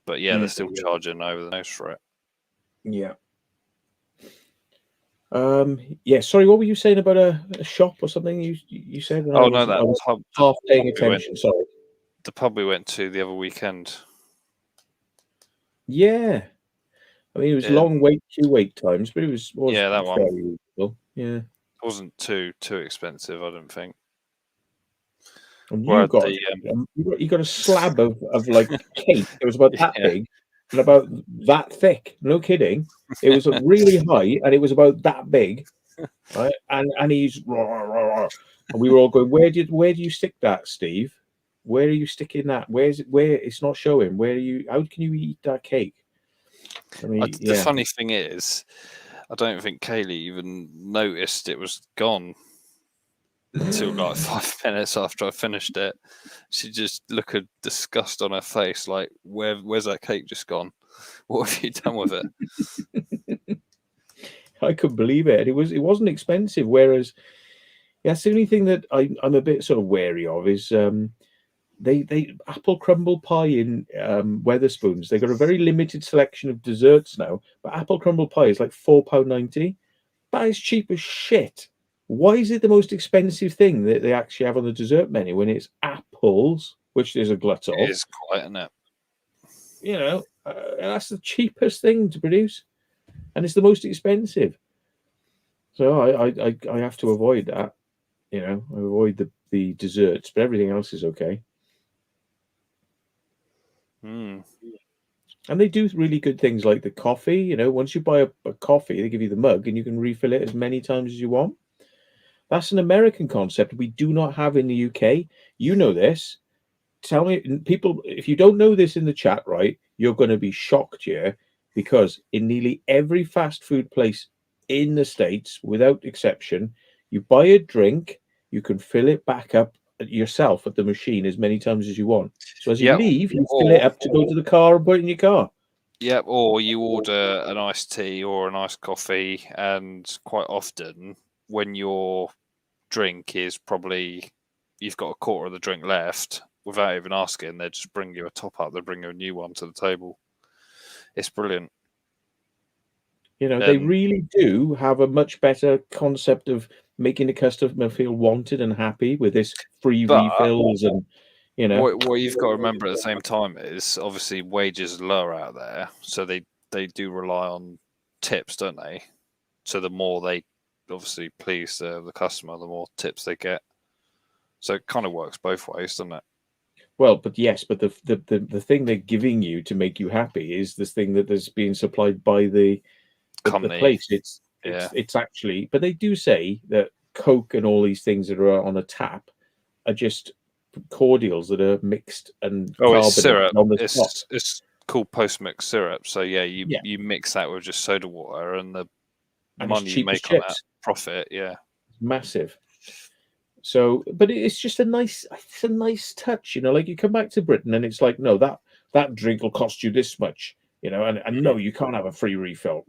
But yeah, they're still charging over the nose for it. Yeah. Sorry, what were you saying about a shop or something you said? I was half paying attention. Sorry. The pub we went to the other weekend. Yeah. I mean, it was long queue wait times, but it was that one. Reasonable. Yeah. It wasn't too expensive, I don't think. And Well, you got a slab of like cake. It was about that Yeah. big and about that thick. No kidding. It was really high and it was about that big, right? And he's rah, rah, rah. And we were all going, where do you stick that, Steve? Where are you sticking that? Where it's not showing? How can you eat that cake? I mean, The funny thing is, I don't think Kaylee even noticed it was gone until like 5 minutes after I finished it. She just looked at disgust on her face, like, where's that cake just gone? What have you done with it? I couldn't believe it. It wasn't expensive. Whereas, that's the only thing that I'm a bit sort of wary of is they apple crumble pie in Weatherspoons. They got a very limited selection of desserts now, but apple crumble pie is like £4.90. That is cheap as shit. Why is it the most expensive thing that they actually have on the dessert menu when it's apples, which there's a glut of? It is quite, isn't it? You know, that's the cheapest thing to produce, and it's the most expensive. So I have to avoid that. You know, I avoid the desserts, but everything else is okay. Mm. And they do really good things like the coffee. You know, once you buy a coffee, they give you the mug and you can refill it as many times as you want. That's an American concept we do not have in the UK. You know this. Tell me, people, if you don't know this in the chat, right, you're going to be shocked here, because in nearly every fast food place in the States, without exception, you buy a drink, you can fill it back up yourself at the machine as many times as you want. So as you leave, you fill it up to go to the car and put it in your car. Yep, or you order an iced tea or an iced coffee, and quite often when your drink is probably, you've got a quarter of the drink left, without even asking, they just bring you a top up, they bring you a new one to the table. It's brilliant. You know, they really do have a much better concept of making the customer feel wanted and happy with this free refills, and you know what you've got to remember at the same time is obviously wages are lower out there, so they do rely on tips, don't they? So the more they obviously please the customer, the more tips they get. So it kind of works both ways, doesn't it? Well, but yes, but the thing they're giving you to make you happy is this thing that is being supplied by the place. It's actually, but they do say that Coke and all these things that are on a tap are just cordials that are mixed and it's syrup. on the It's called post-mix syrup. So you mix that with just soda water, and the money you make on that profit, massive. So, but it's just a nice touch, you know. Like you come back to Britain and it's like, no, that drink will cost you this much, you know, and no, you can't have a free refill.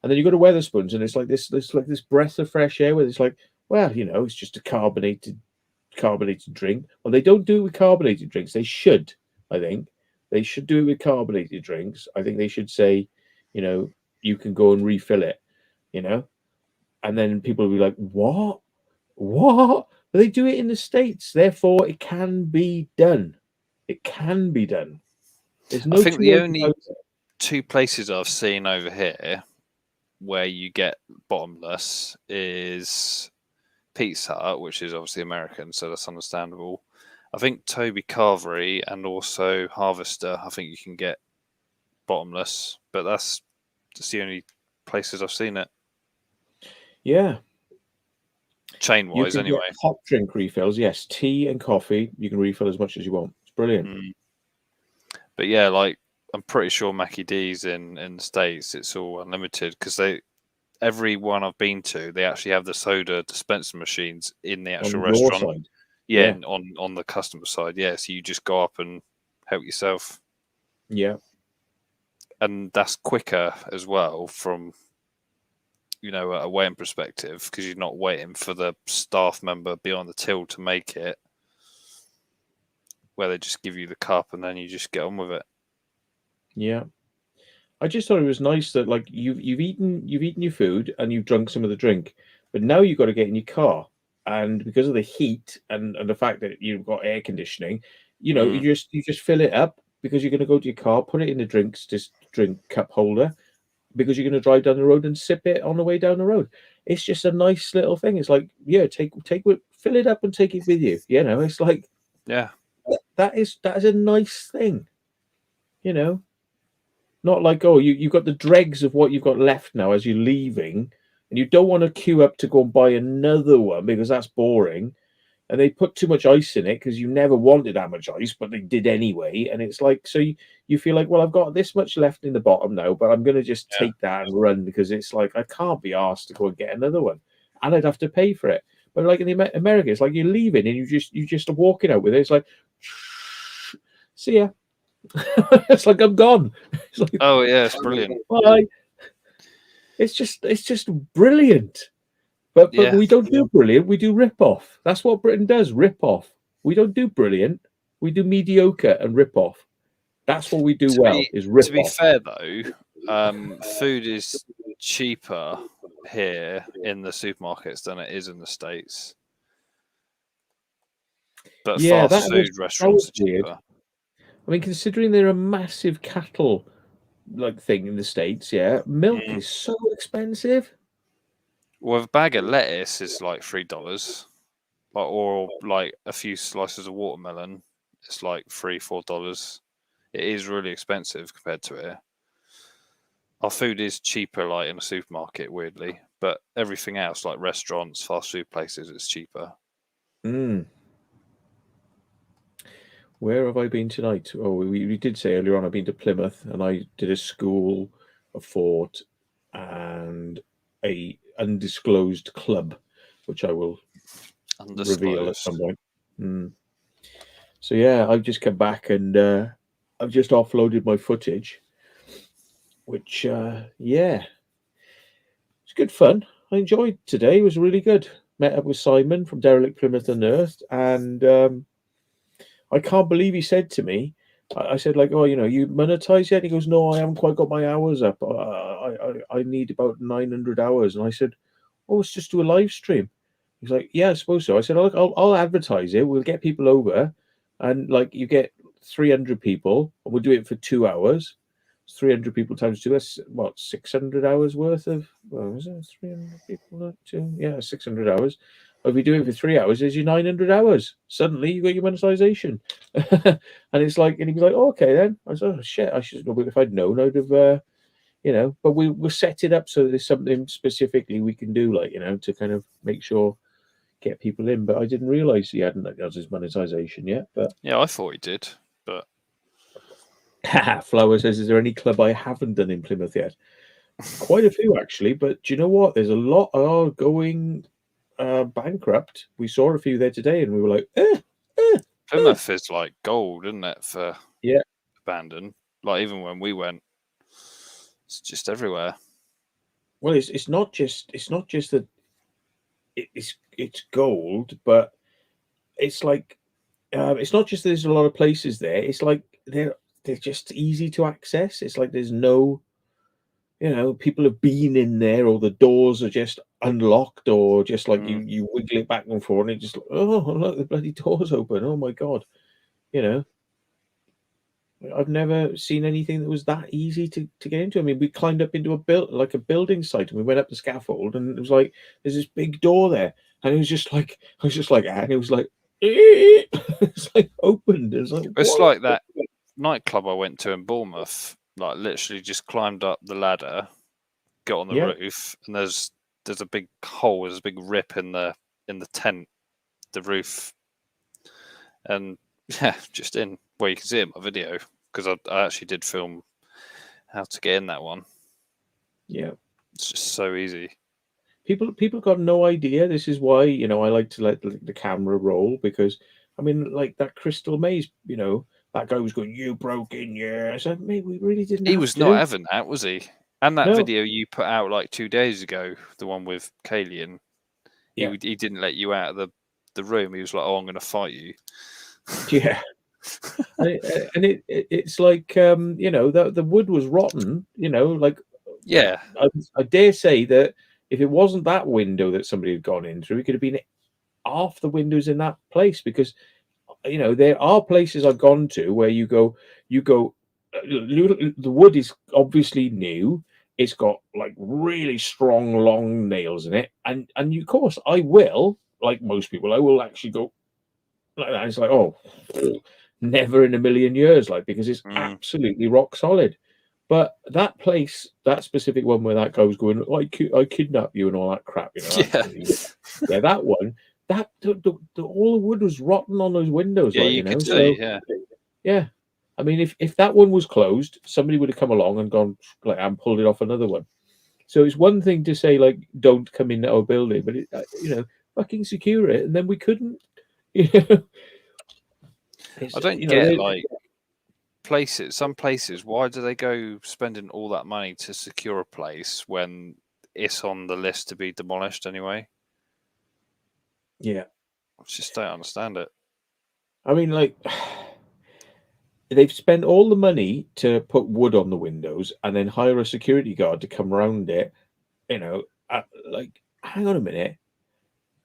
And then you go to Weatherspoons and it's like this breath of fresh air where it's like, well, you know, it's just a carbonated drink. Well, they don't do it with carbonated drinks. They should, I think. They should do it with carbonated drinks. I think they should say, you know, you can go and refill it, you know, and then people will be like, what? But they do it in the States, therefore it can be done. It can be done. There's no. I think the only two places I've seen over here where you get bottomless is Pizza Hut, which is obviously American, so that's understandable. I think Toby Carvery and also Harvester, I think you can get bottomless, but that's just the only places I've seen it. Yeah. Chain wise, anyway. Hot drink refills, yes. Tea and coffee, you can refill as much as you want. It's brilliant. But yeah, like I'm pretty sure Mackie D's in the States, it's all unlimited because every one I've been to, they actually have the soda dispenser machines in the actual restaurant. Yeah, on the customer side. Yeah, so you just go up and help yourself. Yeah. And that's quicker as well from, you know, a waiting perspective, because you're not waiting for the staff member behind the till to make it, where they just give you the cup and then you just get on with it. Yeah. I just thought it was nice that like you've eaten your food and you've drunk some of the drink, but now you've got to get in your car, and because of the heat and the fact that you've got air conditioning, you know, you just fill it up because you're going to go to your car, put it in the drink cup holder, because you're going to drive down the road and sip it on the way down the road. it's just a nice little thing. It's like, yeah, fill it up and take it with you. You know, it's like Yeah. that is a nice thing. You know, not like, oh, you've got the dregs of what you've got left now as you're leaving, and you don't want to queue up to go and buy another one because that's boring. And they put too much ice in it because you never wanted that much ice, but they did anyway. And it's like, so you feel like, well, I've got this much left in the bottom now, but I'm going to just take that and run because it's like, I can't be asked to go and get another one. And I'd have to pay for it. But like in the America, it's like you're leaving and you just are walking out with it. It's like, see ya. It's like, I'm gone. It's like, Oh yeah, it's brilliant. bye. It's just brilliant. But Yeah. we don't do brilliant. We do rip off. That's what Britain does. Rip off. We don't do brilliant. We do mediocre and rip off. That's what we do is rip To be off. fair though, food is cheaper here in the supermarkets than it is in the States. But Yeah, fast food restaurants are weird. cheaper. I mean, considering they're a massive cattle thing in the States, yeah, milk is so expensive. Well, a bag of lettuce is like $3, or like a few slices of watermelon. It's like $3-4. It is really expensive compared to here. Our food is cheaper, like in a supermarket, weirdly, but everything else, like restaurants, fast food places, it's cheaper. Where have I been tonight? Oh, we did say earlier on I've been to Plymouth, and I did a school, a fort, and a undisclosed club, which I will reveal at some point. So yeah, I've just come back and I've just offloaded my footage, which it's good fun. I enjoyed today. It was really good. Met up with Simon from Derelict Plymouth Unearthed, and I can't believe he said to me, I said, like, oh, you monetize yet? He goes, no, I haven't quite got my hours up. I need about 900 hours. And I said, oh, let's just do a live stream. He's like, yeah, I suppose so. I said, I'll advertise it. We'll get people over, and like you get 300 people, and we'll do it for 2 hours. 300 people times 2. That's what, 600 hours worth of. Well, is it 300 people? 600 hours. If we do it for 3 hours, there's your 900 hours. Suddenly, you got your monetization. And it's like, and he was like, oh, okay, then. I said, oh, shit, I should have, if I'd known, I'd have, but we'll set it up so that there's something specifically we can do, like, to kind of make sure, get people in. But I didn't realize he hadn't got his monetization yet. But yeah, I thought he did. But Flower says, is there any club I haven't done in Plymouth yet? Quite a few, actually. But do you know what? There's a lot are going bankrupt. We saw a few there today, and we were like, Plymouth is like gold, isn't it, for abandoned? Like even when we went, it's just everywhere. Well, it's not just that it's gold, but it's like it's not just there's a lot of places there. It's like they're just easy to access. It's like there's no, people have been in there, or the doors are just unlocked, or just like you wiggle it back and forth, and it just look, the bloody door's open. Oh my god, I've never seen anything that was that easy to get into. I mean, we climbed up into a building site, and we went up the scaffold, and it was like there's this big door there, and it was just like and it was like it's like opened. It's like that nightclub I went to in Bournemouth. Like literally just climbed up the ladder, got on the roof, and there's a big hole, there's a big rip in the tent, the roof, and just in. Well, you can see it in my video because I actually did film how to get in that one. Yeah, it's just so easy. People got no idea. This is why I like to let the camera roll, because I mean, like that Crystal Maze, that guy was going, "You broke in, yeah." I said, "Mate, we really didn't." He was not having that, was he? And that video you put out like 2 days ago, the one with Kalian, he didn't let you out of the room. He was like, "Oh, I'm going to fight you." Yeah. It's like the wood was rotten, like I dare say that if it wasn't that window that somebody had gone in through, it could have been half the windows in that place, because there are places I've gone to where you go the wood is obviously new, It's got like really strong, long nails in it, and of course I will, like most people, I will actually go like that. It's like, oh, never in a million years, like, because it's absolutely rock solid. But that place, that specific one where that guy was going, I kidnap you and all that crap, you know. Yeah, that one, that all the wood was rotten on those windows, Yeah, like, you you know. could So see, yeah. yeah, I mean, if that one was closed, somebody would have come along and gone like and pulled it off another one. So it's one thing to say like, don't come in our building, but it, you know, fucking secure it, and then we couldn't. You know, I don't get like places. Some places, why do they go spending all that money to secure a place when it's on the list to be demolished anyway? Yeah, I just don't understand it. I mean, like, they've spent all the money to put wood on the windows and then hire a security guard to come around it. You know, like, hang on a minute.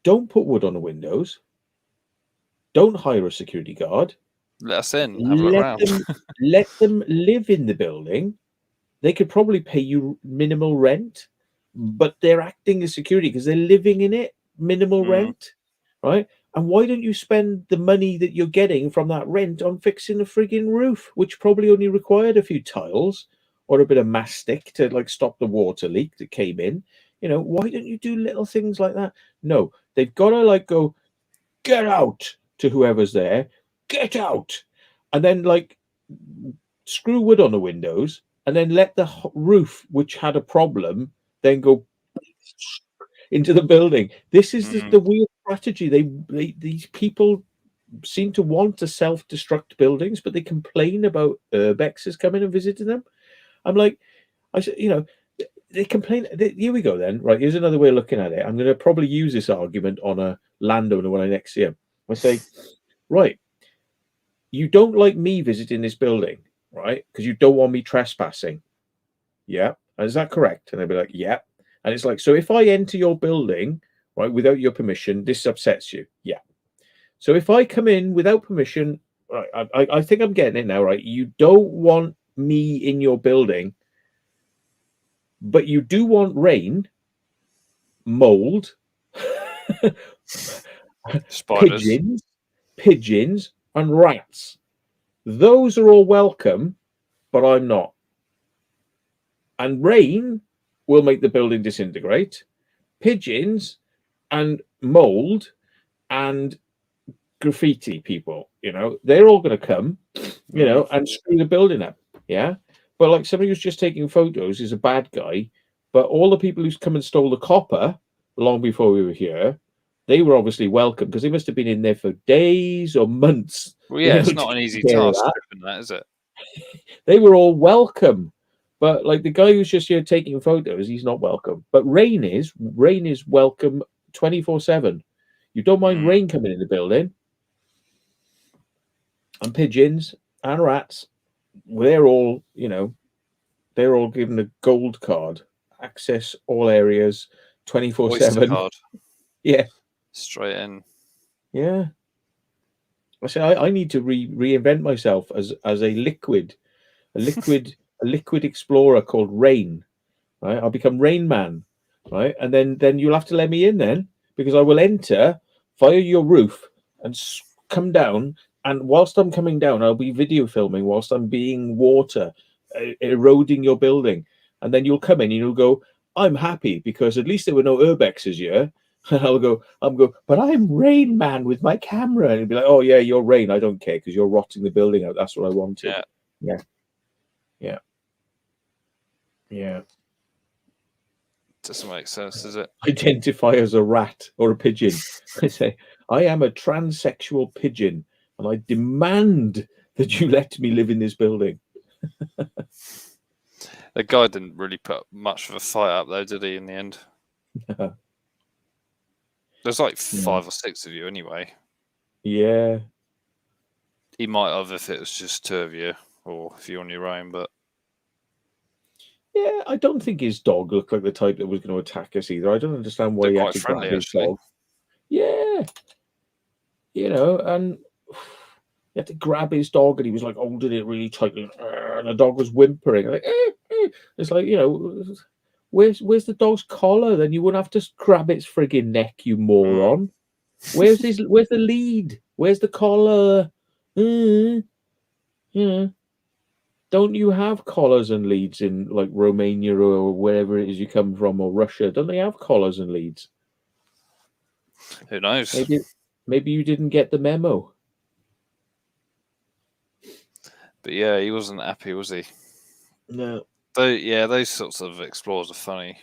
Don't put wood on the windows. Don't hire a security guard. Let us in. Have a look around. Let them live in the building. They could probably pay you minimal rent, but they're acting as security because they're living in it. Minimal rent, right? And why don't you spend the money that you're getting from that rent on fixing a frigging roof, which probably only required a few tiles or a bit of mastic to like stop the water leak that came in? You know, why don't you do little things like that? No, they've got to like go, get out to whoever's there, get out, and then like screw wood on the windows, and then let the roof, which had a problem, then go into the building. This is the weird strategy. These people seem to want to self-destruct buildings, but they complain about urbexes coming and visiting them. I'm like, I said, you know, they complain. Here we go then. Right, here's another way of looking at it. I'm going to probably use this argument on a landowner when I next see him. I say, right, you don't like me visiting this building, right? Because you don't want me trespassing. Yeah. Is that correct? And they'll be like, yeah. And it's like, so if I enter your building, right, without your permission, this upsets you. Yeah. So if I come in without permission, right, I think I'm getting it now, right? You don't want me in your building, but you do want rain, mold, spiders, pigeons, and rats. Those are all welcome, but I'm not. And rain will make the building disintegrate. Pigeons and mold and graffiti people, you know, they're all going to come, you know, and screw the building up. Yeah. But like somebody who's just taking photos is a bad guy. But all the people who's come and stole the copper long before we were here, they were obviously welcome because they must have been in there for days or months. Well, yeah, it's not an easy task, that, is it? They were all welcome. But like the guy who's just here taking photos, he's not welcome. But rain is welcome 24/7. You don't mind rain coming in the building. And pigeons and rats, they're all, you know, they're all given a gold card. Access all areas 24/7. Yeah. Straight in. Yeah. I say I need to reinvent myself as a liquid explorer called Rain, right? I'll become Rain Man, right? And then you'll have to let me in then, because I will enter via your roof and come down. And whilst I'm coming down, I'll be video filming whilst I'm being water eroding your building. And then you'll come in and you'll go, I'm happy because at least there were no urbexes here. And I'll go, but I'm Rain Man with my camera. And he'll be like, oh yeah, you're Rain. I don't care because you're rotting the building out. That's what I wanted. Yeah. Doesn't make sense, does it? Identify as a rat or a pigeon. I say, I am a transsexual pigeon and I demand that you let me live in this building. The guy didn't really put much of a fight up though, did he, in the end? There's like 5 or 6 of you anyway. Yeah. He might have if it was just 2 of you or if you're on your own, but yeah, I don't think his dog looked like the type that was going to attack us either. I don't understand why he had to grab his dog. Yeah. You know, and he had to grab his dog and he was like holding it really tightly and the dog was whimpering. Like, It's like, where's the dog's collar? Then you wouldn't have to grab its frigging neck, you moron. Where's the lead? Where's the collar? Don't you have collars and leads in like Romania or wherever it is you come from, or Russia? Don't they have collars and leads? Who knows? Maybe you didn't get the memo. But yeah, he wasn't happy, was he? No. Those sorts of explorers are funny.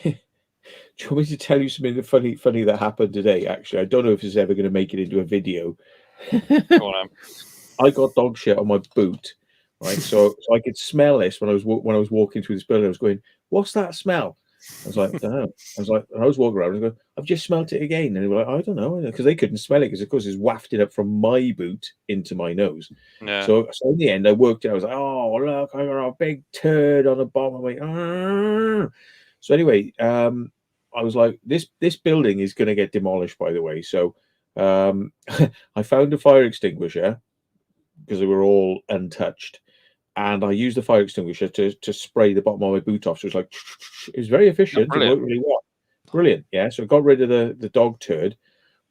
Do you want me to tell you something funny that happened today? Actually, I don't know if it's ever going to make it into a video. Go on, Em. I got dog shit on my boot, right? So I could smell this when I was walking through this building. I was going, "What's that smell?" I was like, "I don't know." I was walking around and I go, "I've just smelt it again." And they were like, "I don't know," because they couldn't smell it because, of course, it's wafted up from my boot into my nose. Yeah. So in the end, I worked it. I was like, "Oh, look, I got a big turd on the bottom of my." So anyway, I was like, "This building is going to get demolished." By the way, so I found a fire extinguisher because they were all untouched, and I used the fire extinguisher to spray the bottom of my boot off. So it was like, it was very efficient. It worked really well. Brilliant. Yeah. So I got rid of the dog turd,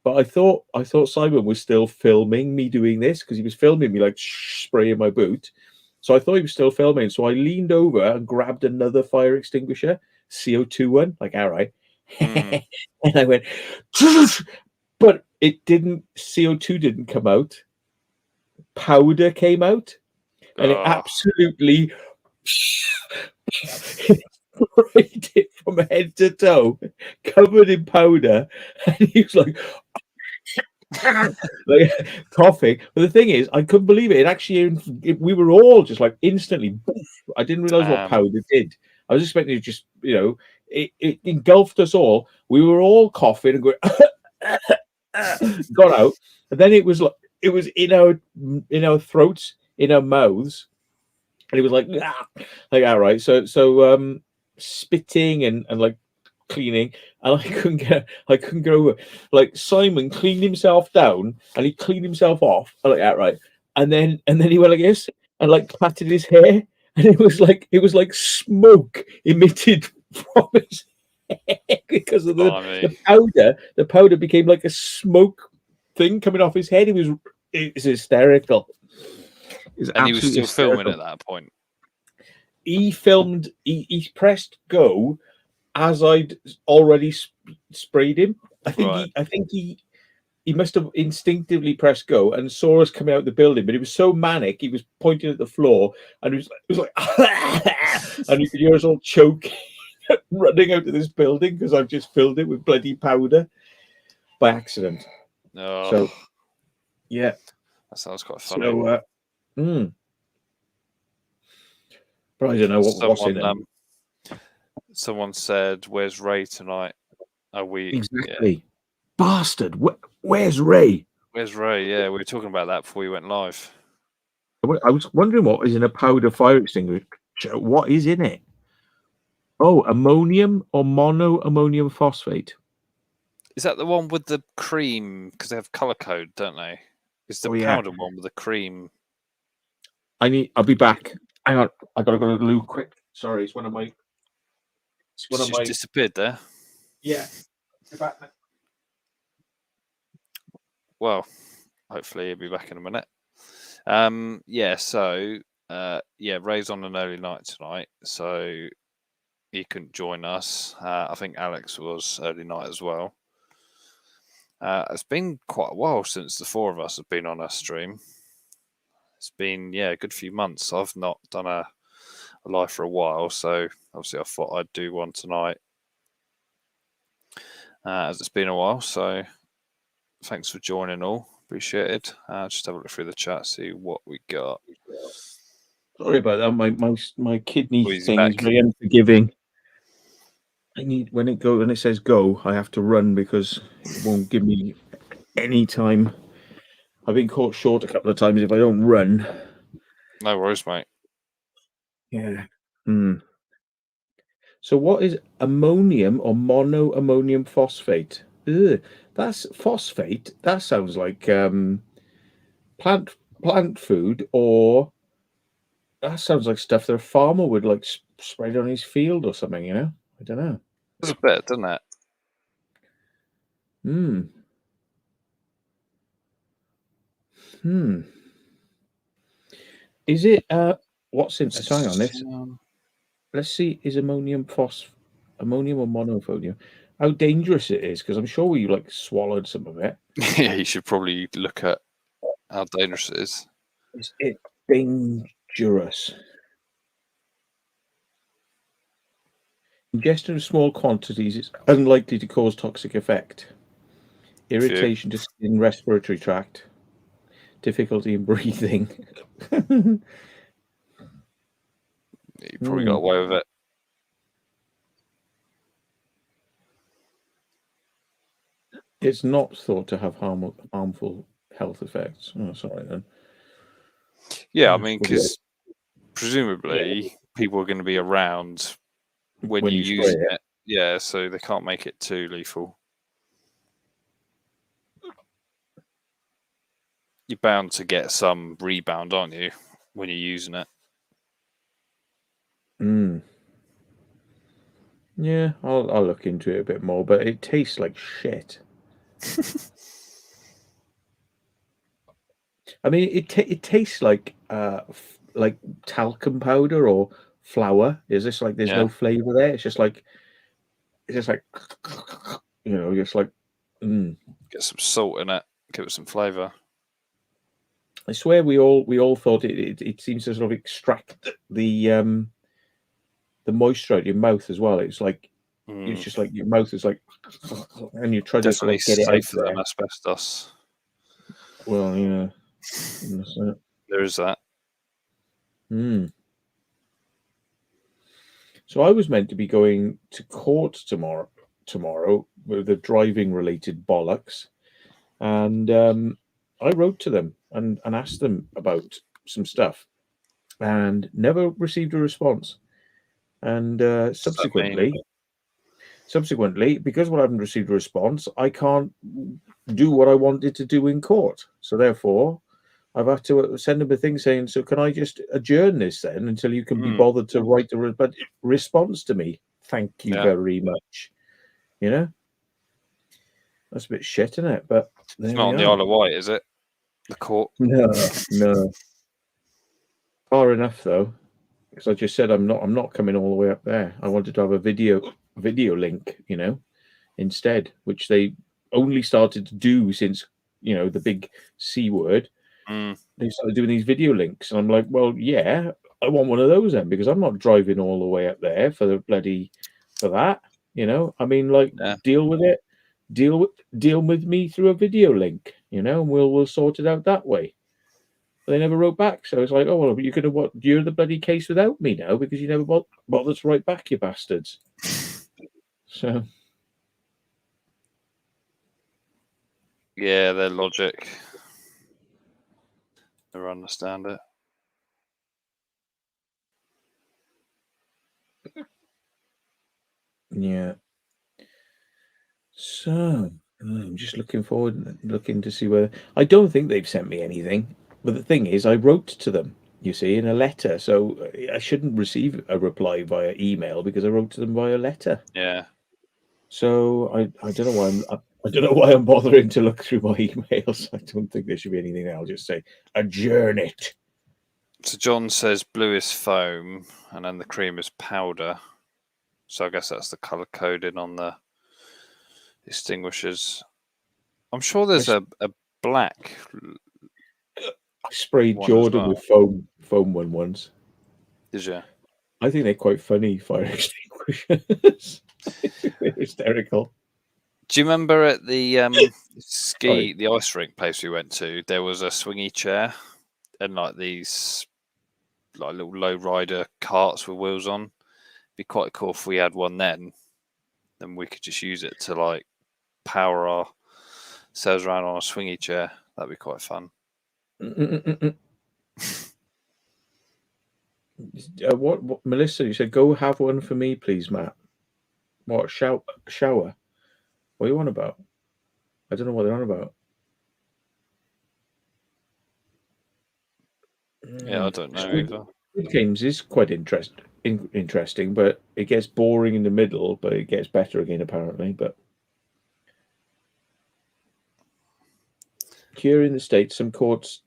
but I thought Simon was still filming me doing this because he was filming me like spraying my boot. So I thought he was still filming. So I leaned over and grabbed another fire extinguisher, CO2 one, like, all right. And I went, but it didn't, CO2 didn't come out. Powder came out, and it absolutely sprayed it from head to toe, covered in powder, and he was like coughing. But the thing is, I couldn't believe it. We were all just like instantly. I didn't realize what powder did. I was expecting it just, it engulfed us all. We were all coughing and going, got out, and then it was like, it was in our throats, in our mouths, and it was like all right. So spitting and like cleaning, and I couldn't get over. Like Simon cleaned himself down and he cleaned himself off. I'm like, all right, and then he went like this and like patted his hair, and it was like smoke emitted from his hair because of the powder. The powder became like a smoke thing coming off his head. It's hysterical. And he was still filming at that point. He filmed. He pressed go as I'd already sprayed him. I think he must have instinctively pressed go and saw us coming out of the building. But he was so manic, he was pointing at the floor, and it was like, and you could hear us all choking, running out of this building because I've just filled it with bloody powder by accident. Oh. So, yeah, that sounds quite funny. So, but I don't know what's in it. Someone said, "Where's Ray tonight?" Are we exactly? Yeah. Bastard! Where's Ray? Where's Ray? Yeah, we were talking about that before we went live. I was wondering what is in a powder fire extinguisher. What is in it? Oh, ammonium or monoammonium phosphate. Is that the one with the cream? Because they have color code, don't they? It's the powder one with the cream. I'll be back. Hang on, I gotta go to the loo quick. Sorry, it's one of my. Disappeared there. Yeah. Be back now. Well, hopefully he'll be back in a minute. Ray's on an early night tonight, so he couldn't join us. I think Alex was early night as well. It's been quite a while since the four of us have been on our stream. It's been, a good few months. I've not done a live for a while, so obviously I thought I'd do one tonight as it's been a while. So thanks for joining all. Appreciate it. Just have a look through the chat, see what we got. Sorry about that. My kidney thing is very unforgiving. I need when it says go, I have to run because it won't give me any time. I've been caught short a couple of times if I don't run. No worries, mate. Yeah. So what is ammonium or monoammonium phosphate? Ugh, that's phosphate. That sounds like plant food or That sounds like stuff that a farmer would like spread on his field or something. You know, I don't know. It's a bit, doesn't it? Hmm. Hmm. Is it? What's in? Hang on this. Let's see. Is ammonium or monophonium? How dangerous it is? Because I'm sure we like swallowed some of it. Yeah, you should probably look at how dangerous it is. Is it dangerous? Ingestion of small quantities is unlikely to cause toxic effect. Irritation to skin, respiratory tract, difficulty in breathing. You probably got away with it. It's not thought to have harmful health effects. Oh, sorry then. Yeah, I mean, because presumably people are going to be around when you use it. Yeah, so they can't make it too lethal. You're bound to get some rebound, aren't you, when you're using it? Yeah, I'll look into it a bit more, but it tastes like shit. I mean, it tastes like talcum powder or flour. Is this like there's no flavor there? It's just like just like Get some salt in it, give it some flavor. I swear we all thought it seems to sort of extract the moisture out of your mouth as well. It's like it's just like your mouth is like, and you try to sort of get it out safer than asbestos. Well, yeah, there is that. So I was meant to be going to court tomorrow with the driving related bollocks, and I wrote to them and asked them about some stuff, and never received a response. And subsequently, because I haven't received a response, I can't do what I wanted to do in court. So therefore, I've had to send them a thing saying, "So can I just adjourn this then until you can be bothered to write a response to me? Thank you very much." You know, that's a bit shit, isn't it? But it's not on the Isle of Wight, is it? The court? No. Far enough though, because I just said I'm not coming all the way up there. I wanted to have a video link, you know, instead, which they only started to do since the big C word. They started doing these video links, and I'm like, well, yeah, I want one of those then, because I'm not driving all the way up there for that. You know, I mean, like, deal with it, deal with me through a video link, and we'll sort it out that way. But they never wrote back, so it's like, oh well, you're the bloody case without me now because you never bothered to write back, you bastards. So. Yeah, their logic. Never understand it. Yeah. So I'm just looking to see whether I don't think they've sent me anything. But the thing is, I wrote to them, you see, in a letter, so I shouldn't receive a reply via email because I wrote to them via letter. Yeah. So I don't know why I don't know why I'm bothering to look through my emails. I don't think there should be anything there. I'll just say adjourn it. So John says blue is foam, and then the cream is powder. So I guess that's the color coding on the extinguishers. I'm sure there's a black. I sprayed Jordan with foam one once. Did you? I think they're quite funny, fire extinguishers. They're hysterical. Do you remember at the the ice rink place we went to, there was a swingy chair and like these like little low rider carts with wheels on? It'd be quite cool if we had one then we could just use it to like power ourselves around on a swingy chair. That'd be quite fun. What Melissa, you said go have one for me, please, Matt. What shower? What are you on about? I don't know what they're on about. Yeah, I don't know either. Squid Games is quite interesting, but it gets boring in the middle, but it gets better again apparently. But here in the States, some courts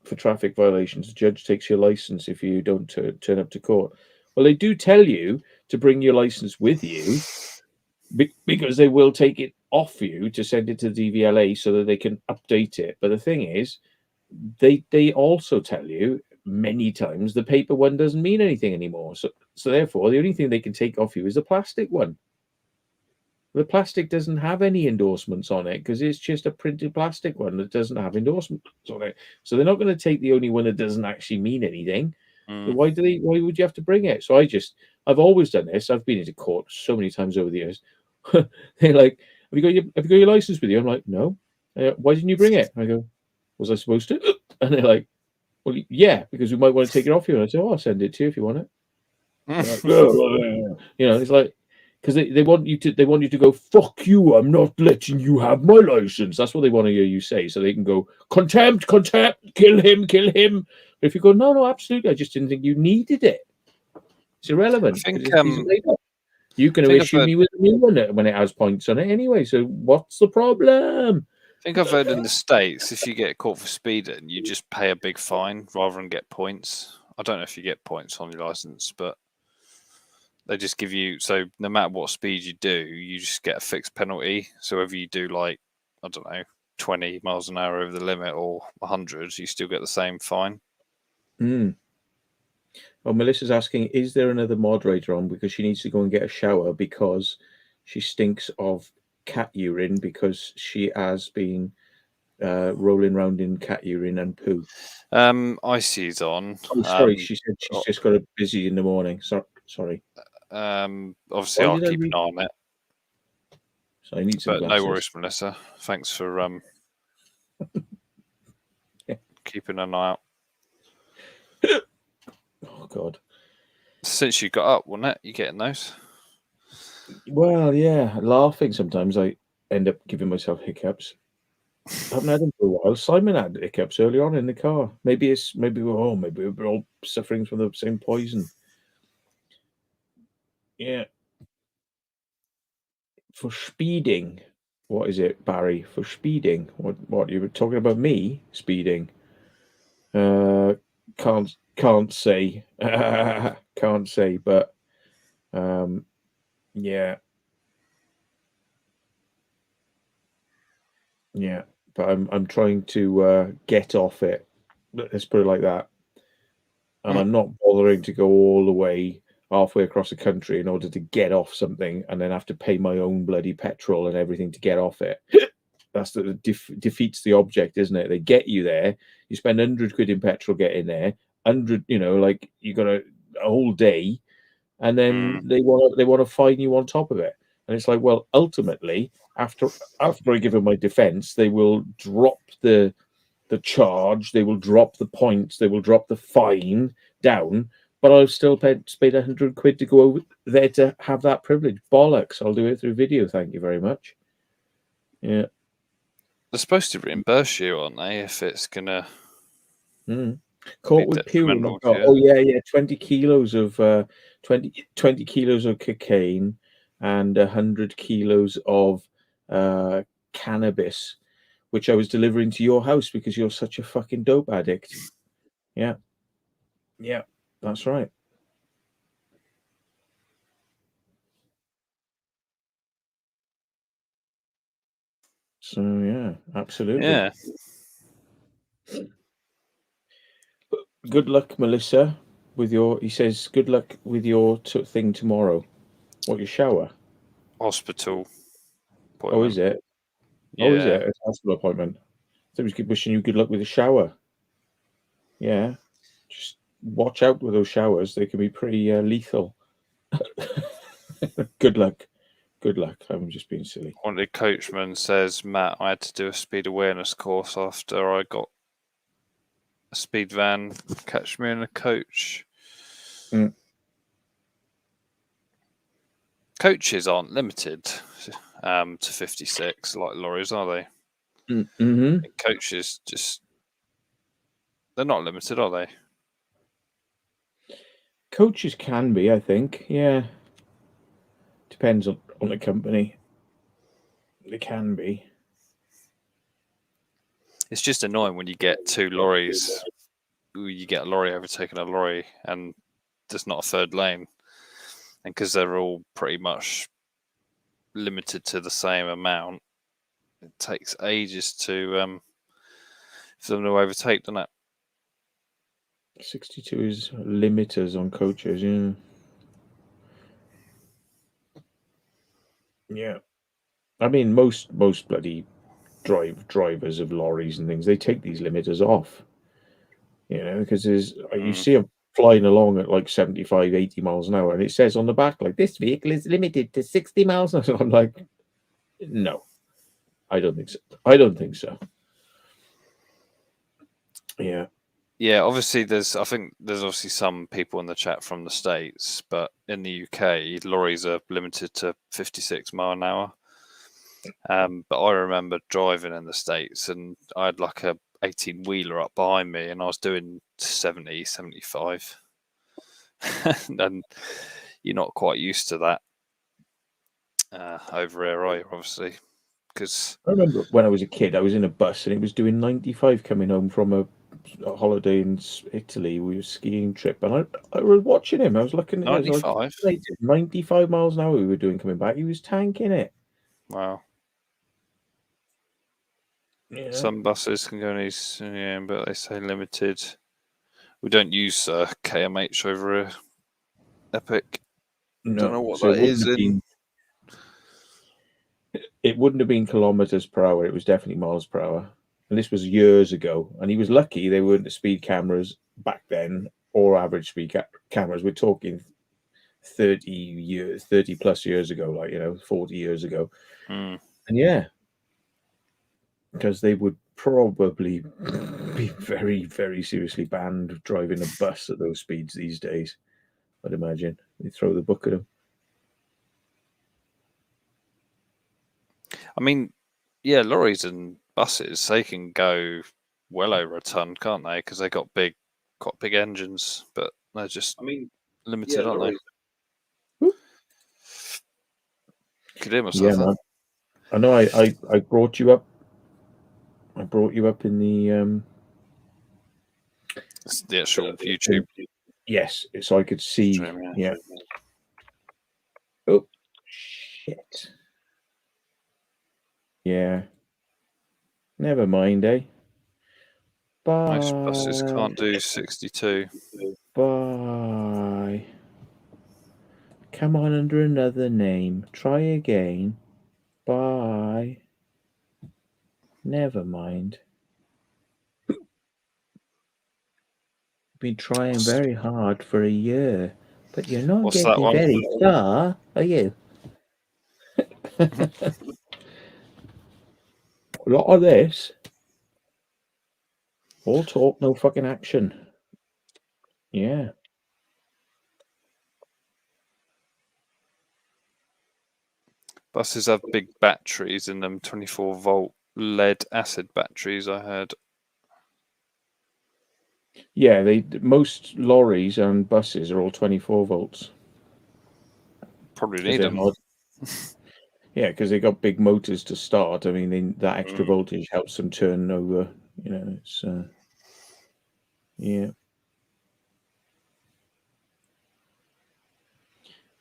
for traffic violations, the judge takes your license if you don't turn up to court. Well, they do tell you to bring your license with you because they will take it off you to send it to the DVLA so that they can update it. But the thing is, they also tell you many times the paper one doesn't mean anything anymore. So therefore, the only thing they can take off you is the plastic one. The plastic doesn't have any endorsements on it because it's just a printed plastic one that doesn't have endorsements on it. So they're not going to take the only one that doesn't actually mean anything. Mm. Why would you have to bring it? So I've always done this. I've been into court so many times over the years. They're like, have you got your license with you? I'm like, no. Why didn't you bring it? I go, was I supposed to? And they're like, well, yeah, because we might want to take it off you. And I say, oh, I'll send it to you if you want it. Like, it's like, because they want you to go, fuck you, I'm not letting you have my license. That's what they want to hear you say, so they can go, contempt, kill him. But if you go, no, absolutely, I just didn't think you needed it. It's irrelevant. I think, you can issue me with a new one when it has points on it anyway, so what's the problem? I think I've heard in the States, if you get caught for speeding, you just pay a big fine rather than get points. I don't know if you get points on your license, but they just give you, so no matter what speed you do, you just get a fixed penalty. So whether you do 20 miles an hour over the limit or 100, you still get the same fine. Well, Melissa's asking, is there another moderator on because she needs to go and get a shower because she stinks of cat urine because she has been rolling around in cat urine and poo. Icy's on. Oh, sorry, she said she's just got it busy in the morning. Sorry. Obviously, I'll keep an eye on it. So I need some glasses. No worries, Melissa. Thanks for keeping an eye out. Oh God! Since you got up, wasn't it? You getting those? Well, yeah. Laughing sometimes, I end up giving myself hiccups. I haven't had them for a while. Simon had hiccups earlier on in the car. Maybe we're all suffering from the same poison. Yeah. For speeding, what is it, Barry? For speeding, what you were talking about? Me speeding? Can't say. Can't say, but yeah. But I'm trying to get off it. Let's put it like that. And I'm not bothering to go all the way halfway across the country in order to get off something and then have to pay my own bloody petrol and everything to get off it. That's defeats the object, isn't it? They get you there. You spend 100 quid in petrol getting there. 100, you got a whole day, and then they want to fine you on top of it. And it's like, well, ultimately, after I give them my defense, they will drop the charge, they will drop the points, they will drop the fine down, but I've still paid 100 quid to go over there to have that privilege. Bollocks! I'll do it through video. Thank you very much. Yeah, they're supposed to reimburse you, aren't they? If it's gonna caught with pure. Oh yeah, 20 kilos of 20 kilos of cocaine and 100 kilos of cannabis, which I was delivering to your house because you're such a fucking dope addict. Yeah, that's right. So yeah, absolutely. Yeah. Good luck, Melissa, with your. He says, good luck with your thing tomorrow. What, your shower? Hospital appointment. Oh, is it? Yeah. Oh, is it? It's a hospital appointment. So we keep wishing you good luck with the shower. Yeah. Just watch out with those showers. They can be pretty lethal. Good luck. Good luck. I'm just being silly. One of the coachman says, Matt, I had to do a speed awareness course after I got a speed van catch me in a coach. Coaches aren't limited to 56 like lorries, are they? Mm-hmm. Coaches they're not limited, are they? Coaches can be, I think. Yeah. Depends on the company. They can be. It's just annoying when you get two lorries. You get a lorry overtaking a lorry, and there's not a third lane, and because they're all pretty much limited to the same amount, it takes ages to for them to overtake, doesn't it? 62 is limiters on coaches, yeah. Yeah. I mean, most bloody drivers of lorries and things, they take these limiters off. You know, because you see them flying along at like 75, 80 miles an hour, and it says on the back, like, this vehicle is limited to 60 miles an hour. I'm like, no, I don't think so. I don't think so. Yeah. Yeah, obviously I think there's obviously some people in the chat from the States, but in the UK, lorries are limited to 56 mile an hour. But I remember driving in the States, and I had like a 18-wheeler up behind me, and I was doing 70, 75. And you're not quite used to that over here, are you, obviously? Because I remember when I was a kid, I was in a bus and it was doing 95 coming home from a holiday in Italy. We were skiing trip, and I was watching him. I was looking at 95? 95 miles an hour we were doing coming back. He was tanking it. Wow. Yeah. Some buses can go in these, but they say limited. We don't use KMH over here. Epic. No, Don't know what so that is. It wouldn't have been kilometers per hour. It was definitely miles per hour. And this was years ago. And he was lucky they weren't the speed cameras back then or average speed cameras. We're talking 30 plus years ago, 40 years ago. Mm. And yeah, because they would probably be very, very seriously banned driving a bus at those speeds these days. I'd imagine they throw the book at them. I mean, yeah, lorries and buses, they can go well over a ton, can't they? Because they got quite big engines, but they're just limited, aren't they? Could hear myself. Yeah, man. I know. I brought you up. I brought you up in the It's the actual YouTube. Yes, so I could see. Stream, yeah. Oh shit. Yeah. Never mind, eh? Bye. Most buses can't do 62. Bye. Come on under another name. Try again. Bye. Never mind. Been trying very hard for a year, but you're not What's that getting one? very far, are you? A lot of this. All talk, no fucking action. Yeah. Buses have big batteries in them, 24-volt lead acid batteries, I heard. Yeah, most lorries and buses are all 24 volts. Probably need them. Yeah, because they got big motors to start. I mean, that extra voltage helps them turn over. It's yeah.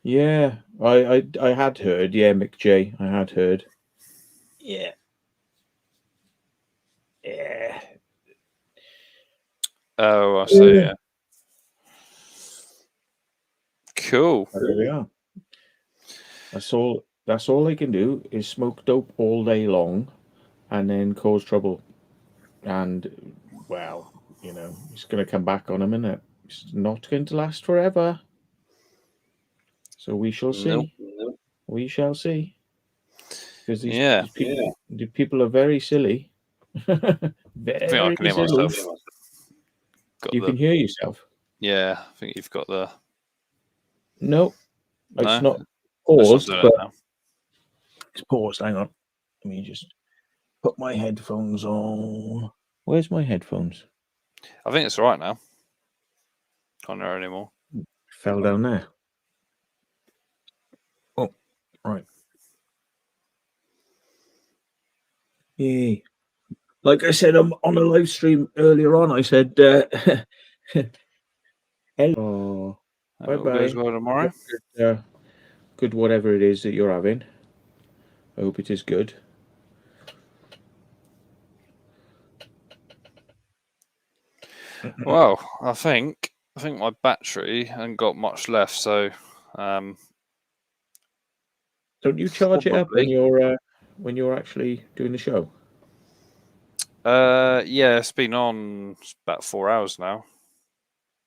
Yeah, I had heard. Yeah, Mick J, I had heard. Yeah. Yeah. Oh, I see. Yeah. Cool. There we are. That's all they can do is smoke dope all day long, and then cause trouble. And well, it's going to come back on them, isn't it? It's not going to last forever. So we shall see. Nope. We shall see. Because these people are very silly. Very I think I can hear silly. myself. Can hear yourself? Yeah, I think you've got the... No. No? It's not paused, but now. It's paused. Hang on. Let me just put my headphones on. Where's my headphones? I think it's all right now. Can't hear anymore. fell down there. Oh, right. Yeah. Like I said on a live stream earlier on, I said, hello. Hope it all goes well tomorrow. Good whatever it is that you're having. I hope it is good. Well, I think my battery hasn't got much left, so Don't you charge it up when you're actually doing the show? yeah, it's been on about 4 hours now.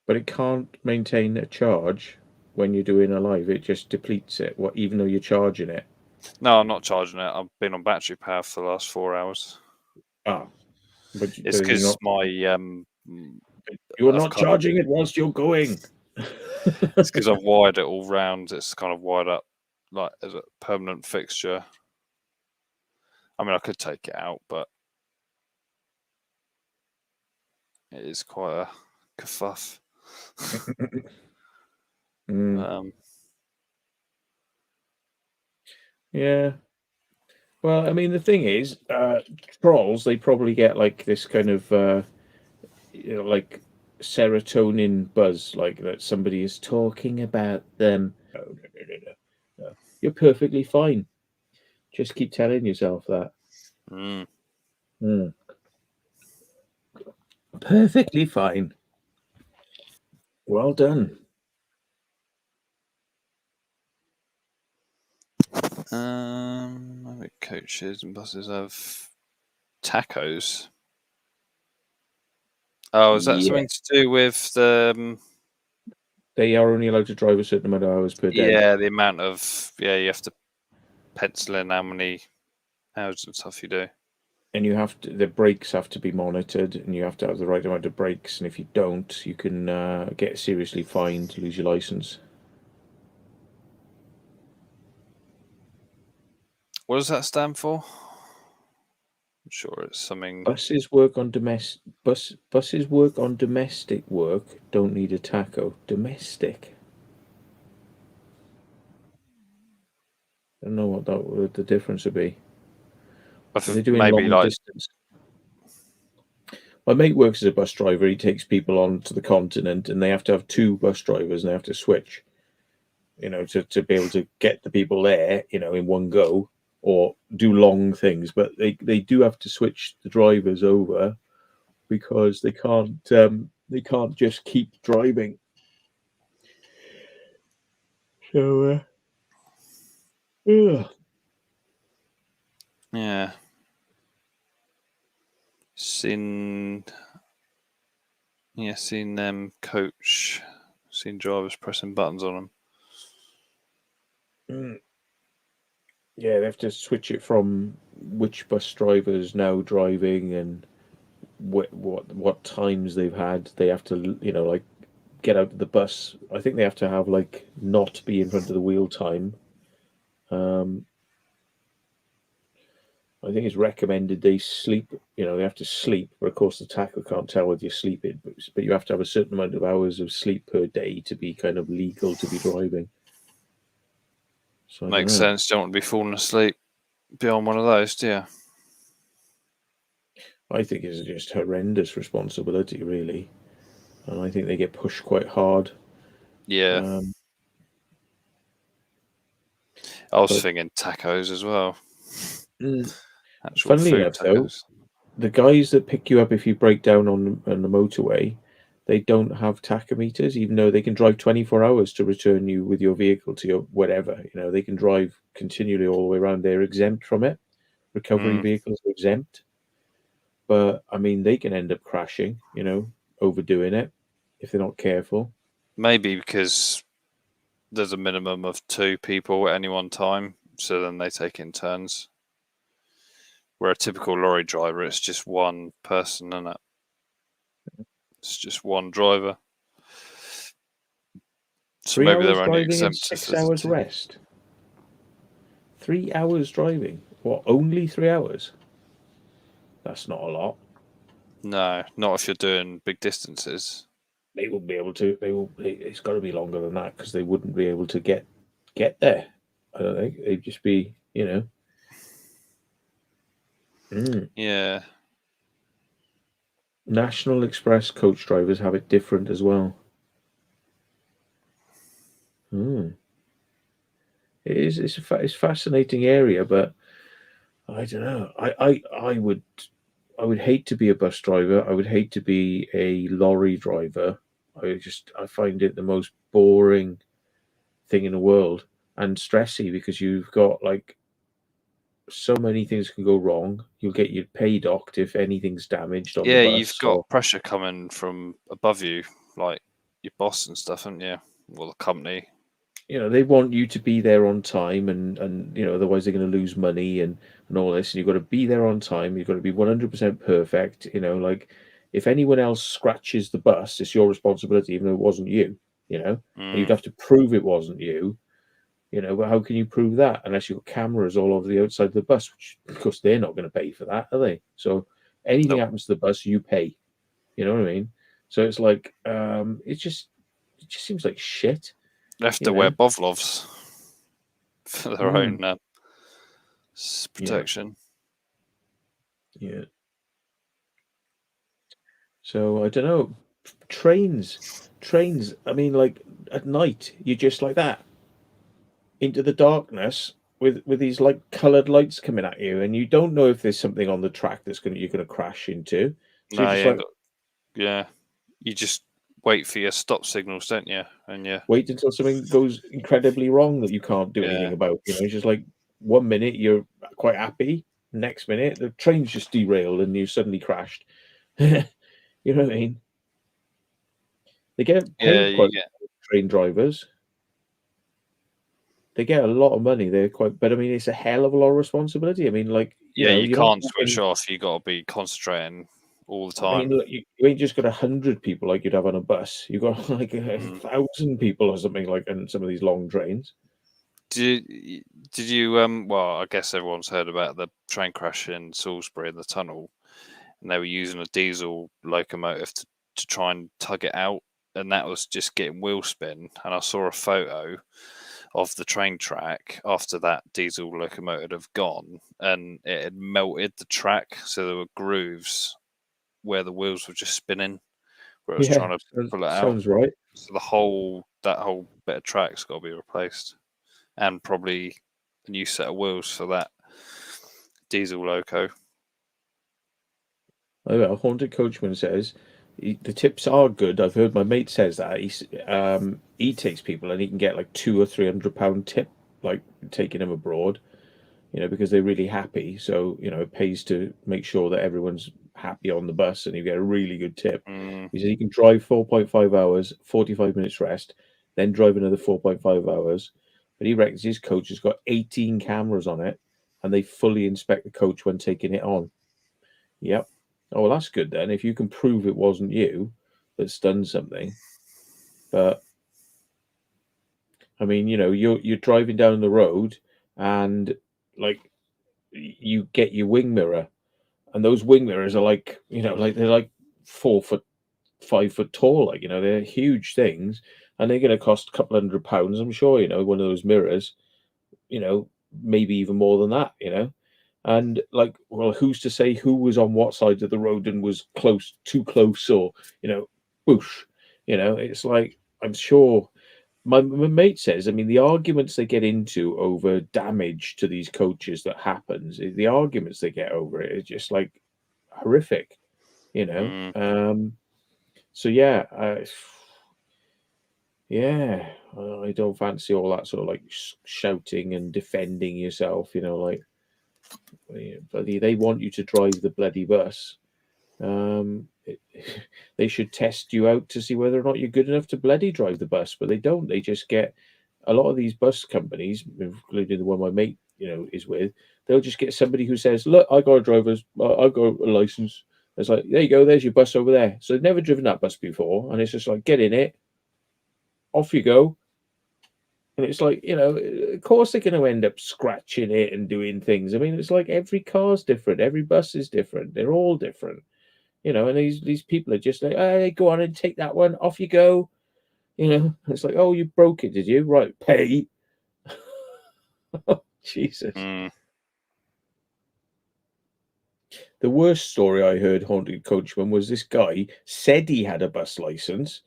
But it can't maintain a charge when you're doing a live. It just depletes it. Even though you're charging it. No, I'm not charging it. I've been on battery power for the last 4 hours. Ah, but It's because my you're not charging it whilst you're going. It's because I've wired it all round. It's kind of wired up like as a permanent fixture. I mean, I could take it out, but it is quite a kerfuff. Yeah. Well, I mean, the thing is, trolls, they probably get like this kind of, like serotonin buzz, like that somebody is talking about them. No. You're perfectly fine. Just keep telling yourself that. Perfectly fine. Well done. Maybe coaches and buses have tacos. Oh, is that something to do with the? They are only allowed to drive a certain amount of hours per day. Yeah, the amount of you have to pencil in how many hours and stuff you do. And the brakes have to be monitored, and you have to have the right amount of brakes. And if you don't, you can get seriously fined, lose your license. What does that stand for? I'm sure it's something. Buses work on domestic work. Don't need a taco. Domestic. I don't know what the difference would be. They're doing maybe long distance. My mate works as a bus driver. He takes people on to the continent, and they have to have 2 bus drivers, and they have to switch, to be able to get the people there, in one go, or do long things. But they do have to switch the drivers over because they can't just keep driving. So, yeah. Yeah. Seen them coach. Seen drivers pressing buttons on them. Yeah, they have to switch it from which bus drivers now driving and what times they've had. They have to, like get out of the bus. I think they have to have like not be in front of the wheel time. I think it's recommended they sleep. They have to sleep, but of course the taco can't tell whether you're sleeping. But you have to have a certain amount of hours of sleep per day to be kind of legal to be driving. So makes sense. Don't want to be falling asleep beyond one of those, do you? I think it's just horrendous responsibility, really, and I think they get pushed quite hard. Yeah. I was thinking tacos as well. Funnily enough, though, the guys that pick you up if you break down on the motorway, they don't have tachometers, even though they can drive 24 hours to return you with your vehicle to your whatever. They can drive continually all the way around. They're exempt from it. Recovery vehicles are exempt. But, I mean, they can end up crashing, overdoing it if they're not careful. Maybe because there's a minimum of 2 people at any one time, so then they take it in turns. Where a typical lorry driver, it's just one person, isn't it? It's just one driver. So 3 maybe hours they're only driving and exempt 6 hours rest. 3 hours driving? What, only 3 hours? That's not a lot. No, not if you're doing big distances. they won't be able to. It's got to be longer than that because they wouldn't be able to get there. I don't think they'd just be, Yeah. National Express coach drivers have it different as well. It is. It's a fascinating area, but I don't know. I would hate to be a bus driver. I would hate to be a lorry driver. I find it the most boring thing in the world and stressy because you've got like so many things can go wrong. You'll get your pay docked if anything's damaged on the Yeah, bus. you've got pressure coming from above you, like your boss and stuff, haven't you? Well, the company. They want you to be there on time and otherwise they're going to lose money and all this, and you've got to be there on time. You've got to be 100% perfect. Like if anyone else scratches the bus, it's your responsibility, even though it wasn't you. And you'd have to prove it wasn't you. But how can you prove that unless you've got cameras all over the outside of the bus, which of course they're not going to pay for that, are they? So anything happens to the bus, you pay. You know what I mean? So it's like it just seems like shit. They have to wear Bovlovs for their own protection. Yeah. So I don't know. Trains. I mean, like at night, you're just like that into the darkness with these like coloured lights coming at you, and you don't know if there's something on the track you're gonna crash into. So No, you just wait for your stop signals, don't you? And wait until something goes incredibly wrong that you can't do anything about. It's just like 1 minute you're quite happy, next minute the train's just derailed and you suddenly crashed. You know what I mean? They get paid quite train drivers. They get a lot of money. But I mean, it's a hell of a lot of responsibility. I mean, like you can't switch off. You got to be concentrating all the time. I mean, look, you ain't just got 100 people like you'd have on a bus. You've got like 1,000 people or something like in some of these long trains. Did you? Well, I guess everyone's heard about the train crash in Salisbury in the tunnel, and they were using a diesel locomotive to try and tug it out, and that was just getting wheel spin. And I saw a photo of the train track after that diesel locomotive had gone, and it had melted the track, so there were grooves where the wheels were just spinning, where it was trying to pull it out. Sounds right. So that whole bit of track's got to be replaced, and probably a new set of wheels for that diesel loco. A haunted coachman says the tips are good. I've heard my mate says that he takes people and he can get like £200 or £300 tip, like taking them abroad, because they're really happy. So it pays to make sure that everyone's happy on the bus, and you get a really good tip. He said he can drive 4.5 hours, 45 minutes rest, then drive another 4.5 hours. But he reckons his coach has got 18 cameras on it, and they fully inspect the coach when taking it on. Yep. Oh, well, that's good then. If you can prove it wasn't you that's done something. But I mean, you're driving down the road, and like you get your wing mirror, and those wing mirrors are like, they're like 4 foot, 5 foot tall, like they're huge things, and they're going to cost a couple £100, I'm sure. One of those mirrors, maybe even more than that, And like, well, who's to say who was on what side of the road and was too close, or whoosh, it's like, I'm sure my mate says, I mean, the arguments they get into over damage to these coaches that happens, the arguments they get over it is just like horrific, So I don't fancy all that sort of like shouting and defending yourself, like. But they want you to drive the bloody bus. They should test you out to see whether or not you're good enough to bloody drive the bus, but they don't. They just get a lot of these bus companies, including the one my mate is with. They'll just get somebody who says, "Look, I got I've got a license." It's like, there you go, there's your bus over there. So they've never driven that bus before, and it's just like, get in it, off you go. And it's like, of course they're going to end up scratching it and doing things. I mean, it's like every car's different. Every bus is different. They're all different. you know, and these people are just like, hey, go on and take that one, off you go. You know, it's like, oh, you broke it, did you? Right, pay. Jesus. Mm. The worst story I heard, Haunted Coachman, was this guy said he had a bus license,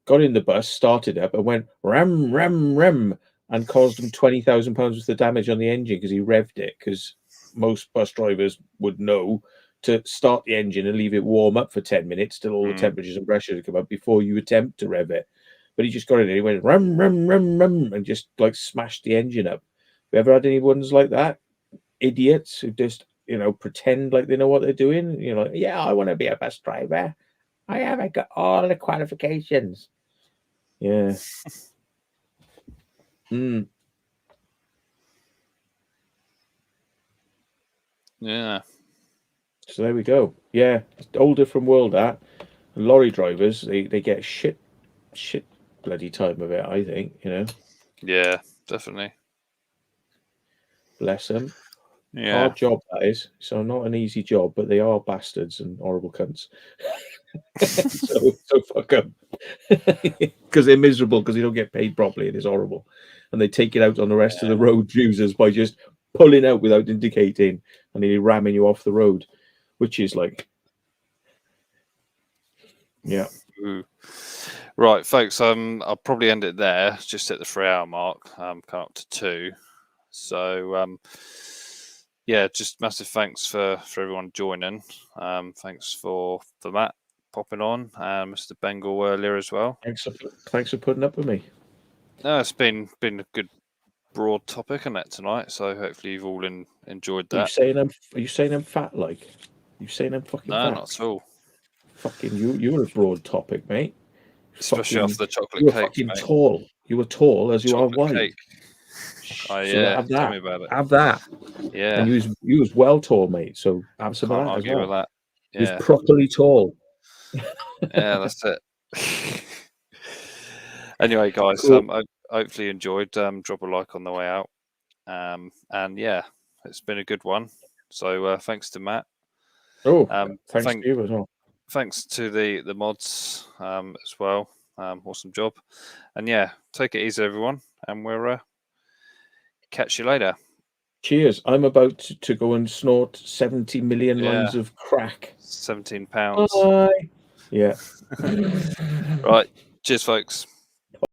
got in the bus, started up, and went ram, ram, ram, and caused him £20,000 worth of damage on the engine because he revved it. Because most bus drivers would know to start the engine and leave it warm up for 10 minutes till all the temperatures and pressures come up before you attempt to rev it. But he just got in there, he went ram, ram, ram, ram, and just like smashed the engine up. Have you ever had any ones like that? Idiots who just, you know, pretend like they know what they're doing. You know, like, yeah, I want to be a bus driver. I haven't got all the qualifications. Yeah. Yeah. So there we go. Yeah, whole different world. That lorry drivers, they get shit bloody time of it. I think, you know. Yeah, definitely. Bless them. Yeah. Hard job that is. So not an easy job, but they are bastards and horrible cunts. so fuck them. Because they're miserable because they don't get paid properly and it's horrible. And they take it out on the rest of the road users by just pulling out without indicating and then ramming you off the road, which is like, yeah. Ooh. Right, folks. I'll probably end it there. Just at the 3-hour mark. Come up to 2. So yeah, just massive thanks for everyone joining. Thanks for Matt popping on, and Mr. Bengal earlier as well. Thanks for putting up with me. No, it's been a good broad topic on that tonight. So hopefully you've all enjoyed that. Are you saying I'm fat? Like, you saying I'm fucking no, fat? not at all. Fucking you're a broad topic, mate. Especially fucking, off the chocolate you were cake. Fucking mate. tall. You were tall as you Chocolate are wide. Cake. Oh So yeah, have tell that. me about it. Have that. Yeah, And you was well tall, mate. So have some can't of that as argue well. with that. He was Yeah, properly tall. yeah, that's it. Anyway, guys, Cool. hopefully you enjoyed. Drop a like on the way out. And yeah, it's been a good one. So thanks to Matt. Oh, thanks to you as well. Thanks to the mods as well. Awesome job. And yeah, take it easy, everyone. And we'll catch you later. Cheers. I'm about to go and snort 70 million Yeah. lines of crack. £17. Bye. Yeah. Right. Cheers, folks.